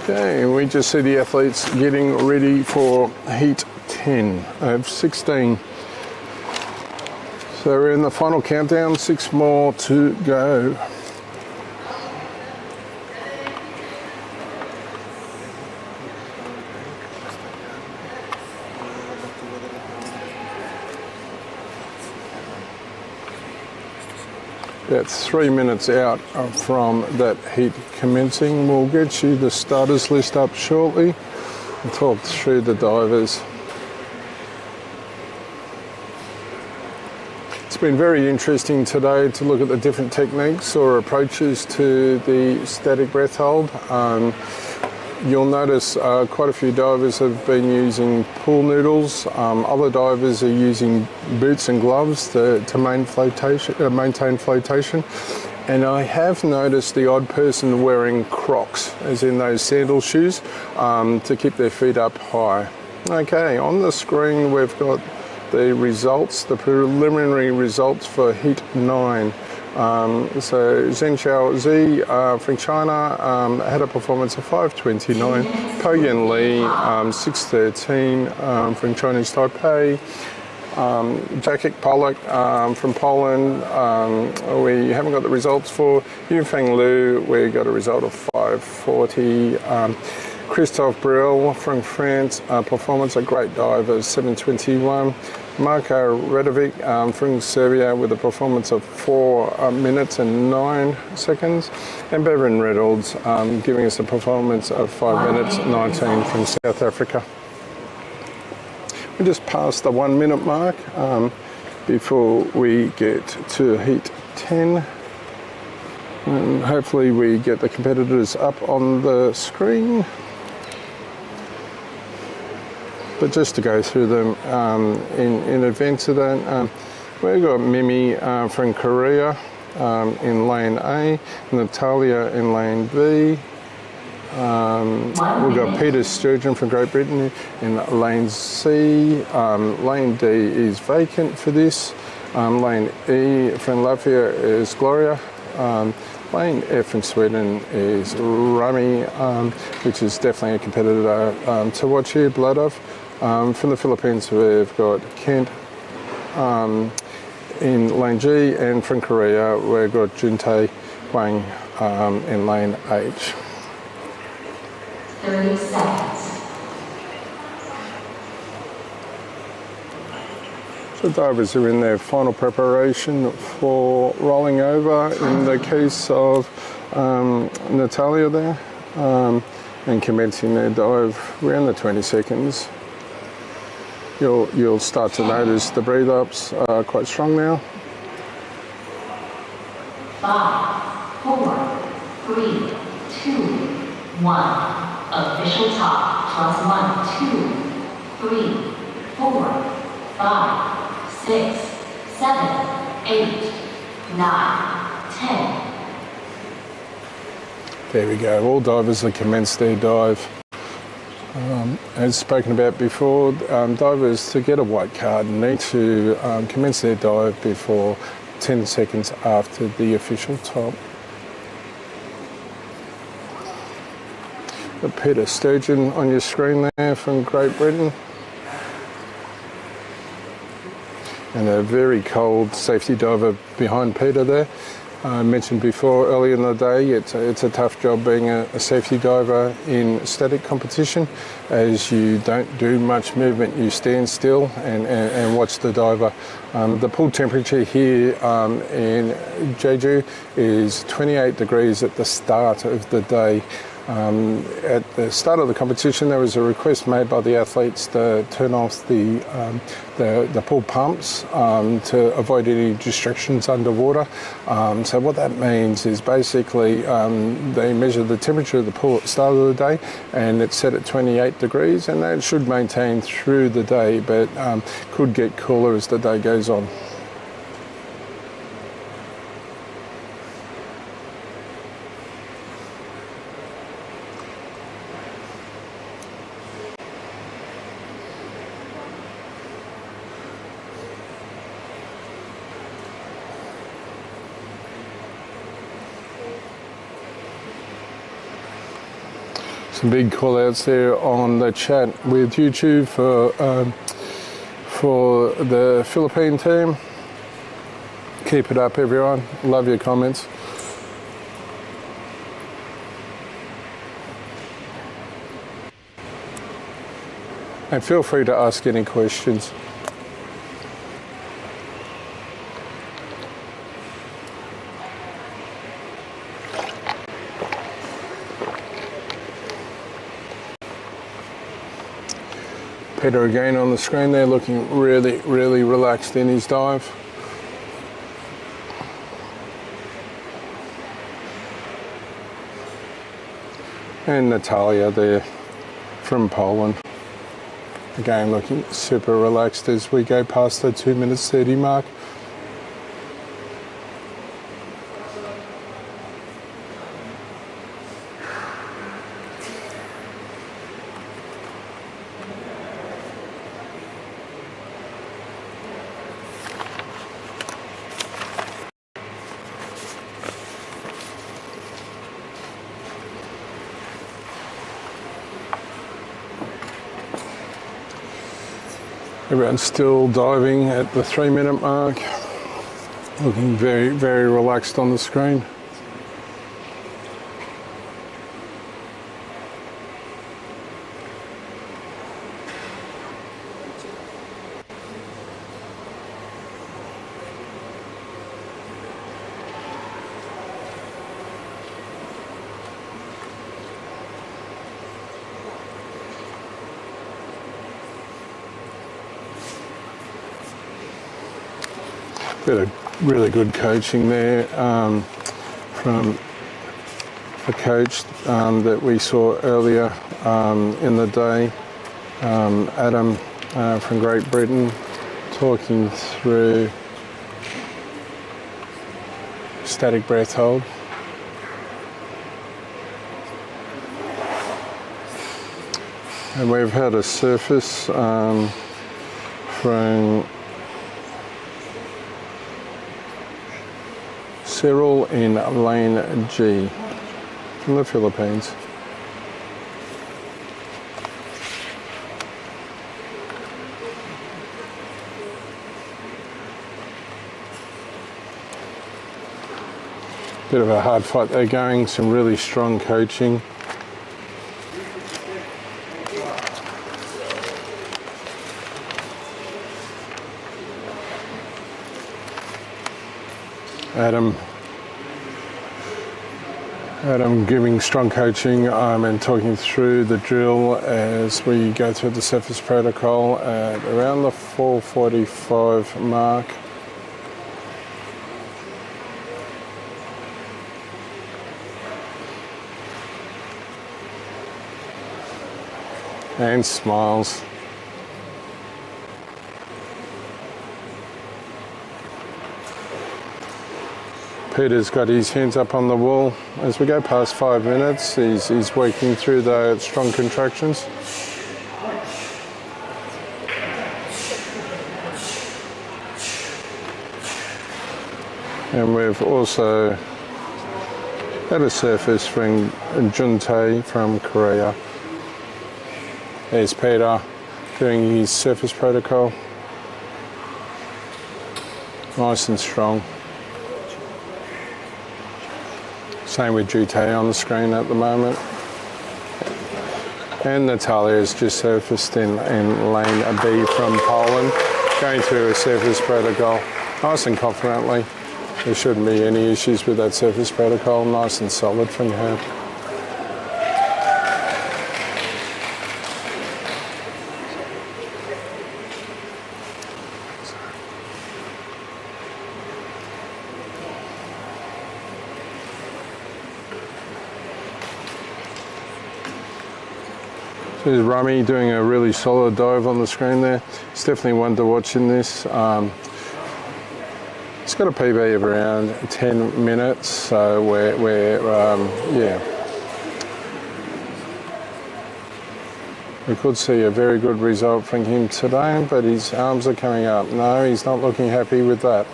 Okay, we just see the athletes getting ready for heat 10 of 16. So we're in the final countdown, 6 more to go. That's 3 minutes out from that heat commencing. We'll get you the starters list up shortly and talk through the divers. It's been very interesting today to look at the different techniques or approaches to the static breath hold. You'll notice quite a few divers have been using pool noodles. Other divers are using boots and gloves to maintain flotation. And I have noticed the odd person wearing Crocs, as in those sandal shoes, to keep their feet up high. Okay, on the screen we've got the results, the preliminary results for Heat 9. So Zhenxiao Zi from China had a performance of 5:29. Poyan Li 6:13 from Chinese Taipei. Jacek Polak from Poland, we haven't got the results for. Yufeng Liu, we got a result of 5:40. Christophe Brill from France, performance, a great diver, 7:21. Marko Radovic from Serbia with a performance of 4 minutes and 9 seconds. And Bevan Reynolds giving us a performance of 5 minutes 19 from South Africa. We just passed the 1 minute mark before we get to Heat 10. And hopefully we get the competitors up on the screen. But just to go through them in advance of that, we've got Mimi from Korea in lane A, Natalia in lane B. We've got Peter Sturgeon from Great Britain in lane C. Lane D is vacant for this. Lane E from Latvia is Gloria. Lane F from Sweden is Rami, which is definitely a competitor to watch here, blood of. From the Philippines, we've got Kent in lane G, and from Korea, we've got Jieun Hwang in lane H. 30 seconds. The divers are in their final preparation for rolling over in the case of Natalia there, and commencing their dive around the 20 seconds. You'll start to notice the breathe ups are quite strong now. 5, 4, 3, 2, 1. Official top +1, 2, 3, 4, 5, 6, 7, 8, 9, 10. There we go. All divers have commenced their dive. As spoken about before, divers to get a white card need to commence their dive before 10 seconds after the official top. Got Peter Sturgeon on your screen there from Great Britain. And a very cold safety diver behind Peter there. I mentioned before earlier in the day, it's a tough job being a safety diver in static competition, as you don't do much movement. You stand still and watch the diver. The pool temperature here in Jeju is 28 degrees at the start of the day. At the start of the competition, there was a request made by the athletes to turn off the pool pumps to avoid any distractions underwater. So what that means is basically they measure the temperature of the pool at the start of the day, and it's set at 28 degrees, and that should maintain through the day, but could get cooler as the day goes on. Some big call outs there on the chat with YouTube for the Philippine team. Keep it up, everyone. Love your comments. And feel free to ask any questions. Peter again on the screen there, looking really, really relaxed in his dive. And Natalia there from Poland. Again, looking super relaxed as we go past the 2 minutes 30 mark. Everyone's still diving at the 3 minute mark, looking very, very relaxed on the screen. Bit of really good coaching there from a coach that we saw earlier in the day, Adam from Great Britain, talking through static breath hold. And we've had a surface from Cyril in lane G from the Philippines. Bit of a hard fight they're going, some really strong coaching. Adam giving strong coaching and talking through the drill as we go through the surface protocol at around the 4:45 mark. And smiles. Peter's got his hands up on the wall. As we go past 5 minutes, he's working through the strong contractions. And we've also had a surface from Juntae from Korea. There's Peter doing his surface protocol. Nice and strong. Same with Juntae on the screen at the moment. And Natalia has just surfaced in lane B from Poland, going through a surface protocol nice and confidently. There shouldn't be any issues with that surface protocol, nice and solid from her. There's Rami doing a really solid dive on the screen there. It's definitely one to watch in this. It's got a PB of around 10 minutes, so we could see a very good result from him today, but his arms are coming up. No, he's not looking happy with that.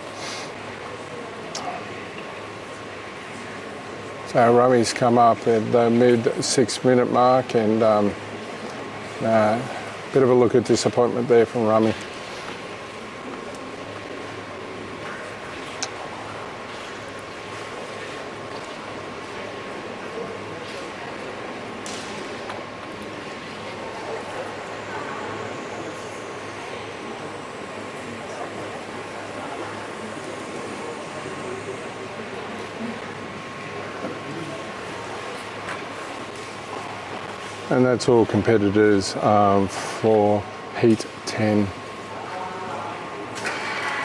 So Rami's come up at the mid 6 minute mark, and bit of a look at disappointment there from Rami. And that's all competitors for Heat 10.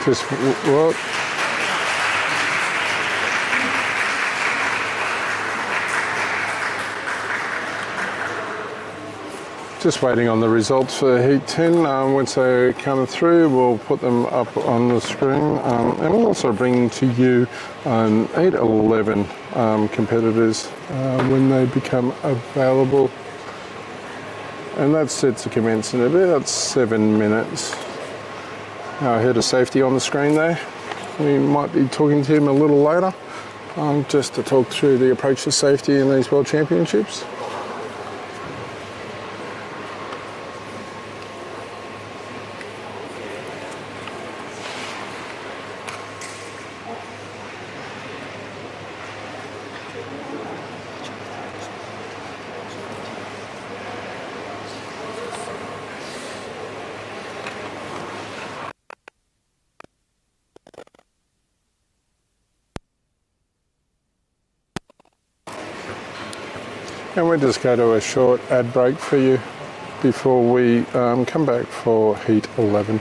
Just what? Just waiting on the results for Heat 10. Once they come through, we'll put them up on the screen. And we'll also bring to you 8-11 competitors when they become available. And that's set to commence in about 7 minutes. Head of safety on the screen there. We might be talking to him a little later, just to talk through the approach to safety in these World Championships. And we'll just go to a short ad break for you before we come back for Heat 11.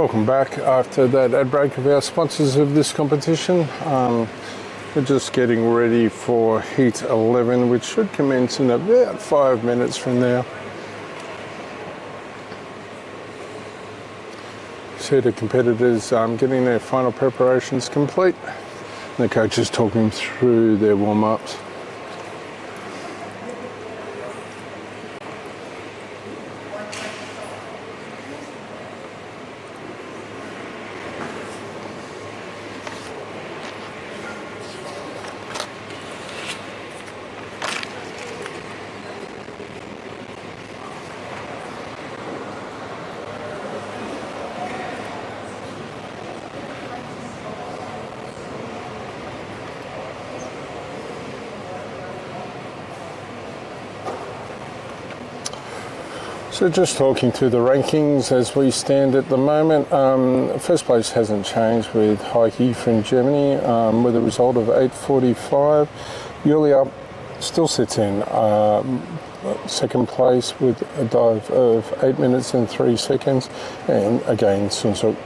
Welcome back after that ad break of our sponsors of this competition. We're just getting ready for Heat 11, which should commence in about 5 minutes from now. See the competitors getting their final preparations complete. The coach is talking through their warm-ups. So just talking to the rankings as we stand at the moment, first place hasn't changed with Heike from Germany with a result of 8:45. Yulia still sits in second place with a dive of 8 minutes and 3 seconds, and again Sunsuk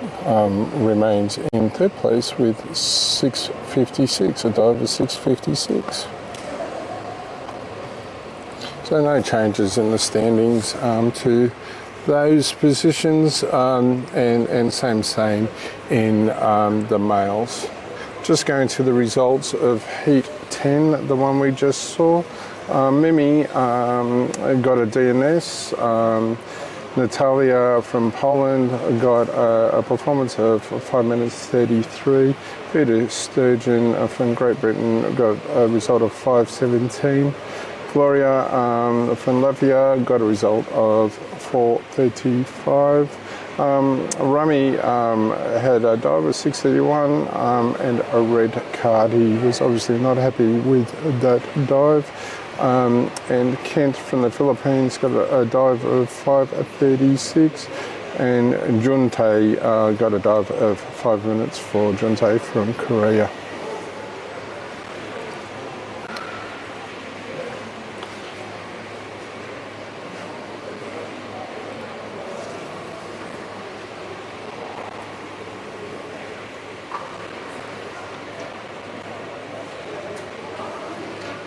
remains in third place with 6:56, a dive of 6:56. So no changes in the standings to those positions, and same in the males. Just going to the results of Heat 10, the one we just saw. Mimi got a DNS. Natalia from Poland got a performance of 5 minutes 33. Peter Sturgeon from Great Britain got a result of 5:17. Gloria from Latvia got a result of 4:35. Rami had a dive of 6:31 and a red card. He was obviously not happy with that dive. And Kent from the Philippines got a dive of 5:36. And Juntae got a dive of 5 minutes for Juntae from Korea.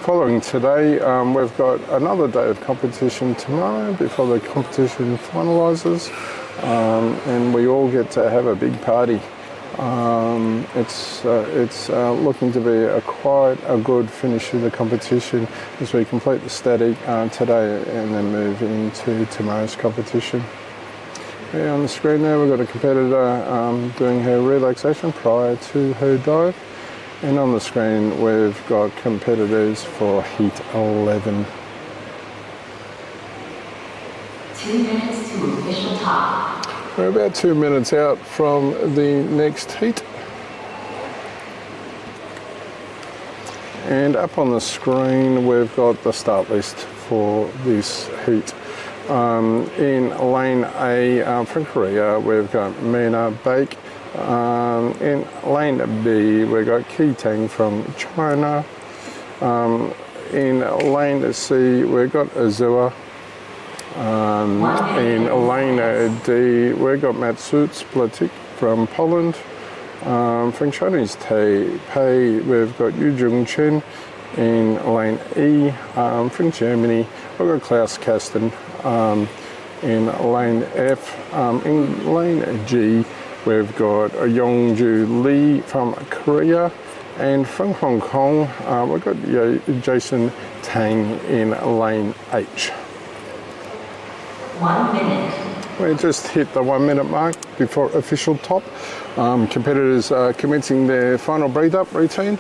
Following today, we've got another day of competition tomorrow before the competition finalises, and we all get to have a big party. It's looking to be quite a good finish of the competition as we complete the static today and then move into tomorrow's competition. Yeah, on the screen there we've got a competitor doing her relaxation prior to her dive. And on the screen, we've got competitors for Heat 11. 2 minutes to official top. We're about 2 minutes out from the next heat. And up on the screen, we've got the start list for this heat. In lane A from Korea, we've got Mina Baek. In lane B, we've got Ki Tang from China. In lane C, we've got Azua. In lane D, we've got Mifsud Splatik from Poland. From Chinese Taipei, we've got Yu Jung Chen. In lane E, from Germany, we've got Klaus Kasten. In lane F, in lane G, we've got Yongju Lee from Korea, and from Hong Kong, we've got Jason Tang in lane H. 1 minute. We just hit the 1 minute mark before official top. Competitors are commencing their final breathe up routine.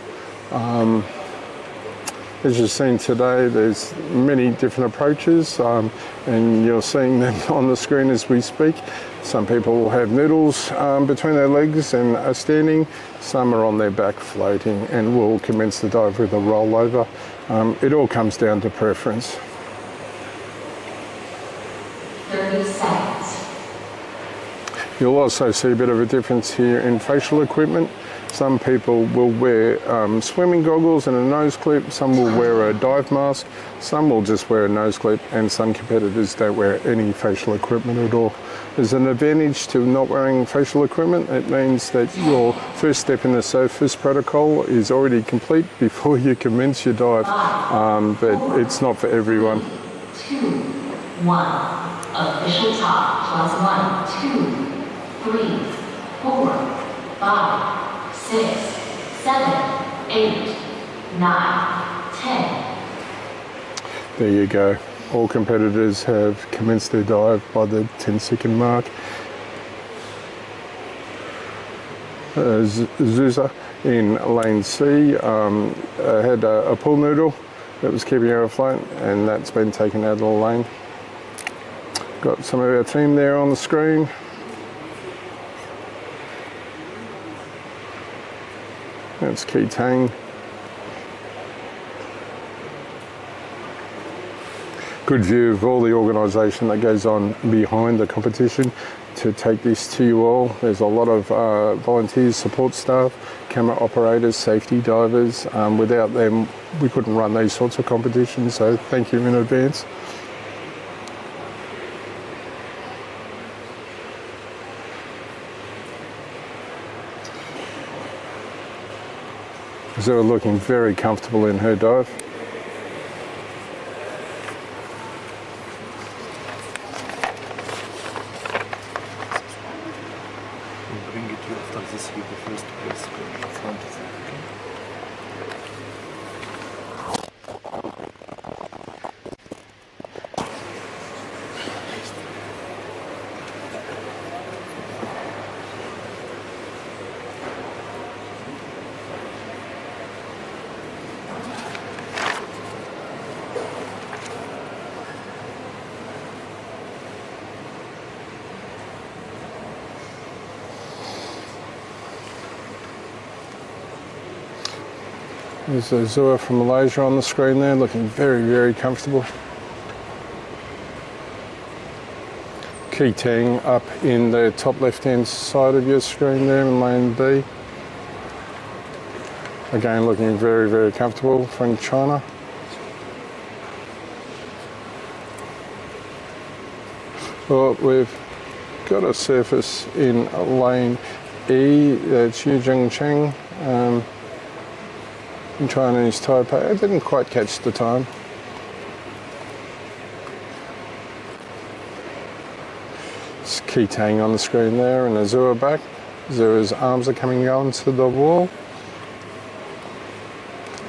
As you've seen today, there's many different approaches, and you're seeing them on the screen as we speak. Some people will have noodles between their legs and are standing. Some are on their back floating and will commence the dive with a rollover. It all comes down to preference. 30 seconds. You'll also see a bit of a difference here in facial equipment. Some people will wear swimming goggles and a nose clip, some will wear a dive mask, some will just wear a nose clip, and some competitors don't wear any facial equipment at all. There's an advantage to not wearing facial equipment. It means that your first step in the surface protocol is already complete before you commence your dive, but it's not for everyone. 2, 1. Official top +1, 2, 3, 4, 5, 6, 7, 8, 9, 10. There you go. All competitors have commenced their dive by the 10-second mark. Zuza in lane C had a pull noodle that was keeping her afloat, and that's been taken out of the lane. Got some of our team there on the screen. That's Ki Tang. Good view of all the organisation that goes on behind the competition to take this to you all. There's a lot of volunteers, support staff, camera operators, safety divers. Without them, we couldn't run these sorts of competitions, so thank you in advance. Zura looking very comfortable in her dive. Bring it to after this with the first place front of it, okay? There's Azura from Malaysia on the screen there, looking very, very comfortable. Ki Tang up in the top left-hand side of your screen there in lane B. Again, looking very, very comfortable from China. Well, we've got a surface in lane E, that's Yuzheng Cheng. In Chinese Taipei. I didn't quite catch the time. It's Ki Tang on the screen there and Azura back. Azura's arms are coming onto the wall.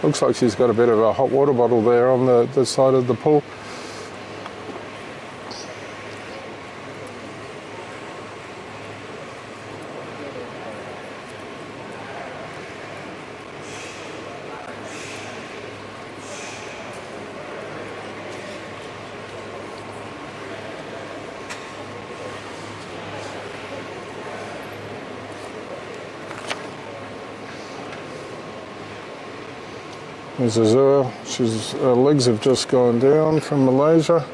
Looks like she's got a bit of a hot water bottle there on the side of the pool. There's Azura. Her legs have just gone down from Malaysia.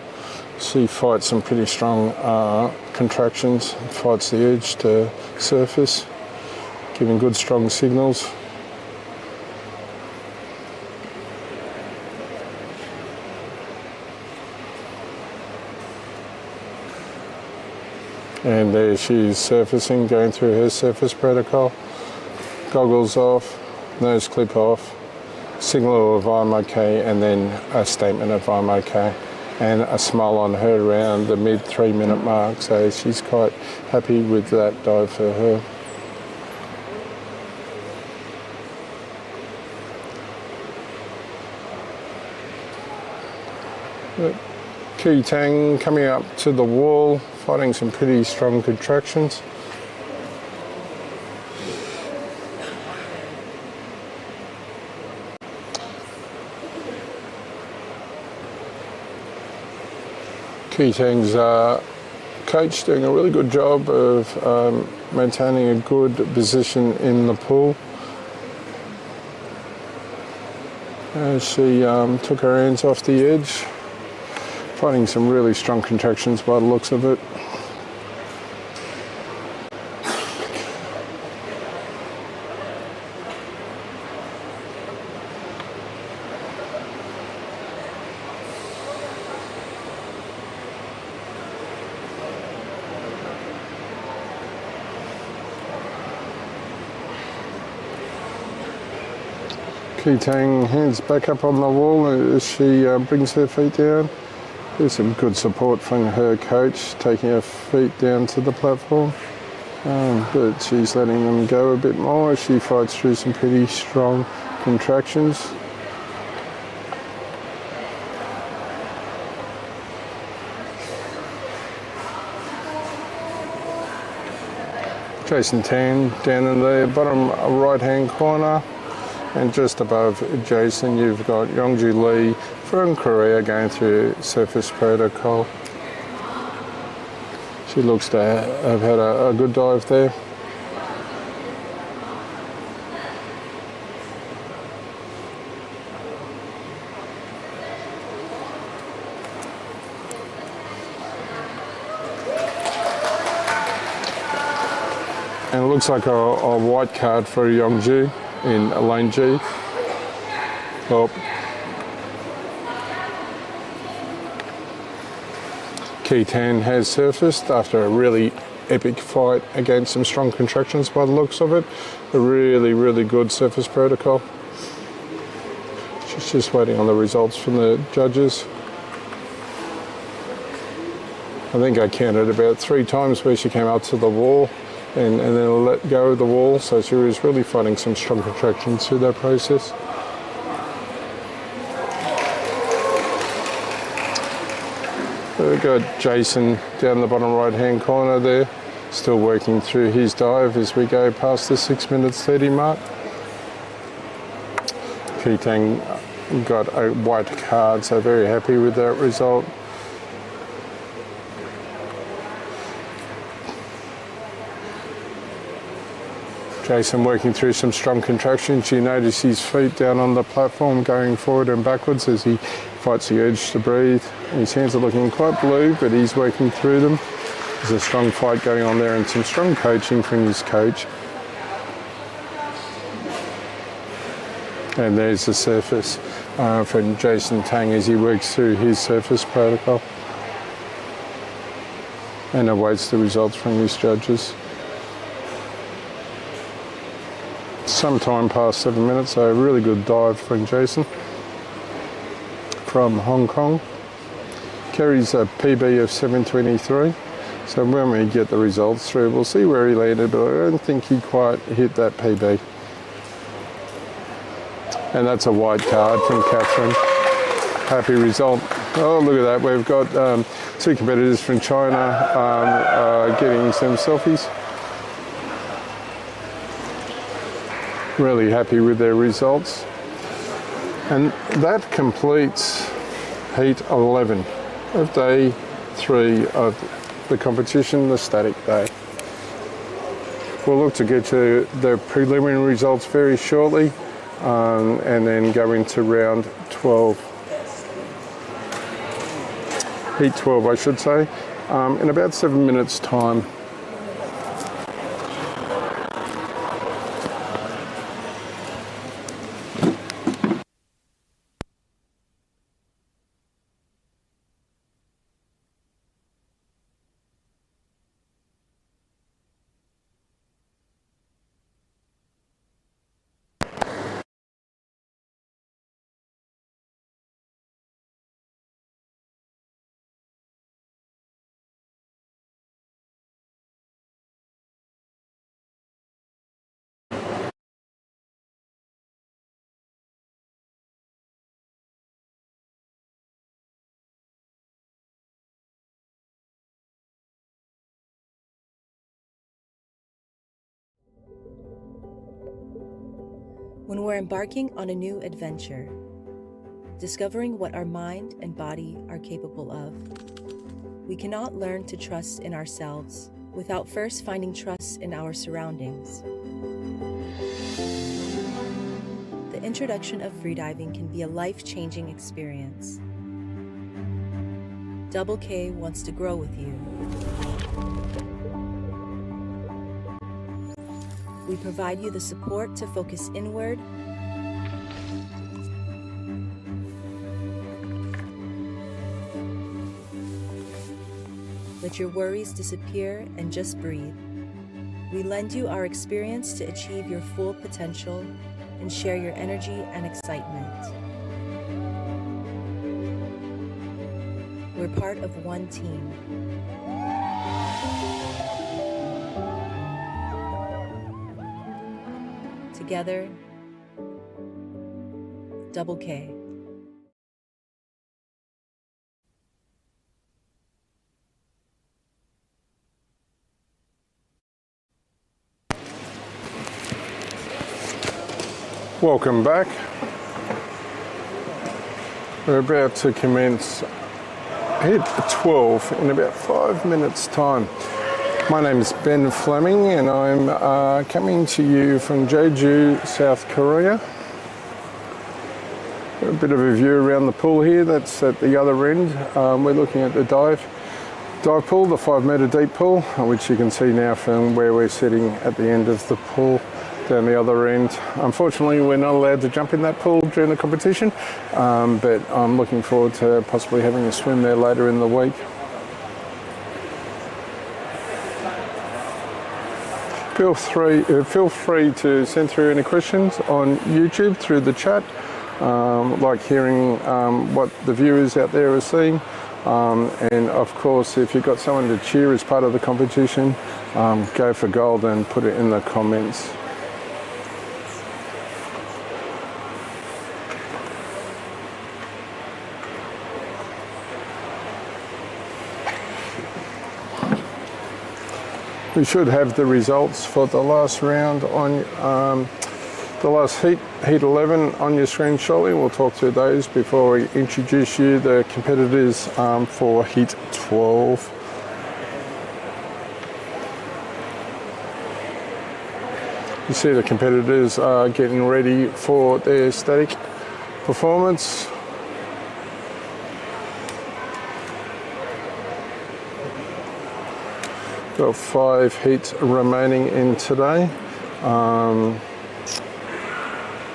She fights some pretty strong contractions, fights the edge to surface, giving good strong signals. And there she's surfacing, going through her surface protocol. Goggles off, nose clip off. Signal of I'm okay, and then a statement of I'm okay, and a smile on her around the mid 3 minute mark, so she's quite happy with that dive for her. Ki Tang coming up to the wall, fighting some pretty strong contractions. Ki Tang's coach doing a really good job of maintaining a good position in the pool. She took her hands off the edge, fighting some really strong contractions by the looks of it. Tang hands back up on the wall as she brings her feet down. There's some good support from her coach, taking her feet down to the platform. But she's letting them go a bit more as she fights through some pretty strong contractions. Jason Tan down in the bottom right hand corner, and just above Jason you've got Youngju Lee from Korea going through surface protocol. She looks to have had a good dive there. And it looks like a white card for Youngju in lane G. Oh. Tan has surfaced after a really epic fight against some strong contractions by the looks of it. A really, really good surface protocol. She's just waiting on the results from the judges. I think I counted about 3 times where she came up to the wall and then let go of the wall, so she was really fighting some strong contractions through that process. We've got Jason down the bottom right hand corner there, still working through his dive as we go past the 6 minutes 30 mark. Tang got a white card, so very happy with that result. Jason working through some strong contractions. You notice his feet down on the platform going forward and backwards as he fights the urge to breathe. His hands are looking quite blue, but he's working through them. There's a strong fight going on there and some strong coaching from his coach. And there's the surface from Jason Tang as he works through his surface protocol and awaits the results from his judges. Sometime past 7 minutes, so a really good dive from Jason from Hong Kong. Carries a PB of 7:23, so when we get the results through we'll see where he landed, but I don't think he quite hit that PB. And that's a white card from Catherine. Happy result. Oh, look at that, we've got 2 competitors from China getting some selfies. Really happy with their results. And that completes heat 11 of day 3 of the competition, the static day. We'll look to get to the preliminary results very shortly and then go into round 12. Heat 12 I should say, in about 7 minutes time. When we're embarking on a new adventure, discovering what our mind and body are capable of, we cannot learn to trust in ourselves without first finding trust in our surroundings. The introduction of freediving can be a life-changing experience. Double K wants to grow with you. We provide you the support to focus inward, let your worries disappear and just breathe. We lend you our experience to achieve your full potential and share your energy and excitement. We're part of one team. Together, Double K. Welcome back. We're about to commence hit 12 in about 5 minutes time. My name is Ben Fleming and I'm coming to you from Jeju, South Korea. A bit of a view around the pool here, that's at the other end. We're looking at the dive pool, the 5 metre deep pool, which you can see now from where we're sitting at the end of the pool down the other end. Unfortunately, we're not allowed to jump in that pool during the competition, but I'm looking forward to possibly having a swim there later in the week. Feel free to send through any questions on YouTube through the chat. Like hearing what the viewers out there are seeing. And of course, if you've got someone to cheer as part of the competition, go for gold and put it in the comments. We should have the results for the last round on the last heat 11 on your screen shortly. We'll talk through those before we introduce you the competitors for heat 12. You see the competitors are getting ready for their static performance. Got 5 heats remaining in today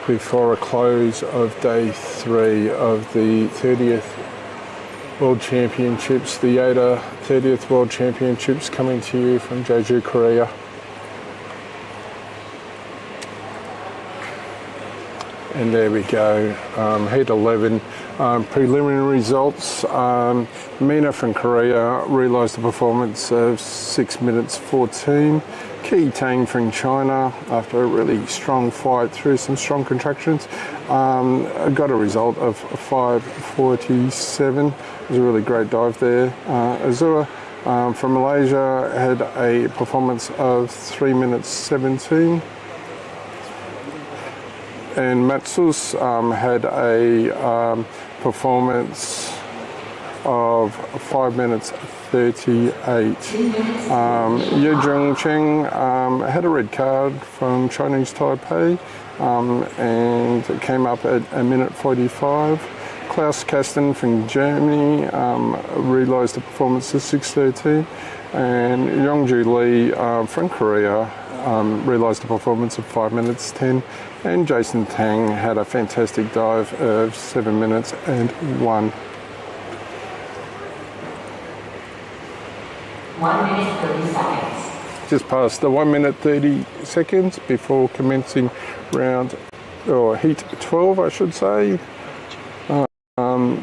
before a close of day 3 of the 30th World Championships, the AIDA 30th World Championships, coming to you from Jeju, Korea. And there we go, heat 11. Preliminary results. Mina from Korea realised a performance of 6 minutes 14. Ki Tang from China, after a really strong fight through some strong contractions, got a result of 5:47. It was a really great dive there. Azura from Malaysia had a performance of 3 minutes 17. And Matsus had a performance of 5 minutes 38. Yejung Cheng had a red card from Chinese Taipei and came up at 1 minute 45. Klaus Kasten from Germany realised a performance of 6:13, and Yongju Lee from Korea realised a performance of 5 minutes 10, and Jason Tang had a fantastic dive of 7 minutes and 1. 1 minute 30 seconds. Just past the 1 minute 30 seconds before commencing round, or heat 12 I should say.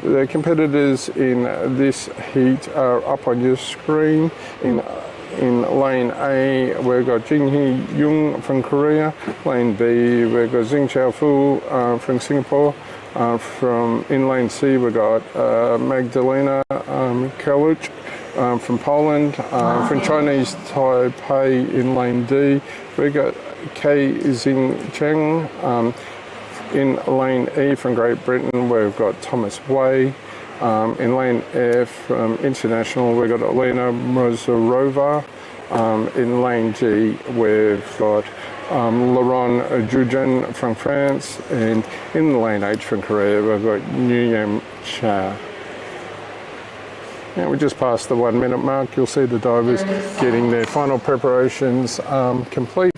The competitors in this heat are up on your screen. In lane A, we've got Jin from Korea. Lane B, we've got Xing Xiaofu from Singapore. In lane C, we've got Magdalena Kaluch from Poland. From Chinese Taipei in lane D, we've got Kei Xing Cheng. In lane E from Great Britain, we've got Thomas Wei. In lane F from International, we've got Elena Mozarova. In lane G, we've got Laurent Jujen from France. And in lane H from Korea, we've got Nguyen Cha. Now we just passed the 1 minute mark. You'll see the divers getting their final preparations complete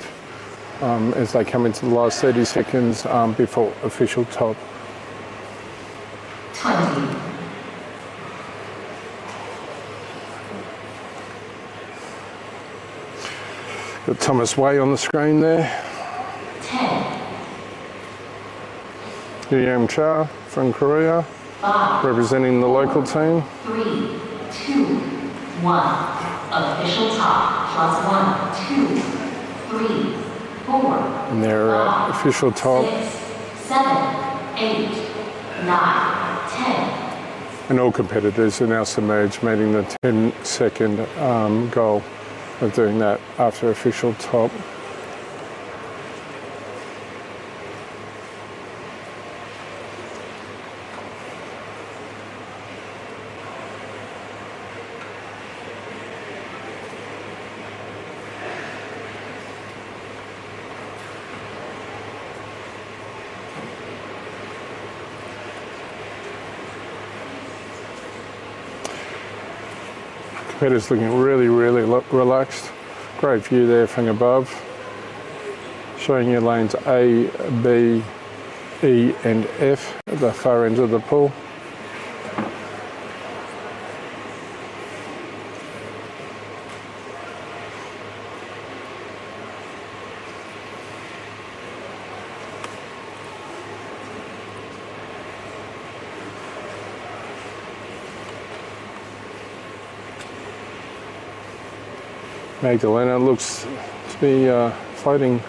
as they come into the last 30 seconds before official top. 20. Got Thomas Wei on the screen there. 10. Yinyun Qu from Korea, representing the local team. 3, 2, 1. Official top. Plus 1, 2, 3, 4. And their official top. 6, 7, 8, 9, 10. And all competitors are now submerged, meeting the 10-second goal of doing that after official top. Competitors looking really relaxed. Great view there from above, showing you lanes A, B, E and F at the far end of the pool. Magdalena looks to be floating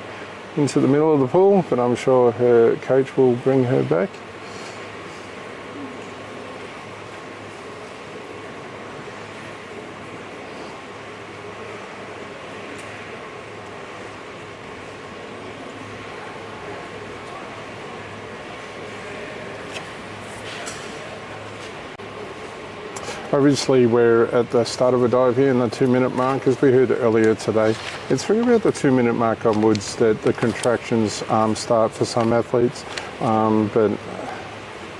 into the middle of the pool, but I'm sure her coach will bring her back. Obviously we're at the start of a dive here in the 2-minute mark, as we heard earlier today. It's from about the 2-minute mark onwards that the contractions start for some athletes, but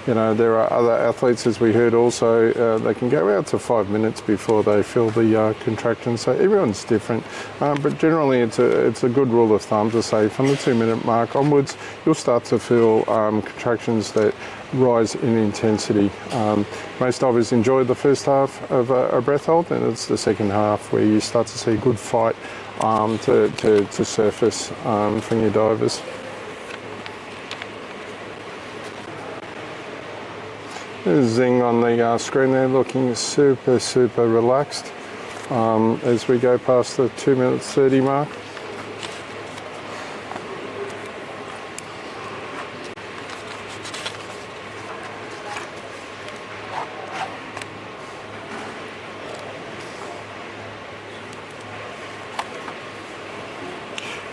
you know, there are other athletes, as we heard also, they can go out to 5 minutes before they feel the contractions, so everyone's different, but generally it's a good rule of thumb to say from the 2-minute mark onwards you'll start to feel contractions that rise in intensity. Most divers enjoy the first half of a breath hold, and it's the second half where you start to see a good fight to surface from your divers. There's Zing on the screen there, looking super relaxed as we go past the 2:30 mark.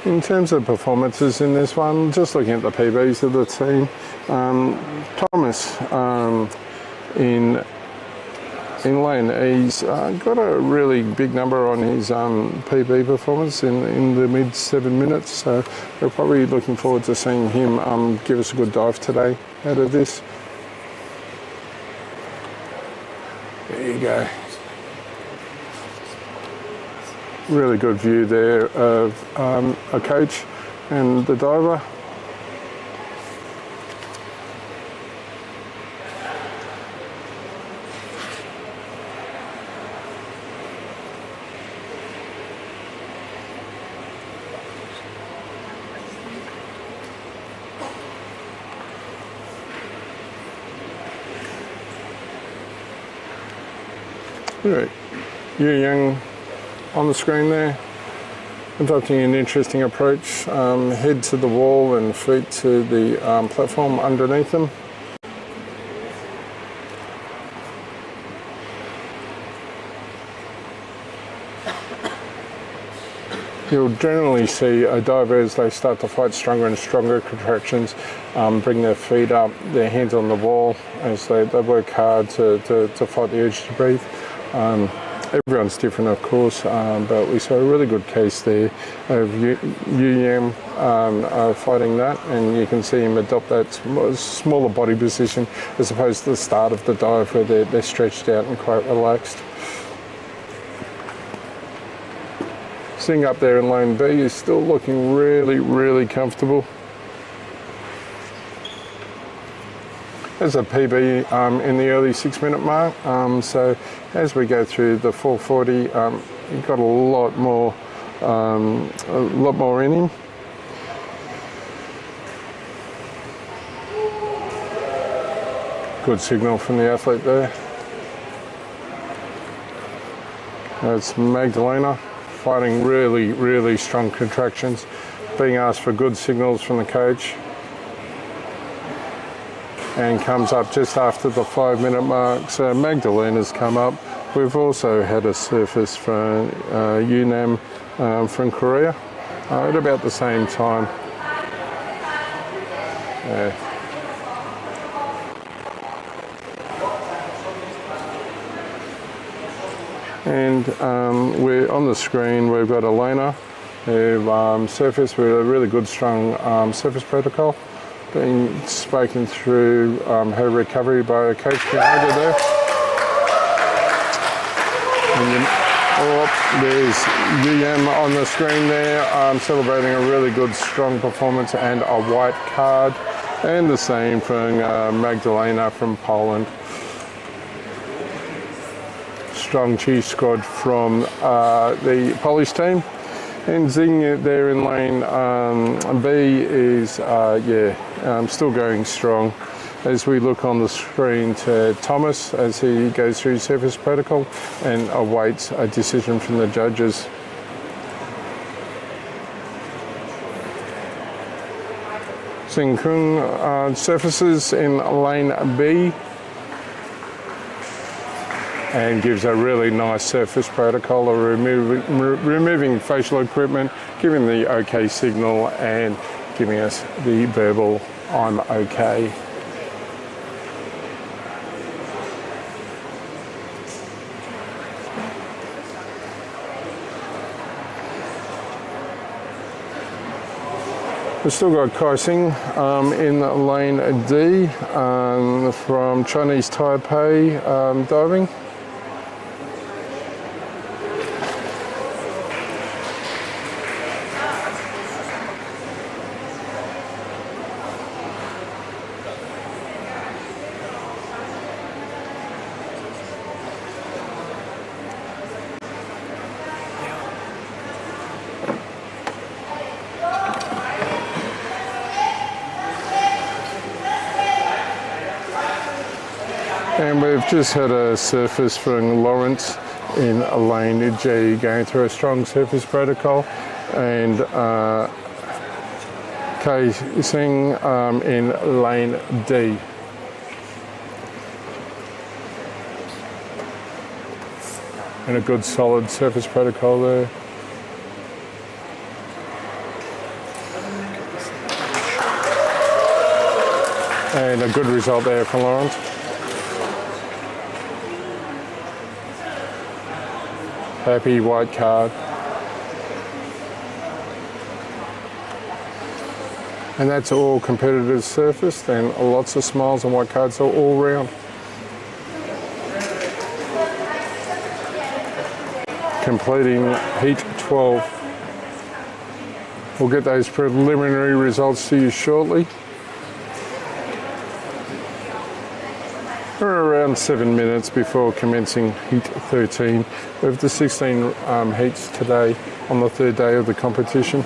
In terms of performances in this one, just looking at the PBs of the team, Thomas in lane E's got a really big number on his PB performance in the mid 7 minutes, so we're probably looking forward to seeing him give us a good dive today out of this. There you go. Really good view there of a coach and the diver. Right, Yinyun on the screen there, adopting an interesting approach, head to the wall and feet to the platform underneath them. You'll generally see a diver, as they start to fight stronger and stronger contractions, bring their feet up, their hands on the wall as they work hard to fight the urge to breathe. Everyone's different, of course, but we saw a really good case there of Yinyun fighting that, and you can see him adopt that smaller body position as opposed to the start of the dive where they're stretched out and quite relaxed. Sitting up there in lane B is still looking really comfortable. There's a PB in the early 6-minute mark, so as we go through the 4:40, you've got a lot more in him. good signal from the athlete there. That's Magdalena fighting really, really strong contractions, being asked for good signals from the coach, and comes up just after the 5-minute mark. So Magdalena's come up. We've also had a surface from Yunam from Korea at about the same time. And we're on the screen, we've got Elena who surfaced with a really good strong surface protocol, being spoken through her recovery by a coach behind her there. And there's Yuyam on the screen there, celebrating a really good strong performance and a white card, and the same from Magdalena from Poland. Strong cheer squad from the Polish team, and Zing there in lane B is still going strong. As we look on the screen to Thomas as he goes through surface protocol and awaits a decision from the judges. Zing Kung surfaces in lane B and gives a really nice surface protocol of removing facial equipment, giving the OK signal and giving us the verbal I'm OK. We've still got Kaixing in lane D from Chinese Taipei diving. And we've just had a surface from Lawrence in lane G, going through a strong surface protocol, and Kai Singh in lane D. And a good solid surface protocol there. And a good result there from Lawrence. Happy white card. And that's all competitors surfaced, and lots of smiles and white cards all round. Completing heat 12. We'll get those preliminary results to you shortly. We're around 7 minutes before commencing heat 13 of the 16 heats today on the third day of the competition.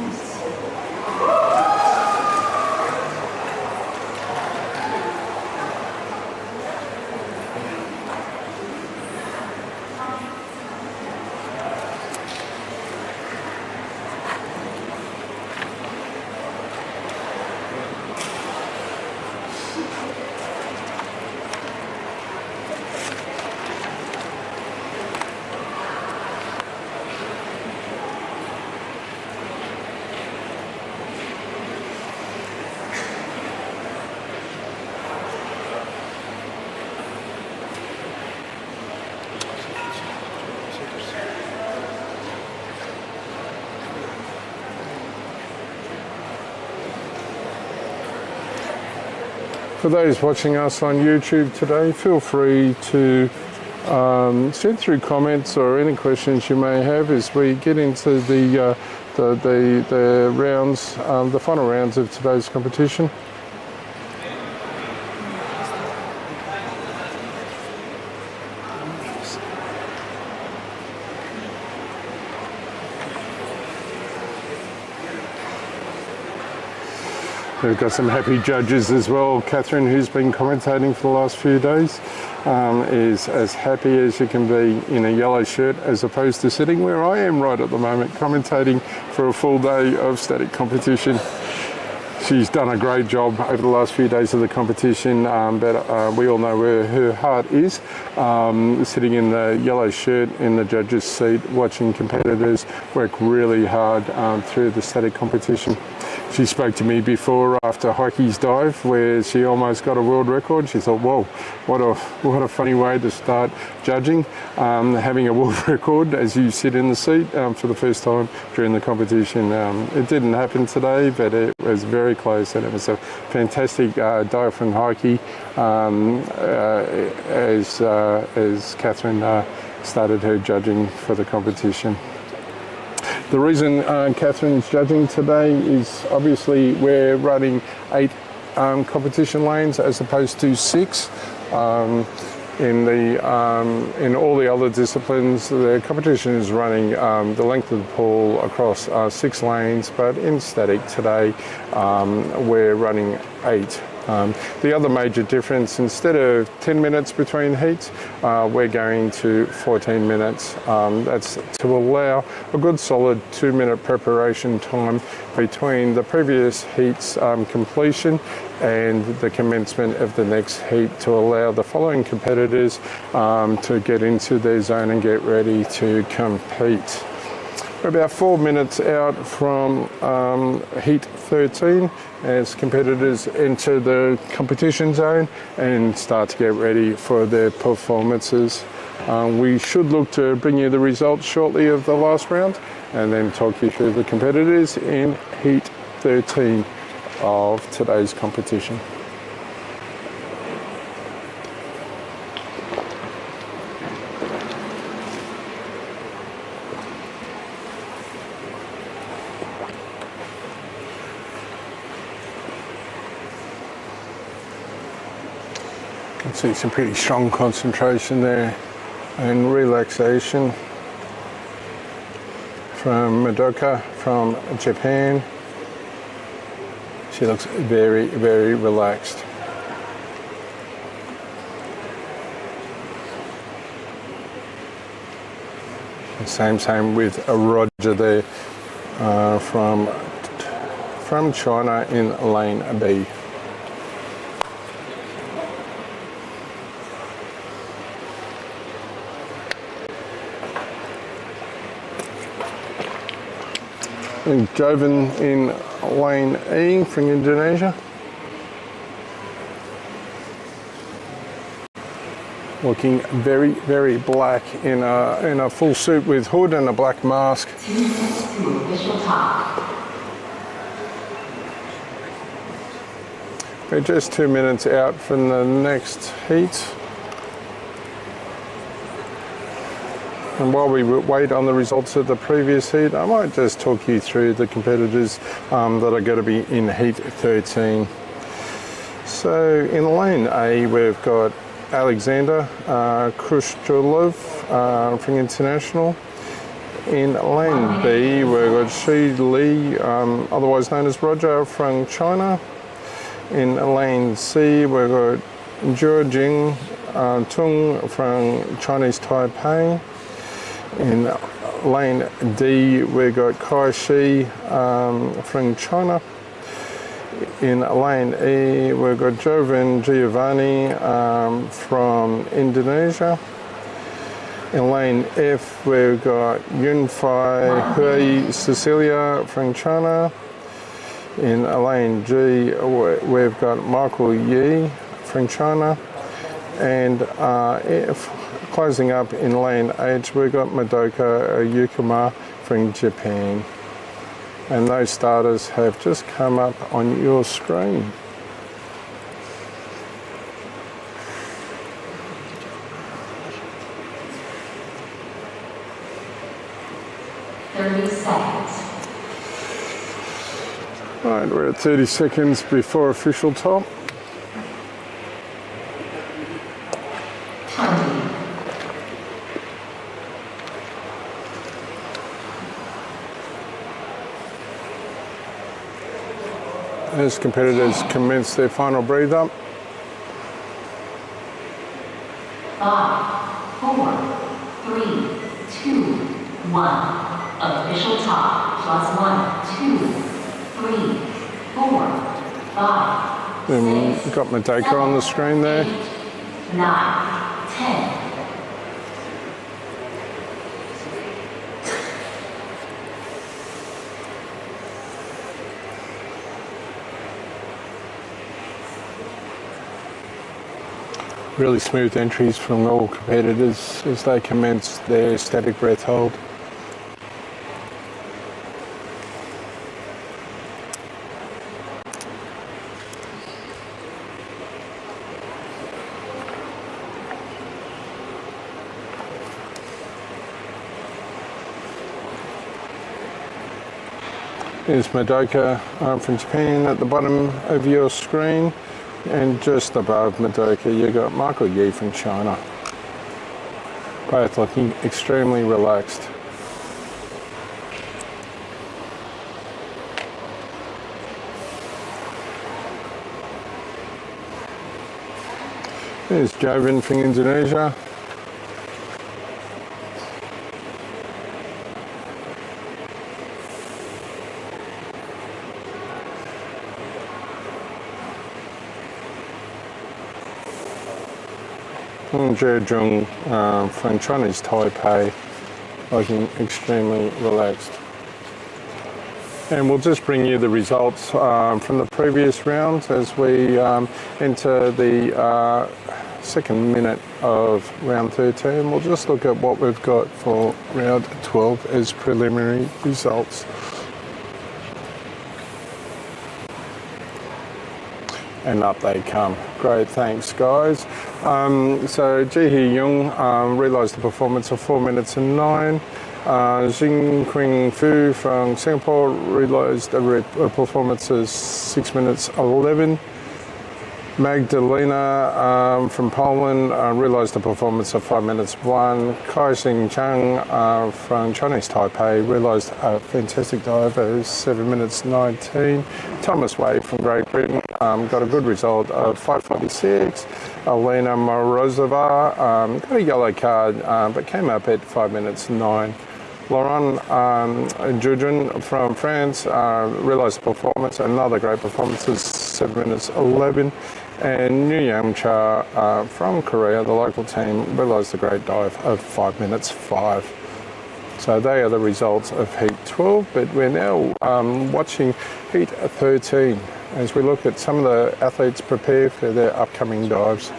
For those watching us on YouTube today, feel free to send through comments or any questions you may have as we get into the rounds, the final rounds of today's competition. We've got some happy judges as well. Catherine, who's been commentating for the last few days, is as happy as you can be in a yellow shirt, as opposed to sitting where I am right at the moment, commentating for a full day of static competition. She's done a great job over the last few days of the competition, but we all know where her heart is, sitting in the yellow shirt in the judges' seat, watching competitors work really hard through the static competition. She spoke to me before after Heike's dive, where she almost got a world record. She thought, whoa, what a funny way to start judging, having a world record as you sit in the seat for the first time during the competition. It didn't happen today, but it was very close, and it was a fantastic dive from Heike as Catherine started her judging for the competition. The reason Catherine's judging today is obviously we're running 8 competition lanes as opposed to 6. In all the other disciplines, the competition is running the length of the pool across 6 lanes, but in static today we're running 8. The other major difference, instead of 10 minutes between heats, we're going to 14 minutes. That's to allow a good solid 2-minute preparation time between the previous heat's completion and the commencement of the next heat, to allow the following competitors to get into their zone and get ready to compete. We're about 4 minutes out from heat 13 as competitors enter the competition zone and start to get ready for their performances. We should look to bring you the results shortly of the last round and then talk you through the competitors in heat 13 of today's competition. See some pretty strong concentration there and relaxation from Madoka from Japan. She looks very, very relaxed. Same with Roger there from China in lane B. And Joven in lane E from Indonesia. Looking very, very black in a full suit with hood and a black mask. 2 minutes to official top. We're just 2 minutes out from the next heat. And while we wait on the results of the previous heat, I might just talk you through the competitors that are going to be in heat 13. So in lane A, we've got Alexander Khrushcholov from International. In lane B, we've got Shi Li, otherwise known as Roger, from China. In lane C, we've got Zhuojing Tung from Chinese Taipei. In lane D, we've got Kai Shi from China. In lane E, we've got Jovan Giovanni from Indonesia. In lane F, we've got Yunfei Hui Cecilia from China. In lane G, we've got Michael Yi from China. And closing up in lane H, we've got Madoka Yukima from Japan. And those starters have just come up on your screen. All right, we're at 30 seconds before official top. as competitors commence their final breathe up. 5, 4, 3, 2, 1. Official top. +1, 2, 3, 4, 5. Then we've got Madoka on the screen there. 8, 9, 10. Really smooth entries from all competitors as they commence their static breath hold. Here's Madoka from Japan at the bottom of your screen, and just above Madoka you got Michael Yi from China. Both looking extremely relaxed. There's Jieun from Indonesia. Jeju from Chinese Taipei, looking extremely relaxed. And we'll just bring you the results from the previous rounds as we enter the second minute of round 13. We'll just look at what we've got for round 12 as preliminary results. And up they come. Great, thanks guys. So Jihyun realised the performance of 4 minutes and 9. Jing Fu from Singapore realised a performance of 6 minutes 11. Magdalena from Poland realised a performance of 5 minutes 1. Kai Xing Chang from Chinese Taipei realised a fantastic dive of 7 minutes 19. Thomas Wei from Great Britain got a good result of 5:46. Elena Morozova got a yellow card but came up at 5 minutes 9. Laurent Jujun from France realised the performance, another great performance of 7 minutes 11. And Nyam Cha from Korea, the local team, realised the great dive of 5 minutes 5. So they are the results of Heat 12, but we're now watching Heat 13 as we look at some of the athletes prepare for their upcoming dives.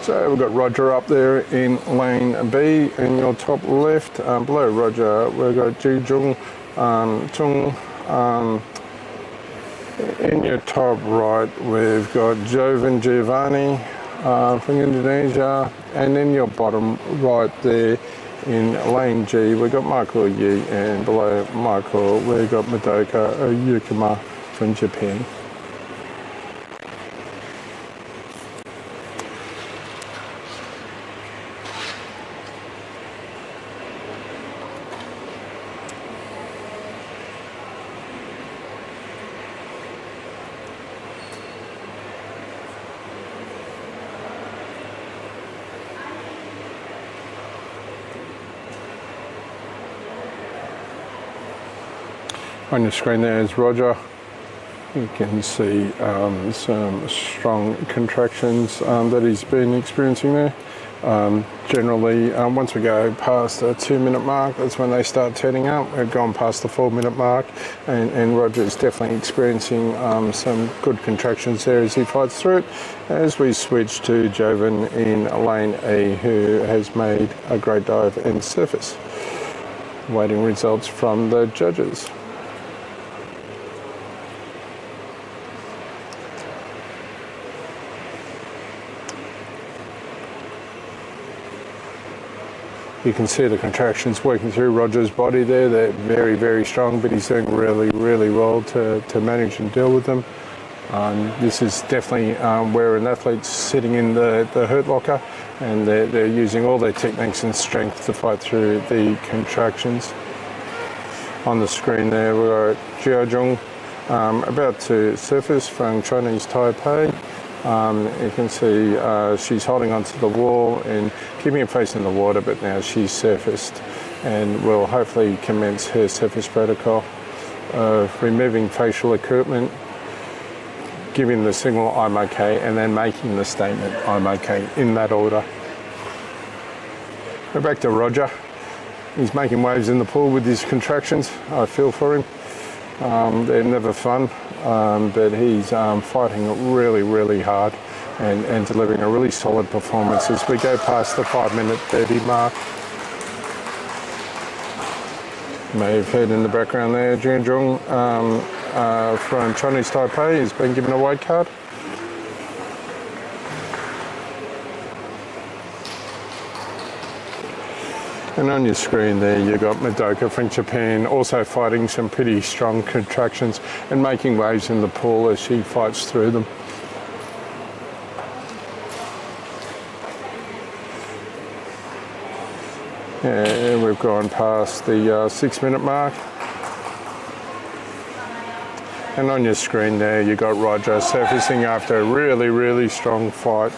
So we've got Roger up there in lane B in your top left. Below Roger we've got Ji Jung Chung. In your top right we've got Jovan Giovanni from Indonesia, and in your bottom right there in lane G we've got Michael Yi, and below Michael we've got Madoka Yukima from Japan. On your screen there is Roger. You can see some strong contractions that he's been experiencing there. Generally, once we go past the 2 minute mark, that's when they start turning up. We've gone past the 4 minute mark, and Roger is definitely experiencing some good contractions there as he fights through it. As we switch to Jovan in lane A, who has made a great dive and surface. Waiting results from the judges. You can see the contractions working through Roger's body there. They're very, very strong, but he's doing really, really well to manage and deal with them. This is definitely where an athlete's sitting in the hurt locker, and they're using all their techniques and strength to fight through the contractions. On the screen there, we've got Jieun Hwang about to surface from Chinese Taipei. You can see she's holding onto the wall and keeping her face in the water, but now she's surfaced and will hopefully commence her surface protocol of removing facial equipment, giving the signal I'm okay, and then making the statement I'm okay, in that order. We're back to Roger. He's making waves in the pool with his contractions. I feel for him. They're never fun, but he's fighting really, really hard and delivering a really solid performance as we go past the 5-minute 30 mark. You may have heard in the background there, Jieun Hwang from Chinese Taipei has been given a white card. And on your screen there, you've got Madoka from Japan also fighting some pretty strong contractions and making waves in the pool as she fights through them. Yeah, we've gone past the 6-minute mark. And on your screen there, you've got Roger surfacing after a really, really strong fight,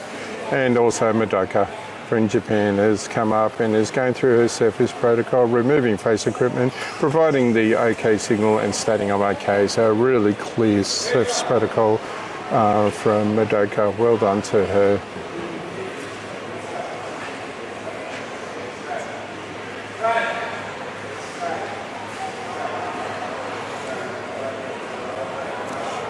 and also Madoka from Japan has come up and is going through her surface protocol, removing face equipment, providing the OK signal and stating I'm OK. So a really clear surface protocol from Madoka. Well done to her.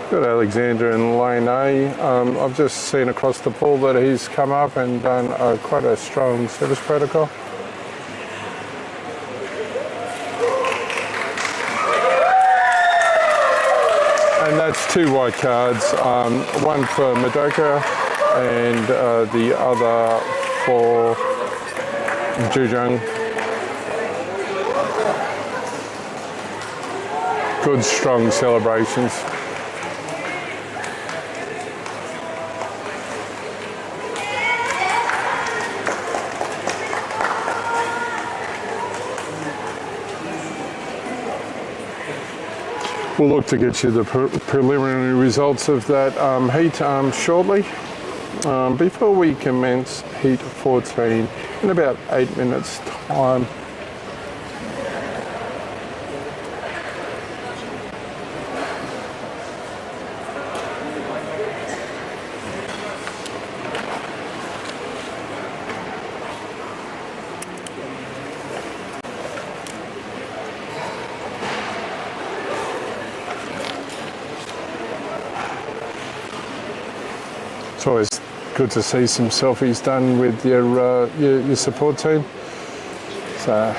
Got Alexander in lane A. I've just seen across the pool that he's come up and done quite a strong service protocol. And that's 2 white cards, one for Madoka and the other for Jieun Hwang. Good, strong celebrations. We'll look to get you the preliminary results of that heat shortly. Before we commence heat 14 in about 8 minutes time. It's always good to see some selfies done with your support team. So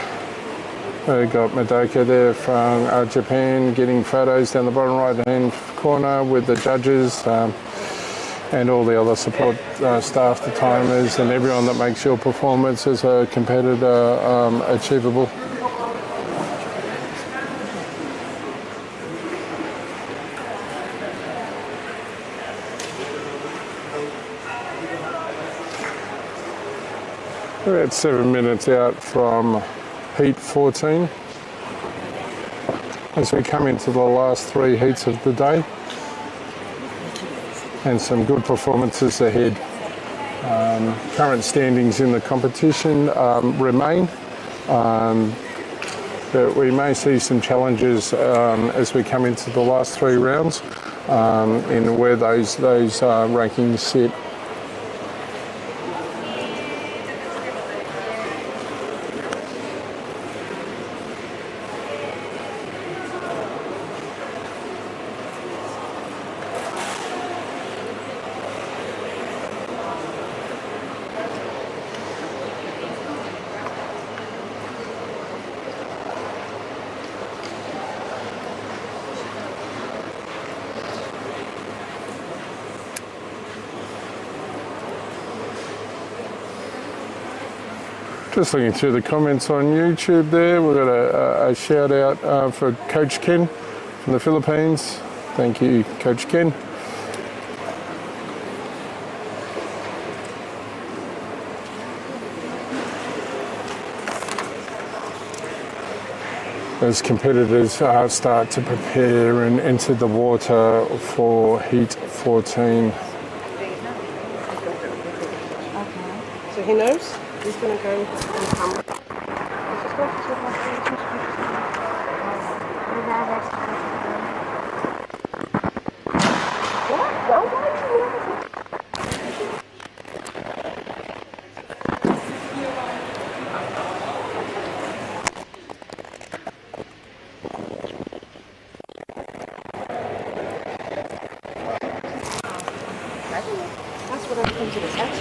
we've got Madoka there from Japan getting photos down the bottom right hand corner with the judges and all the other support staff, the timers and everyone that makes your performance as a competitor achievable. We're about 7 minutes out from heat 14 as we come into the last 3 heats of the day, and some good performances ahead. Current standings in the competition remain, but we may see some challenges as we come into the last 3 rounds in where those rankings sit. Just looking through the comments on YouTube there, we've got a shout out for Coach Ken from the Philippines. Thank you, Coach Ken. as competitors start to prepare and enter the water for heat 14. So he knows he's going to go on camera. That's what I've come to the set.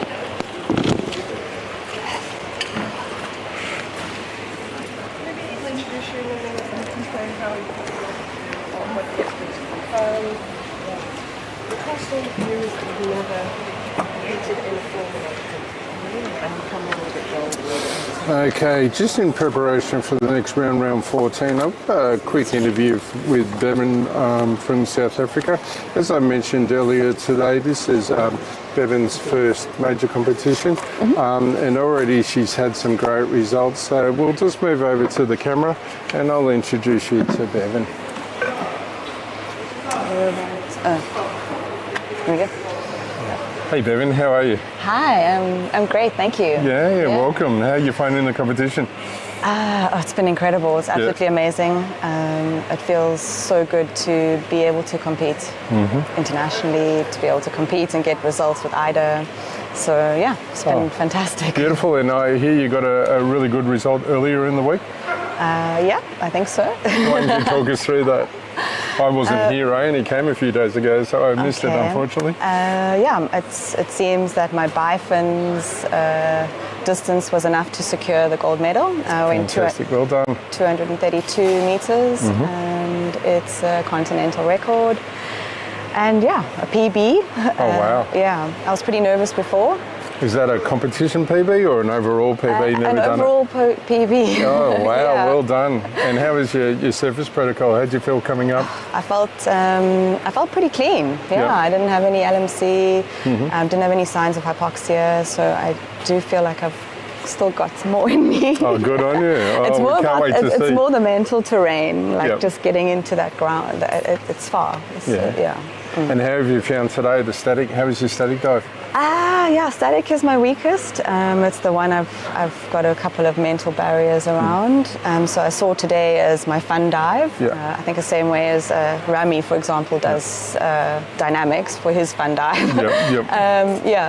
The coastal views have never heated in a formula and come on with it gold. Okay, just in preparation for the next round, round 14, I've got a quick interview with Bevan from South Africa. As I mentioned earlier today, this is Bevan's first major competition, and already she's had some great results. So we'll just move over to the camera and I'll introduce you to Bevan. Here we go. Hey Bevan, how are you? Hi, I'm great, thank you. Yeah, welcome. How are you finding the competition? It's been incredible. It's absolutely amazing. It feels so good to be able to compete internationally, to be able to compete and get results with AIDA. So yeah, it's been fantastic. Beautiful, and I hear you got a really good result earlier in the week. Yeah, I think so. Why don't you talk us through that? I wasn't here, I only came a few days ago, so I missed it, unfortunately. It seems that my bifins distance was enough to secure the gold medal. I went Fantastic, well done. 232 meters, and it's a continental record. And yeah, a PB. Oh, wow. Yeah, I was pretty nervous before. Is that a competition PB or an overall PB? An overall PB. Oh, wow, Yeah. well done. And how was your surface protocol? How did you feel coming up? I felt pretty clean. Yeah, I didn't have any LMC, didn't have any signs of hypoxia, so I do feel like I've still got some more in me. Oh, good on you. It's more can't wait to see. It's more the mental terrain, like just getting into that ground. It's far. And how have you found today the static? How was your static dive? Yeah, static is my weakest. It's the one I've got a couple of mental barriers around. So I saw today as my fun dive. I think the same way as Rami, for example, does dynamics for his fun dive.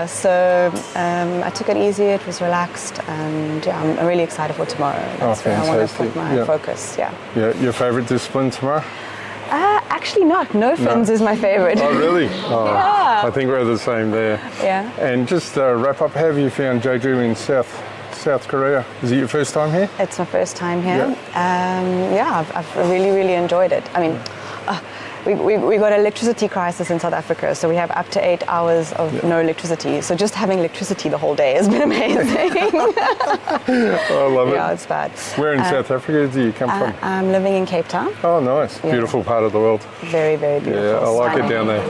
So I took it easy. It was relaxed, and I'm really excited for tomorrow. That's where I want to put my focus. Yeah. Your favourite discipline tomorrow? Actually not. No fins is my favourite. Oh, really? Oh, yeah. I think we're the same there. Yeah. And just to wrap up, how have you found Jeju in South Korea? Is it your first time here? It's my first time here. I've really, really enjoyed it. I mean, we got an electricity crisis in South Africa, so we have up to 8 hours of no electricity. So just having electricity the whole day has been amazing. I love it. Yeah, it's bad. Where in South Africa do you come from? I'm living in Cape Town. Oh, nice. Yeah. Beautiful part of the world. Very, very beautiful. Yeah, I like it down there.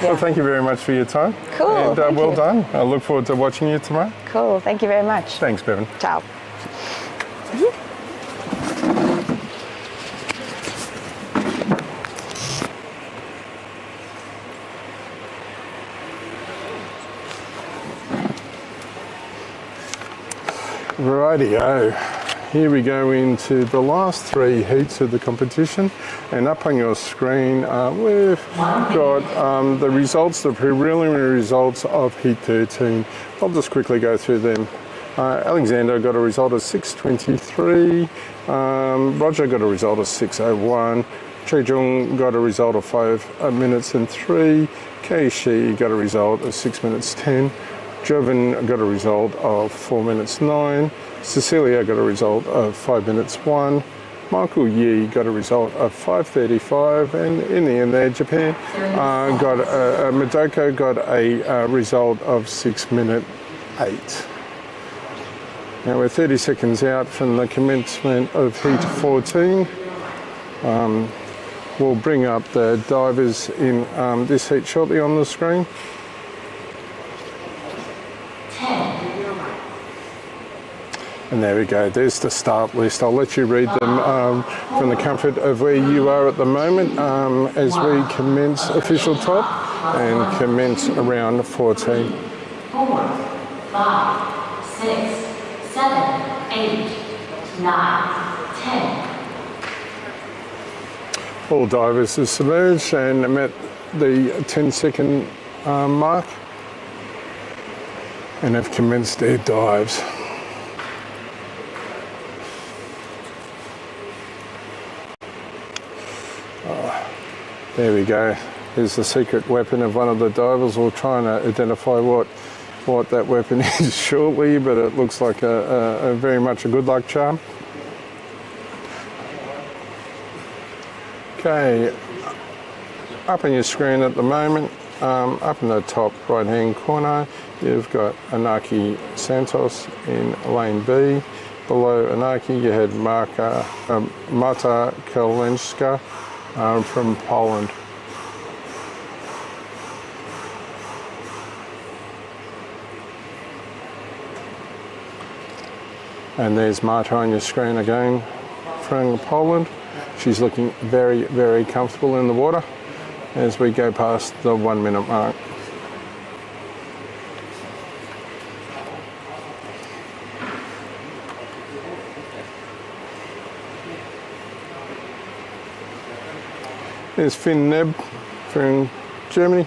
Well, thank you very much for your time. Cool. And thank well you. done. I look forward to watching you tomorrow. Cool. Thank you very much. Thanks, Bevan. Ciao. Rightio, here we go into the last 3 heats of the competition, and up on your screen we've got the results, the preliminary results of heat 13. I'll just quickly go through them. Alexander got a result of 6:23, Roger got a result of 6:01, Chejung got a result of 5 minutes and 3, Keishi got a result of 6 minutes 10, Jovan got a result of 4 minutes 9, Cecilia got a result of 5 minutes 1, Michael Yi got a result of 5:35, and in the end there, Japan Madoka got a result of 6 minute 8. Now we're 30 seconds out from the commencement of heat 14. We'll bring up the divers in this heat shortly on the screen. 10, And there we go, there's the start list. I'll let you read them from the comfort of where you are at the moment as we commence official top and commence around 14. 4, 5, 6, 7, 8, 9, 10. All divers are submerged and met the 10-second mark and have commenced their dives. There we go. Here's the secret weapon of one of the divers. We'll try and identify what that weapon is shortly, but it looks like a very much a good luck charm. Okay, up on your screen at the moment, up in the top right hand corner, you've got Anaki Santos in lane B. Below Anaki you had Marta Kalinska from Poland. And there's Marta on your screen again from Poland. She's looking very, very comfortable in the water as we go past the 1 minute mark. There's Finn Neb from Germany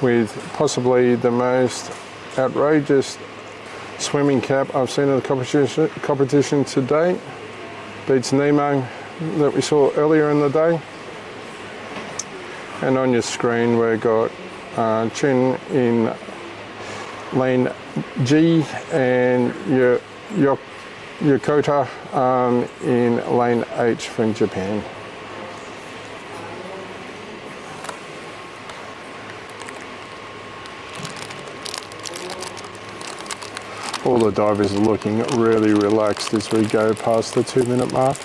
with possibly the most outrageous swimming cap I've seen in the competition to date. Beats Nemo that we saw earlier in the day. And on your screen we've got Chin in lane G and Yokota in lane H from Japan. All the divers are looking really relaxed as we go past the 2 minute mark.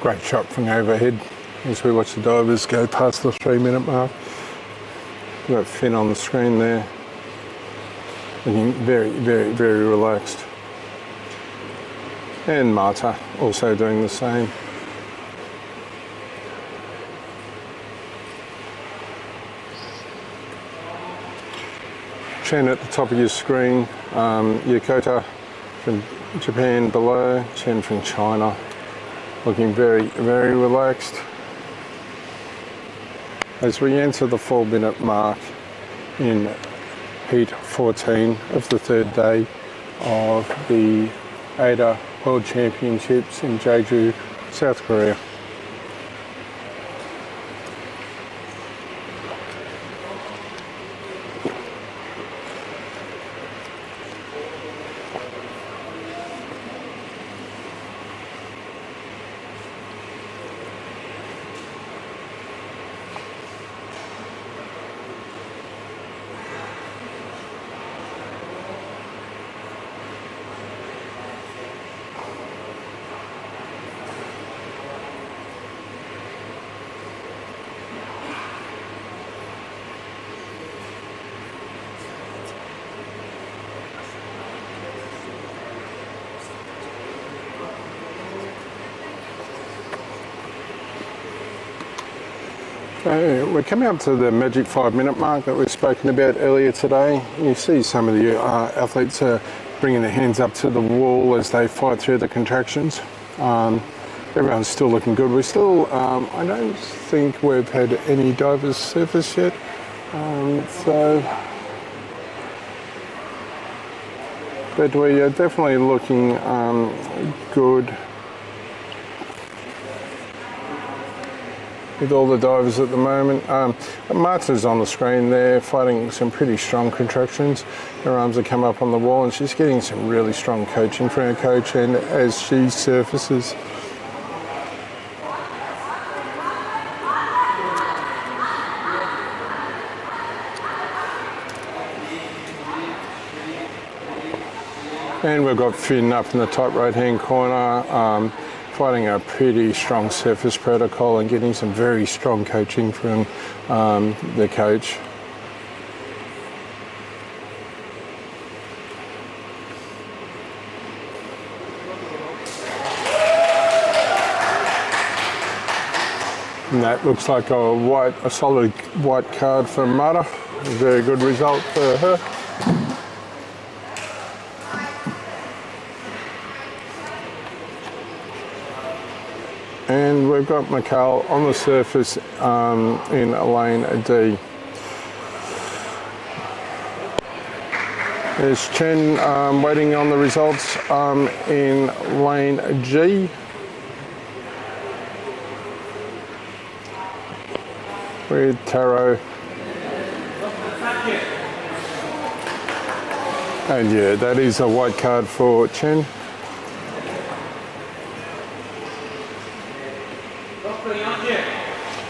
Great shot from overhead as we watch the divers go past the 3 minute mark. We've got Finn on the screen there, looking very, very, very relaxed. And Marta also doing the same. Chen at the top of your screen, Yokota from Japan below, Chen from China. Looking very, very relaxed. As we enter the 4 minute mark in heat 14 of the third day of the AIDA World Championships in Jeju, South Korea. So we're coming up to the magic 5 minute mark that we've spoken about earlier today. You see some of the athletes are bringing their hands up to the wall as they fight through the contractions. Everyone's still looking good. We're still, I don't think we've had any divers surface yet. But we are definitely looking good with all the divers at the moment. Marta's on the screen there, fighting some pretty strong contractions. Her arms have come up on the wall and she's getting some really strong coaching from her coach, and as she surfaces. And we've got Finn up in the top right-hand corner, fighting a pretty strong surface protocol and getting some very strong coaching from the coach. And that looks like a solid white card for Mata. A very good result for her. And we've got Mikaela on the surface in lane D. There's Chen waiting on the results in lane G. With Taro. And yeah, that is a white card for Chen.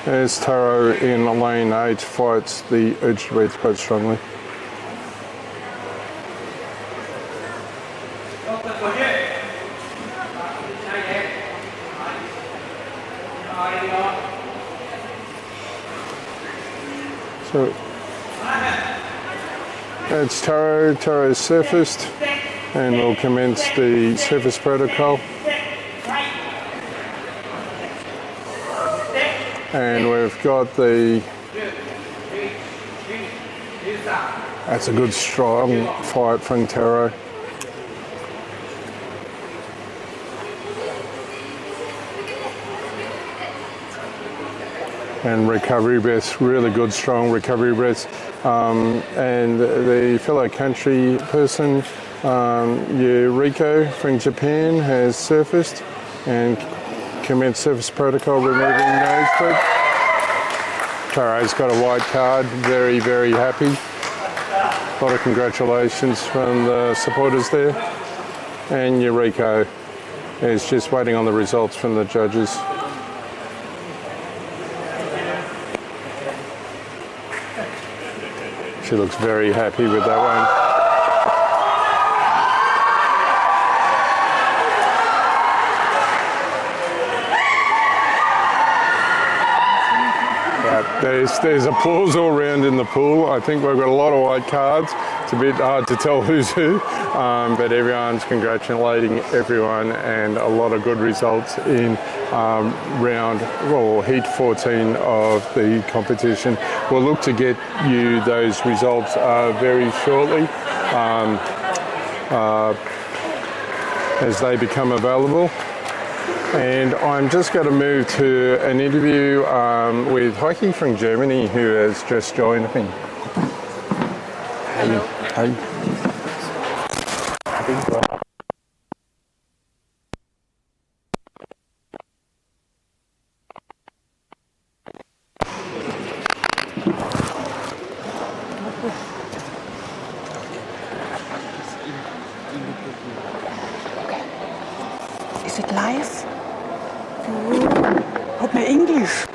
As Taro in lane 8 fights the urge to breathe quite strongly. So that's Taro. Taro's surfaced, and we'll commence the surface protocol. And we've got that's a good strong fight from Taro. And recovery breaths, really good strong recovery breaths. And the fellow country person, Yuriko from Japan, has surfaced and commence surface protocol, removing nose clip. Taro's got a white card, very, very happy. A lot of congratulations from the supporters there. And Yuriko is just waiting on the results from the judges. She looks very happy with that one. There's applause all around in the pool. I think we've got a lot of white cards. It's a bit hard to tell who's who, but everyone's congratulating everyone, and a lot of good results in heat 14 of the competition. We'll look to get you those results very shortly as they become available. And I'm just going to move to an interview with Heike from Germany, who has just joined me. Hello. Hi. Is it live? Hört mir Englisch.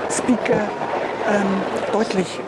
Speak deutlich.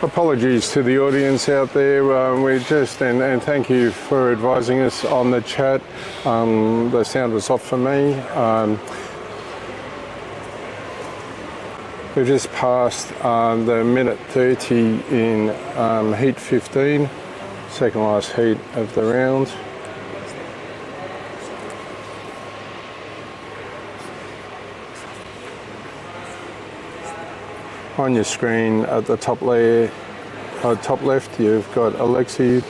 Apologies to the audience out there. And thank you for advising us on the chat. The sound was off for me. We've just passed the minute 30 in heat 15, second last heat of the round. On your screen at the top layer, top left, you've got Alexei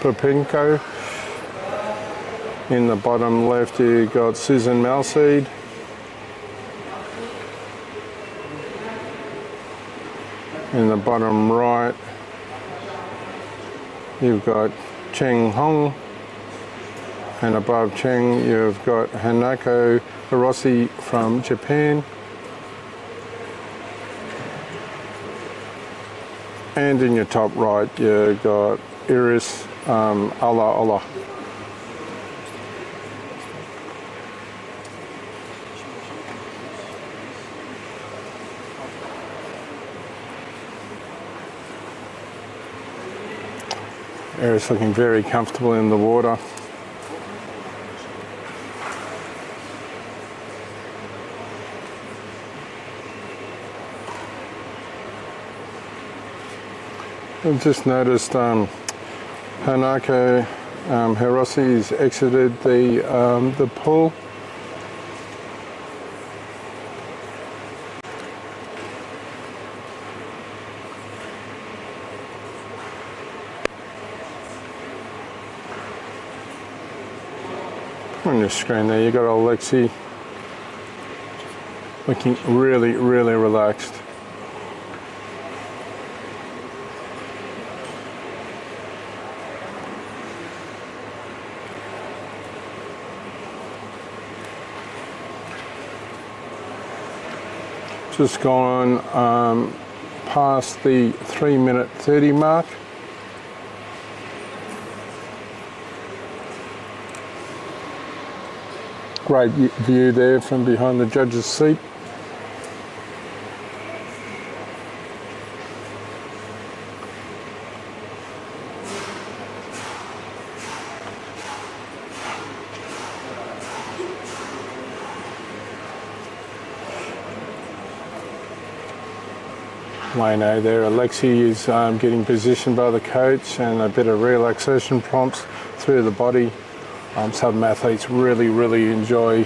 Popenko. In the bottom left, you've got Susan Malseed. In the bottom right, you've got Jieun Hwang. And above Cheng, you've got Hanako Hirose from Japan. And in your top right, you've got Iris Ala. Iris looking very comfortable in the water. I've just noticed Hanako Hirose has exited the pool. On your screen there, you got Alexei looking really, really relaxed. Just gone past the 3-minute 30 mark. Great view there from behind the judge's seat. Lane A there, Alexei is getting positioned by the coach and a bit of relaxation prompts through the body. Some athletes really, really enjoy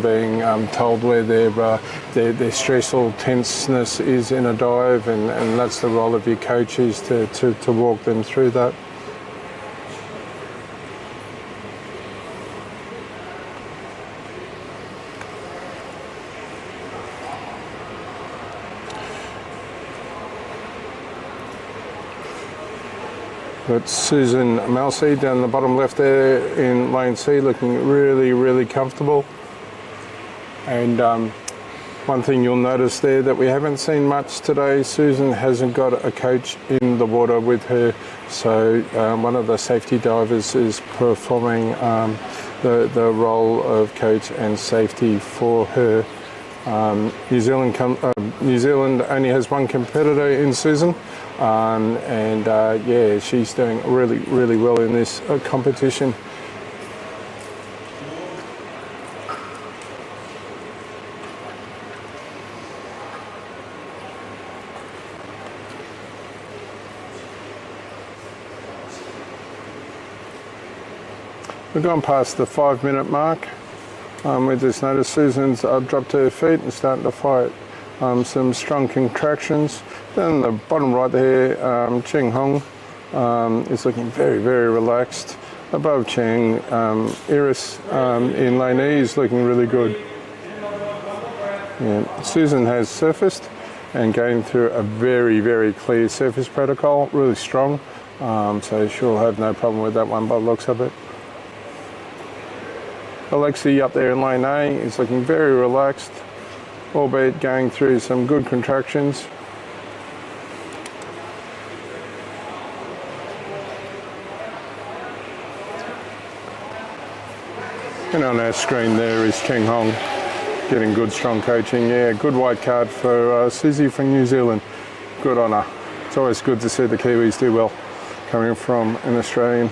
being told where their stress or tenseness is in a dive, and that's the role of your coach, is to walk them through that. Got Susan Malseed down the bottom left there in lane C, looking really, really comfortable. And one thing you'll notice there that we haven't seen much today, Susan hasn't got a coach in the water with her. So one of the safety divers is performing the role of coach and safety for her. New Zealand only has one competitor in Susan. Yeah, she's doing really, really well in this competition. We've gone past the 5-minute mark. We just noticed Susan's dropped to her feet and starting to fight some strong contractions. Then the bottom right there, Jieun Hwang is looking very, very relaxed. Above Cheng, Iris in lane E is looking really good. Yeah. Susan has surfaced and going through a very, very clear surface protocol, really strong. So she'll have no problem with that one by the looks of it. Alexei up there in lane A is looking very relaxed, albeit going through some good contractions. And on our screen there is Jieun Hwang getting good strong coaching. Yeah, good white card for Susie from New Zealand. Good on her. It's always good to see the Kiwis do well coming from an Australian.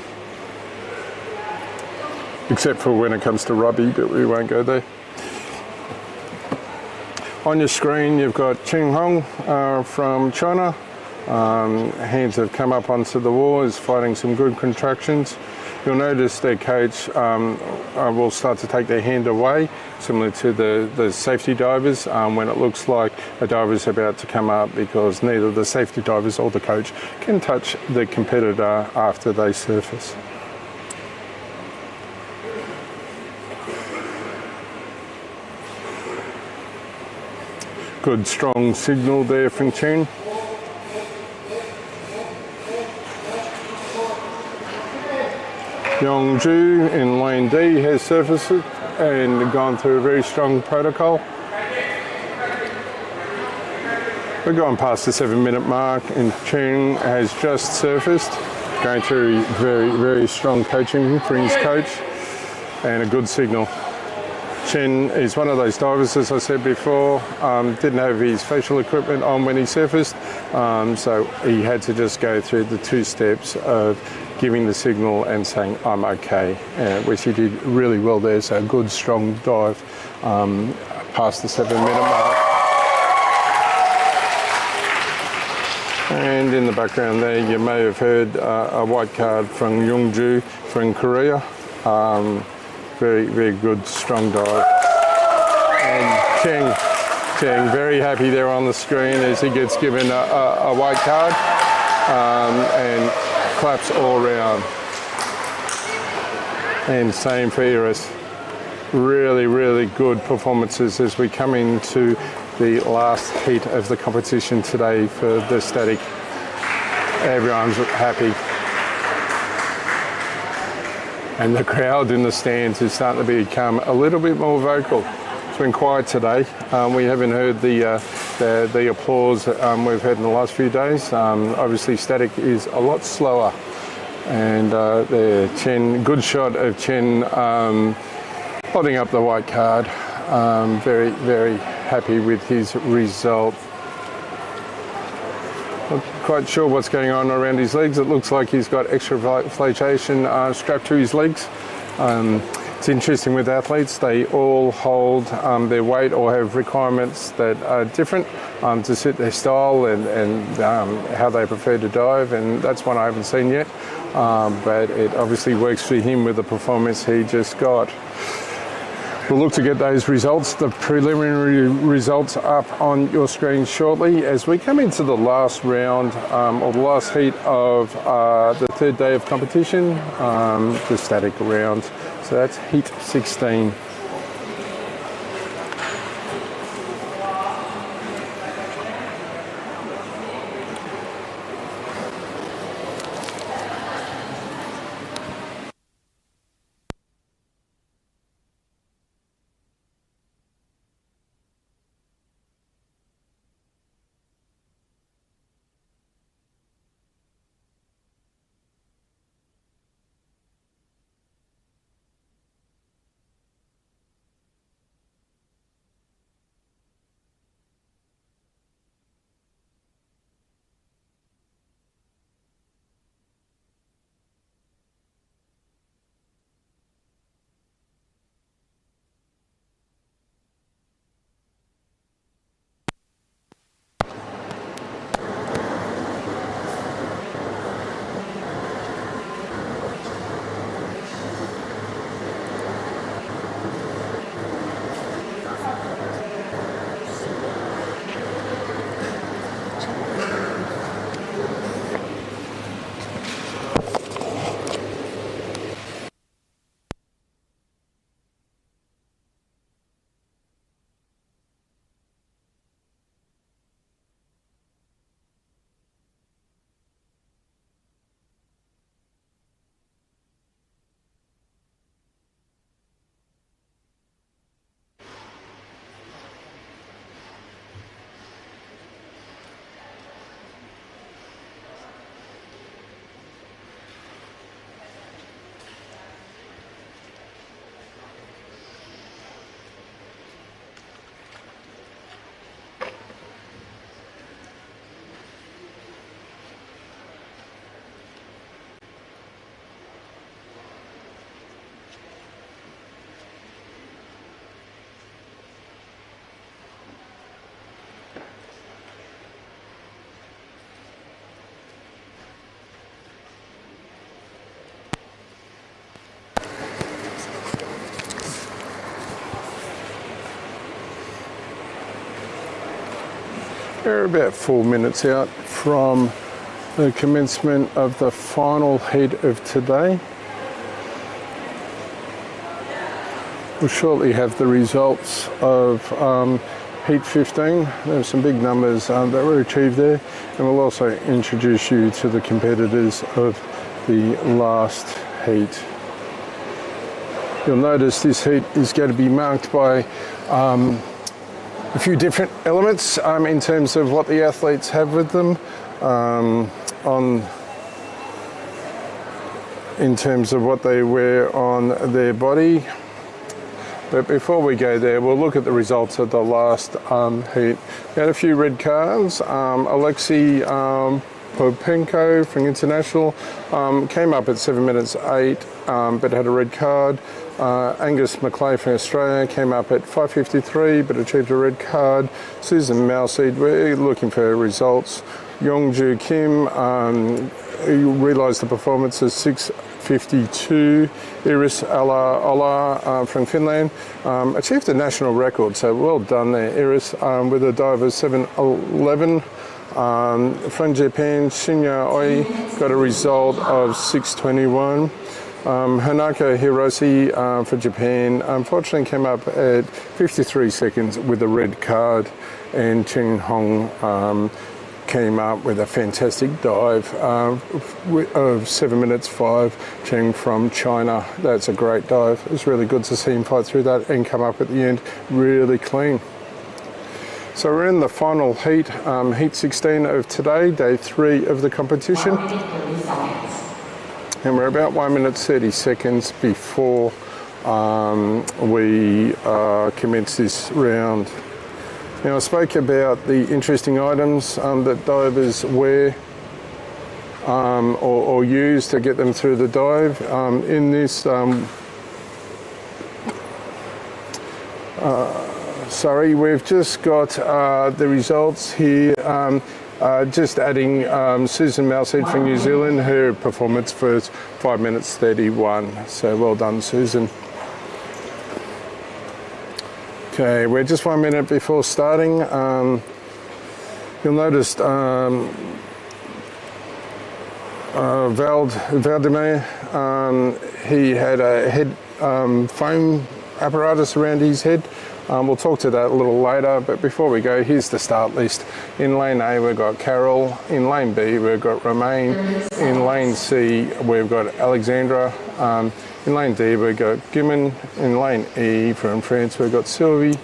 Except for when it comes to rugby, but we won't go there. On your screen, you've got Jieun Hwang from China. Hands have come up onto the wall, is fighting some good contractions. You'll notice their coach will start to take their hand away, similar to the safety divers, when it looks like a diver's about to come up, because neither the safety divers or the coach can touch the competitor after they surface. Good strong signal there from Jieun. Yong Ju in lane D has surfaced and gone through a very strong protocol. We're going past the 7-minute mark and Jieun has just surfaced, going through very, very strong coaching from his coach and a good signal. Jieun is one of those divers, as I said before, didn't have his facial equipment on when he surfaced, so he had to just go through the 2 steps of giving the signal and saying, I'm okay, which he did really well there, so a good strong dive past the 7-minute mark. And in the background there, you may have heard a white card from Youngju from Korea. Very, very good, strong dive. And Jieun, very happy there on the screen as he gets given a white card and claps all around. And same for Iris. Really, really good performances as we come into the last heat of the competition today for the static. Everyone's happy. And the crowd in the stands is starting to become a little bit more vocal. It's been quiet today. We haven't heard the applause we've had in the last few days. Obviously, static is a lot slower. And there, Chen, good shot of Chen holding up the white card. Very, very happy with his result. Not quite sure what's going on around his legs. It looks like he's got extra flotation strapped to his legs. It's interesting with athletes, they all hold their weight or have requirements that are different to suit their style and how they prefer to dive, and that's one I haven't seen yet, but it obviously works for him with the performance he just got. We'll look to get those results, the preliminary results, up on your screen shortly as we come into the last round or the last heat of the 3rd day of competition, the static round. So that's heat 16. We're about 4 minutes out from the commencement of the final heat of today. We'll shortly have the results of heat 15. There's some big numbers that were achieved there, and we'll also introduce you to the competitors of the last heat. You'll notice this heat is going to be marked by a few different elements in terms of what the athletes have with them, in terms of what they wear on their body. But before we go there, we'll look at the results of the last heat. We had a few red cards. Alexei Popenko from International came up at 7 minutes 8, but had a red card. Angus McLeay from Australia came up at 5:53, but achieved a red card. Susan Malseed, we're looking for results. Woongjin Kim realised the performance as 6:52. Iris Ola from Finland achieved a national record, so well done there, Iris, with a dive of 7:11. From Japan, Shinya Oi got a result of 6:21. Hanako Hiroshi for Japan unfortunately came up at 53 seconds with a red card, and Jieun Hwang came up with a fantastic dive of 7 minutes 5, Cheng from China. That's a great dive. It was really good to see him fight through that and come up at the end really clean. So we're in the final heat, heat 16 of today, day 3 of the competition. And we're about 1 minute 30 seconds before we commence this round. Now I spoke about the interesting items that divers wear or use to get them through the dive. In this, we've just got the results here. Just adding Susan Malseed from New Zealand, her performance was 5 minutes 31. So well done, Susan. Okay, we're just 1 minute before starting. You'll notice Valdemar, he had a head foam apparatus around his head. We'll talk to that a little later, but before we go, here's the start list. In lane A, we've got Carol. In lane B, we've got Romain. In lane C, we've got Alexandra. In lane D, we've got Guimond. In lane E, from France, we've got Sylvie.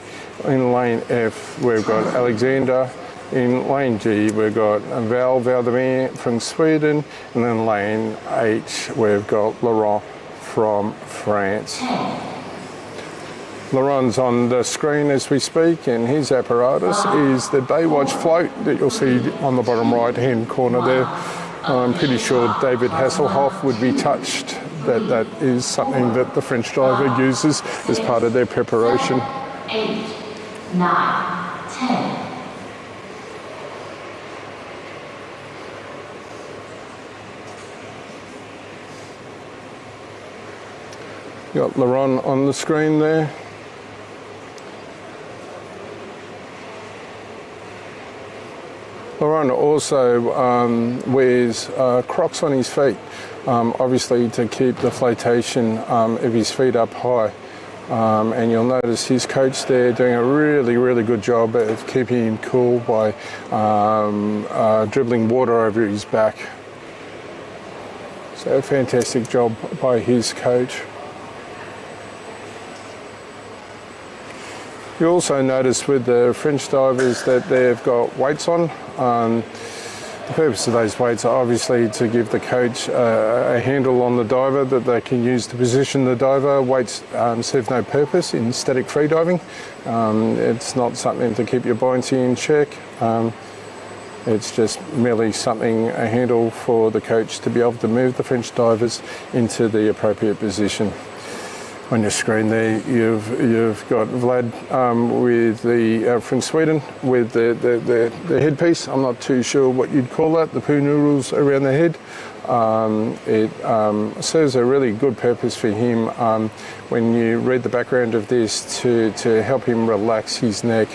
In lane F, we've got Alexander. In lane G, we've got Valdemar from Sweden. And in lane H, we've got Laurent from France. Laurent's on the screen as we speak, and his apparatus is the Baywatch float that you'll see on the bottom right-hand corner there. I'm pretty sure David Hasselhoff would be touched that that is something that the French diver uses as part of their preparation. 8, 9, 10. Got Laurent on the screen there. Laurent also wears Crocs on his feet, obviously to keep the flotation of his feet up high. And you'll notice his coach there doing a really, really good job of keeping him cool by dribbling water over his back. So a fantastic job by his coach. You also notice with the French divers that they've got weights on. The purpose of those weights are obviously to give the coach a handle on the diver that they can use to position the diver. Weights serve no purpose in static freediving. It's not something to keep your buoyancy in check. It's just merely something, a handle for the coach to be able to move the French divers into the appropriate position. On your screen there, you've got Vlad with the from Sweden with the headpiece. I'm not too sure what you'd call that. The poo noodles around the head. It serves a really good purpose for him when you read the background of this to help him relax his neck.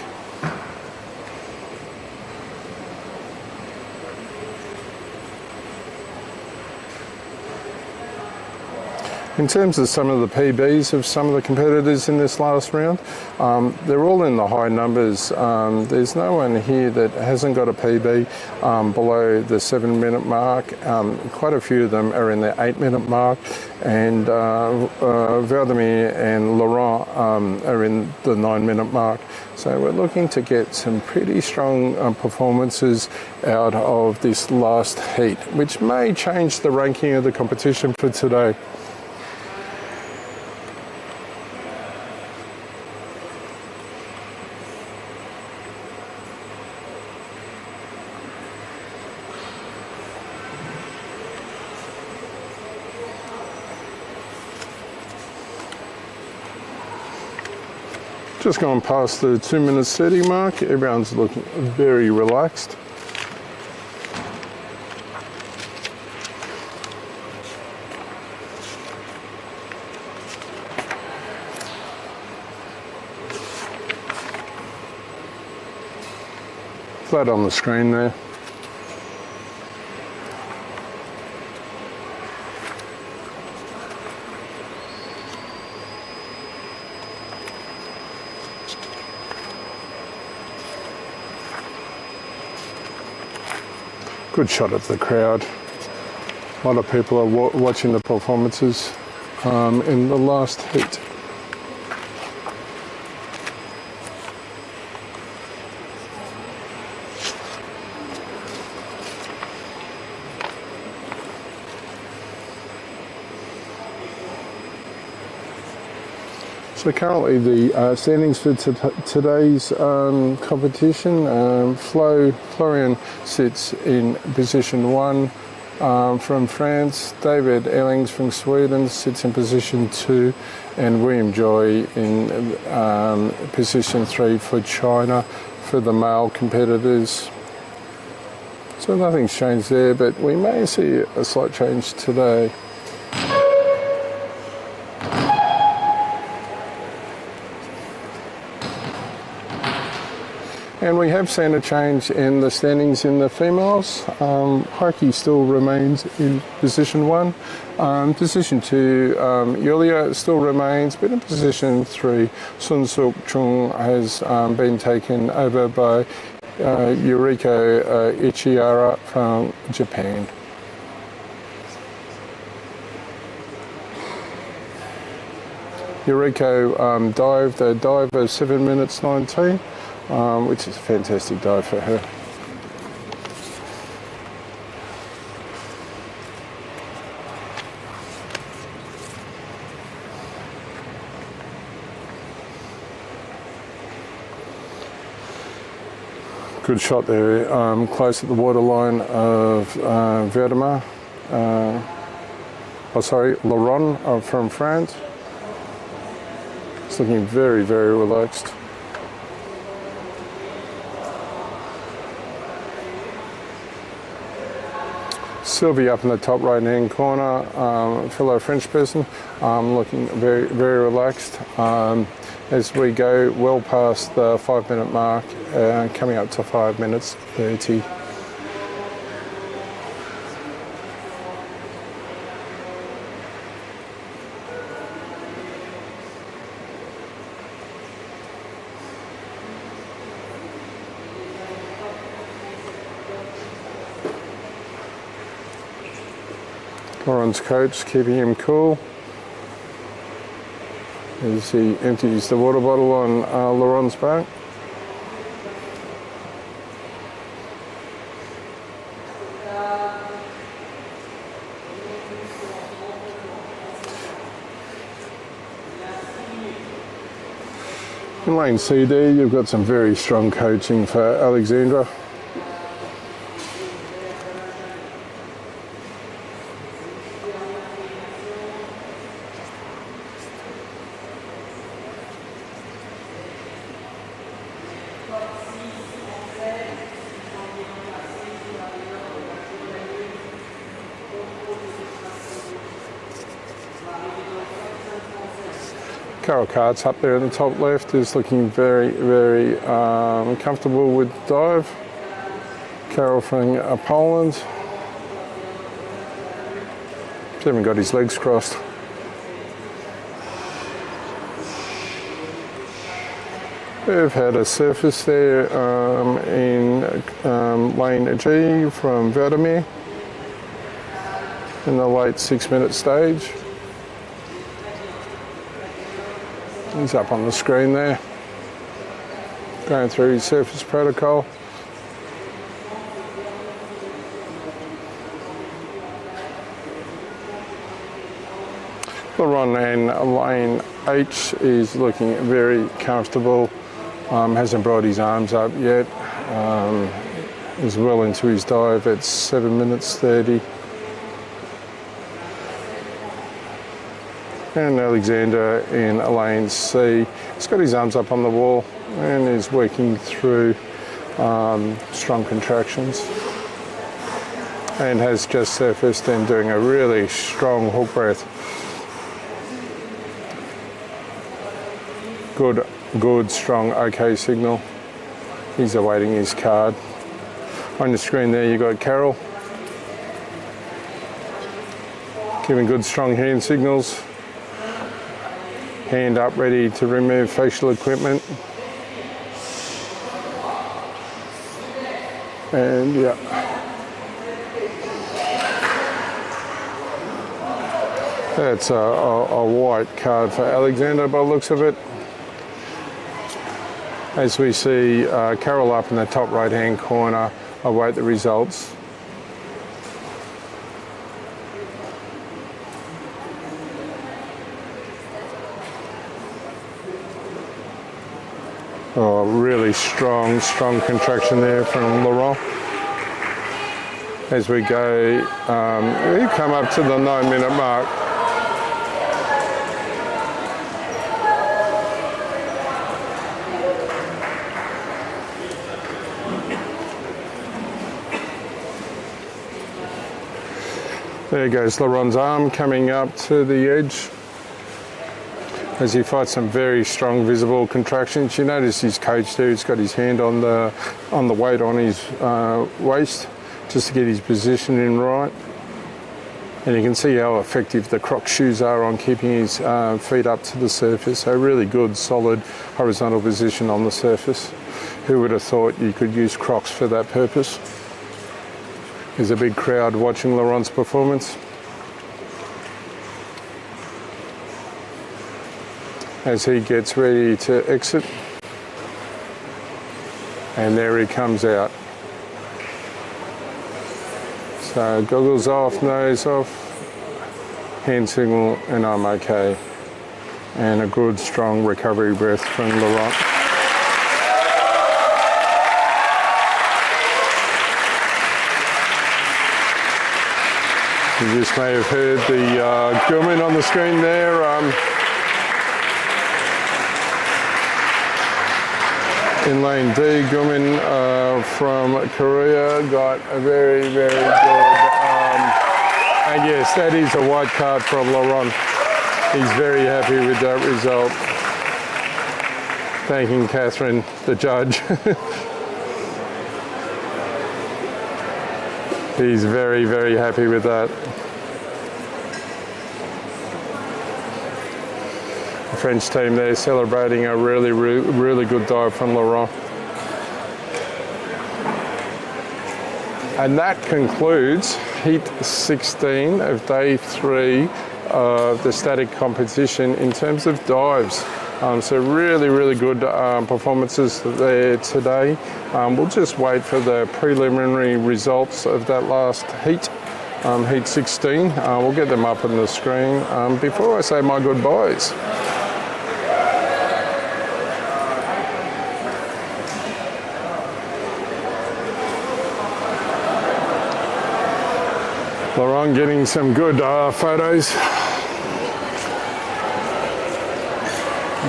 In terms of some of the PBs of some of the competitors in this last round, they're all in the high numbers. There's no one here that hasn't got a PB below the 7-minute mark. Quite a few of them are in the 8-minute mark, and Vladimir and Laurent are in the 9-minute mark. So we're looking to get some pretty strong performances out of this last heat, which may change the ranking of the competition for today. Just gone past the 2:30 mark. Everyone's looking very relaxed. Flat on the screen there. Good shot of the crowd. A lot of people are watching the performances in the last heat. So currently the standings for today's competition, Florian sits in position 1 from France, David Elings from Sweden sits in position 2, and William Joy in position 3 for China for the male competitors. So nothing's changed there, but we may see a slight change today. And we have seen a change in the standings in the females. Heike still remains in position 1. Position 2, Yulia still remains, but in position 3, Sun Suk Chung has been taken over by Yuriko Ichihara from Japan. Yuriko dived a dive of 7 minutes 19. Which is a fantastic dive for her. Good shot there, close at the waterline of Vladimir. Laurent from France. It's looking very, very relaxed. Sylvie up in the top right hand corner, fellow French person, looking very, very relaxed as we go well past the 5-minute mark, coming up to 5 minutes 30. Lauren's coach keeping him cool as he empties the water bottle on Laurent's back. In lane CD, you've got some very strong coaching for Alexandra. Carol Cart's up there in the top left is looking very, very comfortable with dive. Carol from Poland. He's even got his legs crossed. We've had a surface there in lane G from Vladimir in the late 6-minute stage. He's up on the screen there, going through his surface protocol. Laurent in lane H is looking very comfortable. Hasn't brought his arms up yet. Is well into his dive at 7 minutes 30. And Alexander in lane C. He's got his arms up on the wall and is working through strong contractions. And has just surfaced and doing a really strong hook breath. Good, strong, okay signal. He's awaiting his card. On the screen there you got Carol. Giving good, strong hand signals. Hand up, ready to remove facial equipment. And yeah. That's a white card for Alexander by the looks of it. As we see Carol up in the top right-hand corner, await the results. Oh, really strong contraction there from Laurent. As we go, we come up to the 9-minute mark. There goes Laurent's arm coming up to the edge as he fights some very strong visible contractions. You notice his coach there, he's got his hand on the weight on his waist just to get his positioning right. And you can see how effective the Crocs shoes are on keeping his feet up to the surface. So really good, solid horizontal position on the surface. Who would have thought you could use Crocs for that purpose? There's a big crowd watching Laurent's performance. As he gets ready to exit. And there he comes out. So goggles off, nose off, hand signal, and I'm okay. And a good, strong recovery breath from Laurent. You just may have heard the Gilman on the screen there. In lane D, Gilman from Korea got a very, very good, and yes, that is a white card from Laurent. He's very happy with that result. Thanking Catherine, the judge. He's very, very happy with that. The French team there celebrating a really, really good dive from Laurent. And that concludes heat 16 of day 3 of the static competition in terms of dives. So really, really good performances there today. We'll just wait for the preliminary results of that last heat, heat 16. We'll get them up on the screen before I say my goodbyes. Laurent getting some good photos.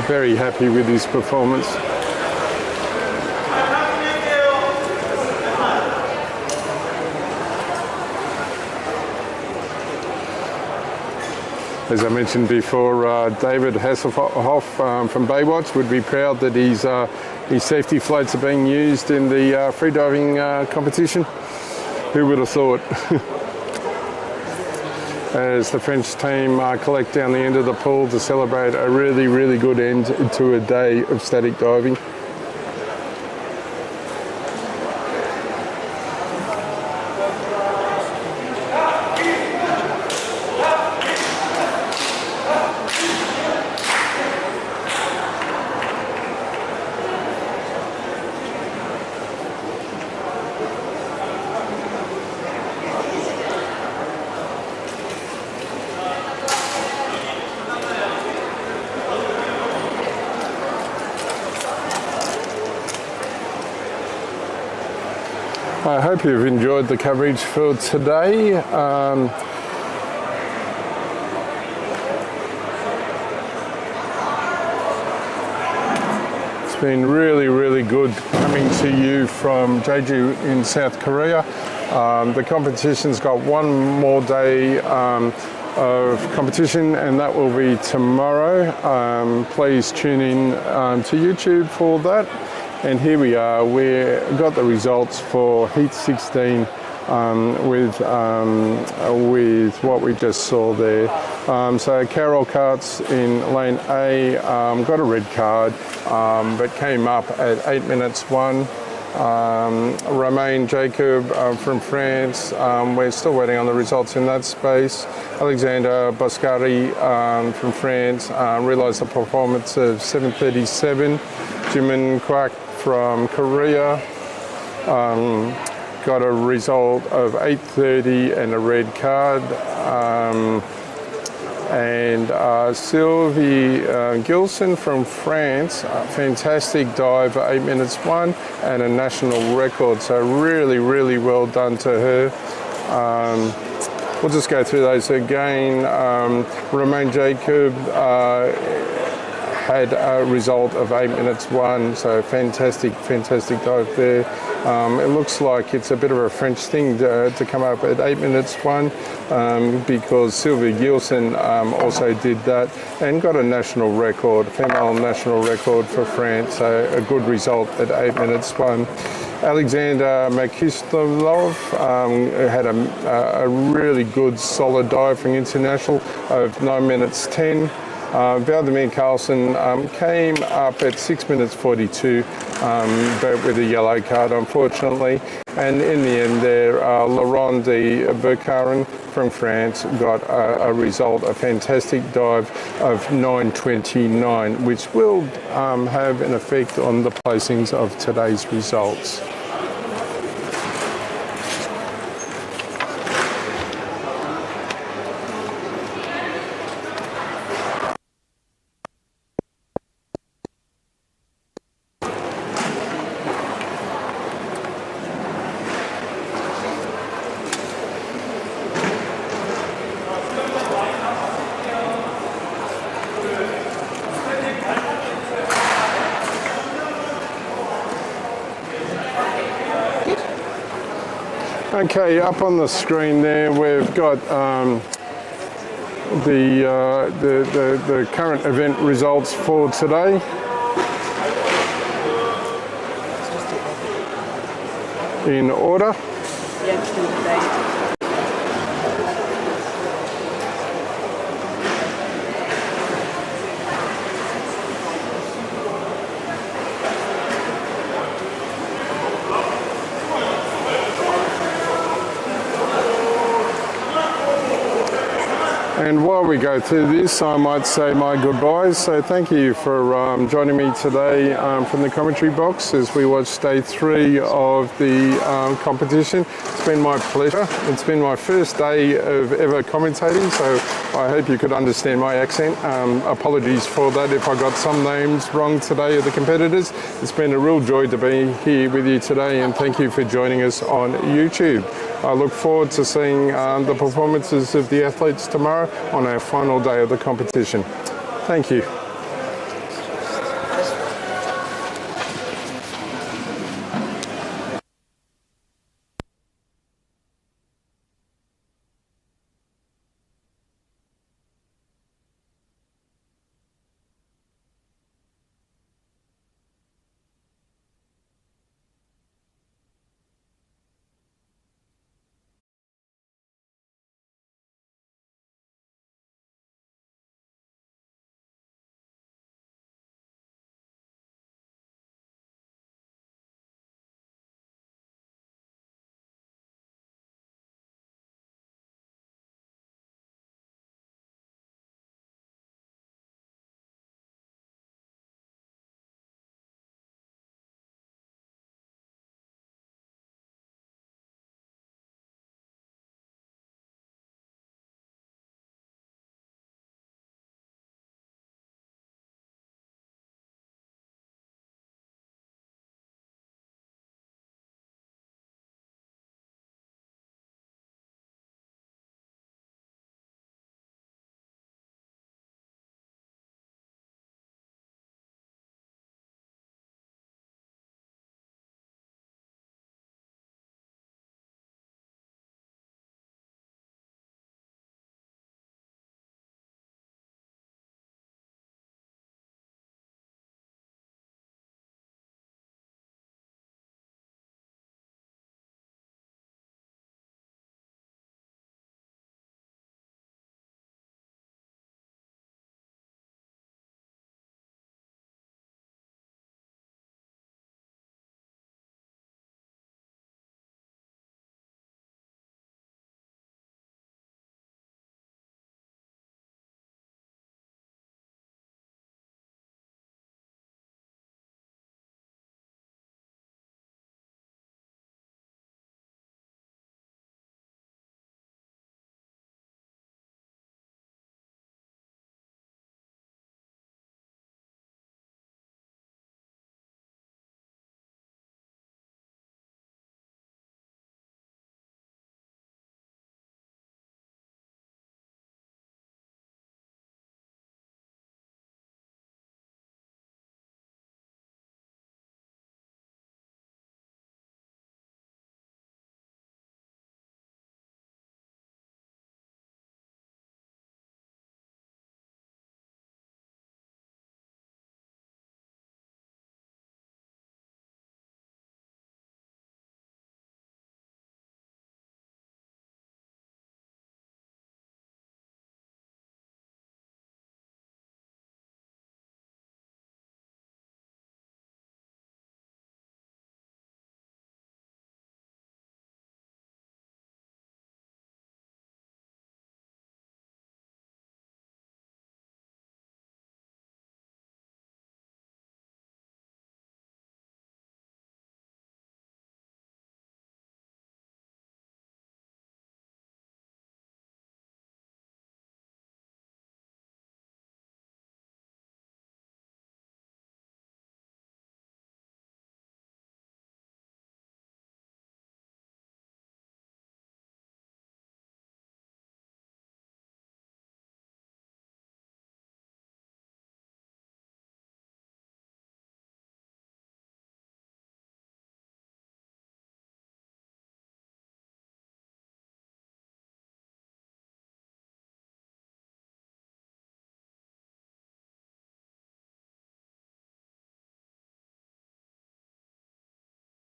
Very happy with his performance. As I mentioned before, David Hasselhoff from Baywatch would be proud that his safety floats are being used in the freediving competition. Who would have thought? As the French team collect down the end of the pool to celebrate a really, really good end to a day of static diving. I hope you've enjoyed the coverage for today. It's been really, really good coming to you from Jeju in South Korea. The competition's got one more day of competition, and that will be tomorrow. Please tune in to YouTube for that. And here we are, we've got the results for Heat 16 with what we just saw there. So Carol Karts in lane A got a red card, but came up at 8 minutes 1. Romain Jacob from France, we're still waiting on the results in that space. Alexander Boscari from France realised a performance of 7:37. Jieun Hwang from Korea got a result of 8:30 and a red card. And Sylvie Gilson from France, fantastic dive for 8 minutes 1 and a national record. So really, really well done to her. We'll just go through those again. Romain Jacob had a result of 8 minutes 1, so fantastic dive there. It looks like it's a bit of a French thing to come up at 8 minutes 1 because Sylvie Gilson also did that and got a national record, female national record for France, so a good result at 8 minutes 1. Alexander Makistolov had a really good solid dive from international of 9 minutes 10. Vladimir Carlsen came up at 6 minutes 42, but with a yellow card, unfortunately. And in the end there, Laurent de Bercarin from France got a result, a fantastic dive of 9:29, which will have an effect on the placings of today's results. Okay, up on the screen there, we've got the current event results for today. In order. And while we go through this, I might say my goodbyes. So thank you for joining me today from the commentary box as we watch day 3 of the competition. It's been my pleasure. It's been my first day of ever commentating, so I hope you could understand my accent. Apologies for that if I got some names wrong today of the competitors. It's been a real joy to be here with you today, and thank you for joining us on YouTube. I look forward to seeing the performances of the athletes tomorrow on our final day of the competition. Thank you.